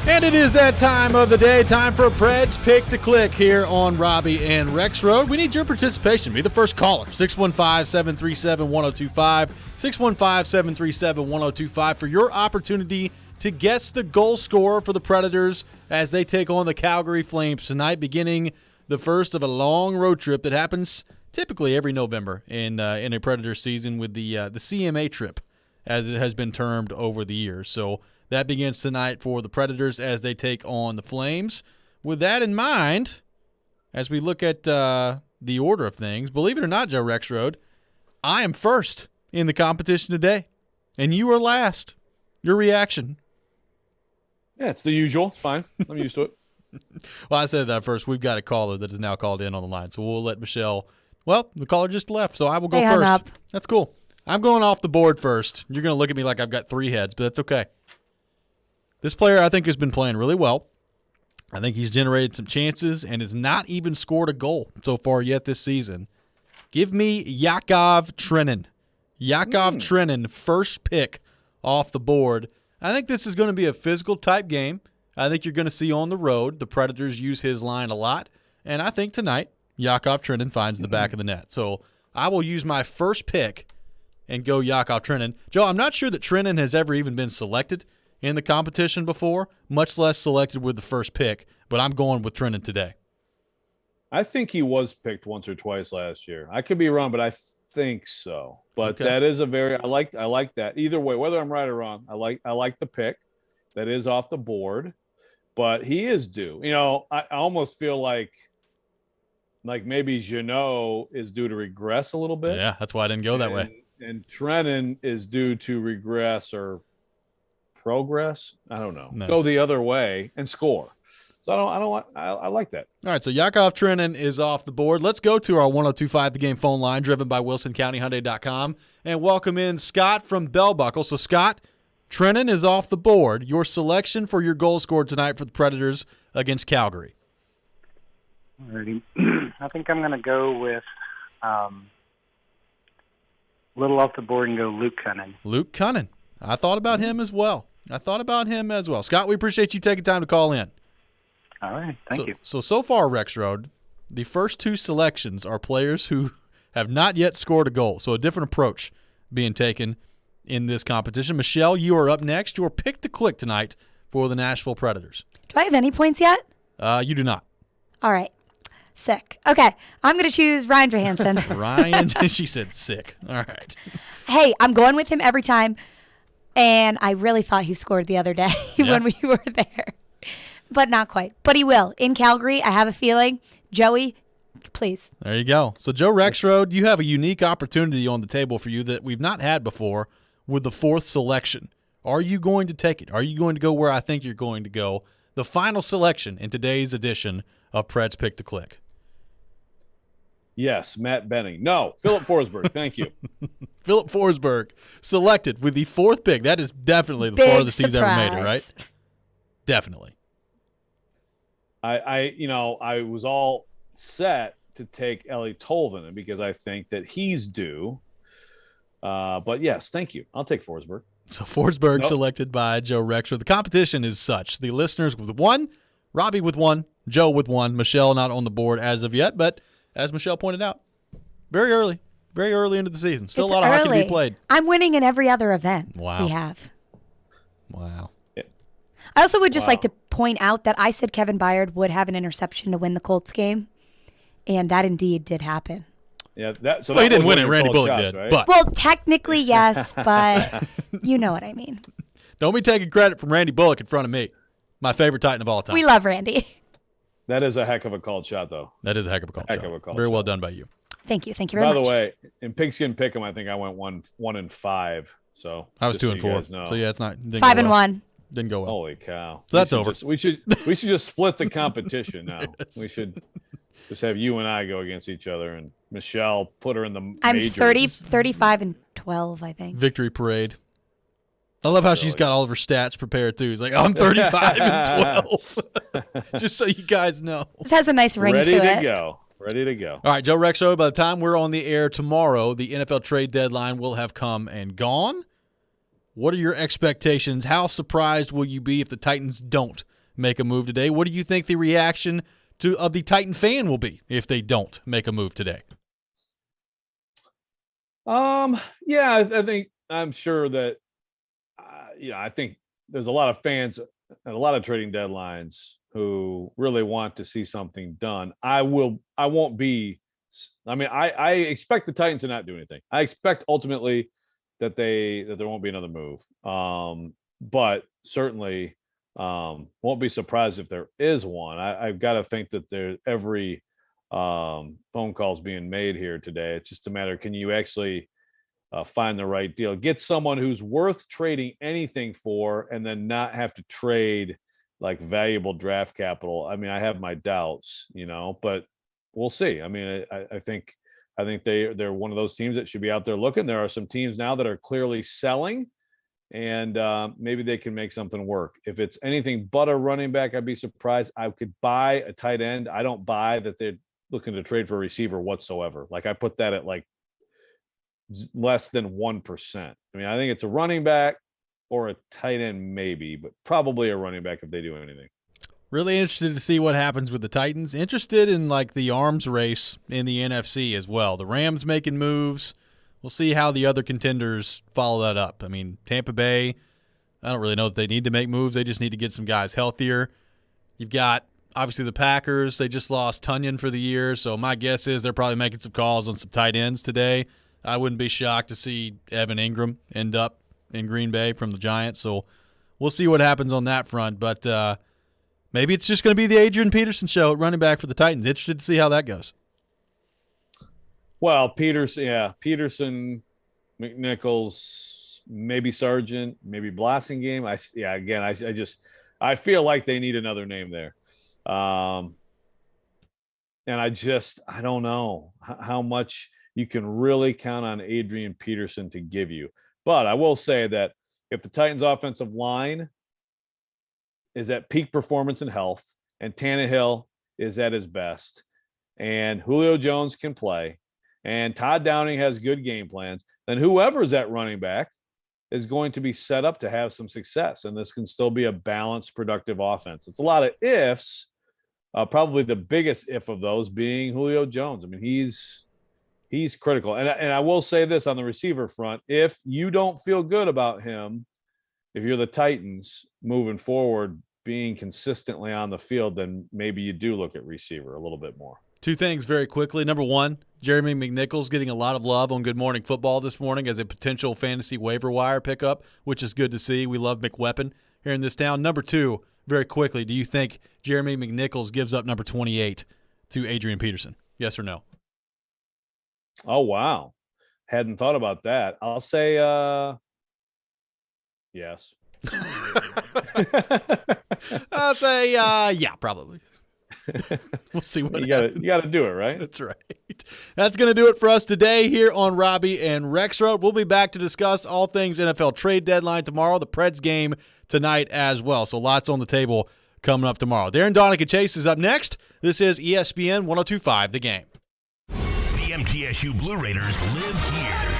And it is that time of the day, time for a Preds Pick to Click here on Robby and Rexrode. We need your participation. Be the first caller, 615-737-1025, 615-737-1025 for your opportunity to guess the goal scorer for the Predators as they take on the Calgary Flames tonight, beginning the first of a long road trip that happens typically every November in a Predator season with the CMA trip, as it has been termed over the years. So that begins tonight for the Predators as they take on the Flames. With that in mind, as we look at the order of things, believe it or not, Joe Rexrode, I am first in the competition today, and you are last. Your reaction?
Yeah, it's the usual. It's fine. I'm used to it.
Well, I said that first. We've got a caller that is now called in on the line, so we'll let Michelle. Well, the caller just left, so I will go first. Up. That's cool. I'm going off the board first. You're going to look at me like I've got three heads, but that's okay. This player, I think, has been playing really well. I think he's generated some chances and has not even scored a goal so far yet this season. Give me Yakov Trenin. Yakov Trenin, first pick off the board. I think this is going to be a physical type game. I think you're going to see on the road the Predators use his line a lot. And I think tonight Yakov Trenin finds the back of the net. So I will use my first pick and go Yakov Trenin. Joe, I'm not sure that Trenin has ever even been selected in the competition before, much less selected with the first pick, but I'm going with Trenin today.
I think he was picked once or twice last year. I could be wrong, but I think so. But
Okay.
that is a very I like that. Either way, whether I'm right or wrong, I like the pick. That is off the board. But he is due. You know, I almost feel like maybe Jeannot is due to regress a little bit.
Yeah, that's why I didn't go that way.
And Trenin is due to regress or progress. I don't know.
Nice.
Go the other way and score. So I like that.
All right, so Yakov Trenin is off the board. Let's go to our 1025 The Game phone line, driven by WilsonCountyHyundai.com, and welcome in Scott from Bell Buckle. So, Scott, Trenin is off the board. Your selection for your goal scored tonight for the Predators against Calgary.
Alrighty. I think I'm going to go with a little off the board and go Luke Cunnin.
Luke Cunnin. I thought about him as well. Scott, we appreciate you taking time to call in.
All right. Thank you.
So far, Rexrode, the first two selections are players who have not yet scored a goal. So a different approach being taken in this competition. Michelle, you are up next. Your pick to click tonight for the Nashville Predators.
Do I have any points yet?
You do not.
All right. Sick. Okay. I'm going to choose Ryan Johansson.
Ryan, she said sick. All right.
Hey, I'm going with him every time. And I really thought he scored the other day when we were there. But not quite. But he will. In Calgary, I have a feeling. Joey, please.
There you go. So, Joe Rexrode, you have a unique opportunity on the table for you that we've not had before with the fourth selection. Are you going to take it? Are you going to go where I think you're going to go? The final selection in today's edition of Pred's Pick to Click.
Yes, Matt Benning. No, Philip Forsberg. Thank you.
Philip Forsberg selected with the fourth pick. That is definitely the
Big
farthest he's ever made it,
surprise.
right? Definitely.
I was all set to take Ellie Tolvanen because I think that he's due. But yes, thank you. I'll take Forsberg.
So Forsberg selected by Joe Rexrode. The competition is such. The listeners with one, Robby with one, Joe with one, Michelle not on the board as of yet, but as Michelle pointed out, very early into the season. Still
It's
a lot of hockey to
early.
be played.
I'm winning in every other event
Wow.
we have.
Wow.
I also would just like to point out that I said Kevin Byard would have an interception to win the Colts game, and that indeed did happen.
Yeah,
Well, he didn't win it. Randy Bullock did,
right?
but
Well, technically, yes, but you know what I mean.
don't be taking credit from Randy Bullock in front of me, my favorite Titan of all time.
We love Randy.
That is a heck of a called shot, though.
That is a heck of a call.
Heck of a call
Very
shot.
well done by you.
Thank you. Thank you very
By
much.
the way, in Pigskin Pick'em, I think I went 1-5. So
I was
just
2-4.
so you guys know.
So yeah, it's not didn't
5
go
and
well.
1.
Didn't go well.
Holy cow!
So that's over.
We should just split the competition now.
Yes.
We should just have you and I go against each other, and Michelle put her in the
I'm
majors.
35 and 12, I think.
Victory parade. I love how she's got all of her stats prepared too. He's like, I'm 35 and 12. Just so you guys know.
This has a nice ring
Ready
to
to
it.
go. Ready to go.
All right, Joe Rexrode, by the time we're on the air tomorrow, the NFL trade deadline will have come and gone. What are your expectations? How surprised will you be if the Titans don't make a move today? What do you think the reaction of the Titan fan will be if they don't make a move today?
Yeah, I think I'm sure that I think there's a lot of fans and a lot of trading deadlines who really want to see something done. I won't be. I mean, I expect the Titans to not do anything. I expect ultimately that there won't be another move. But certainly won't be surprised if there is one. I've got to think that every phone call's being made here today. It's just a matter, can you actually find the right deal? Get someone who's worth trading anything for and then not have to trade like valuable draft capital. I mean, I have my doubts, but we'll see. I mean, I think they're one of those teams that should be out there looking. There are some teams now that are clearly selling, and maybe they can make something work. If it's anything but a running back, I'd be surprised. I could buy a tight end. I don't buy that they're looking to trade for a receiver whatsoever. Like, I put that at like less than 1%. I mean, I think it's a running back. or a tight end maybe, but probably a running back if they do anything.
Really interested to see what happens with the Titans. Interested in like the arms race in the NFC as well. The Rams making moves. We'll see how the other contenders follow that up. I mean, Tampa Bay, I don't really know that they need to make moves. They just need to get some guys healthier. You've got, obviously, the Packers. They just lost Tunyon for the year, so my guess is they're probably making some calls on some tight ends today. I wouldn't be shocked to see Evan Ingram end up in Green Bay from the Giants, so we'll see what happens on that front. But maybe it's just going to be the Adrian Peterson show at running back for the Titans. Interested to see how that goes.
Well, Peterson, McNichols, maybe Sargent, maybe Blasingame. I feel like they need another name there. And I don't know how much you can really count on Adrian Peterson to give you. But I will say that if the Titans offensive line is at peak performance and health, and Tannehill is at his best, and Julio Jones can play, and Todd Downing has good game plans, then whoever's at running back is going to be set up to have some success. And this can still be a balanced, productive offense. It's a lot of ifs, probably the biggest if of those being Julio Jones. I mean, he's critical. And I will say this on the receiver front, if you don't feel good about him, if you're the Titans moving forward, being consistently on the field, then maybe you do look at receiver a little bit more.
Two things very quickly. Number one, Jeremy McNichols getting a lot of love on Good Morning Football this morning as a potential fantasy waiver wire pickup, which is good to see. We love McWeapon here in this town. Number two, very quickly, do you think Jeremy McNichols gives up number 28 to Adrian Peterson? Yes or no?
Oh, wow. Hadn't thought about that. I'll say yes.
I'll say yeah, probably. We'll see what
you got to do it, right?
That's right. That's going to do it for us today here on Robby and Rexrode. We'll be back to discuss all things NFL trade deadline tomorrow, the Preds game tonight as well. So lots on the table coming up tomorrow. Darren Donica Chase is up next. This is ESPN 102.5 The Game.
The MTSU Blue Raiders live here.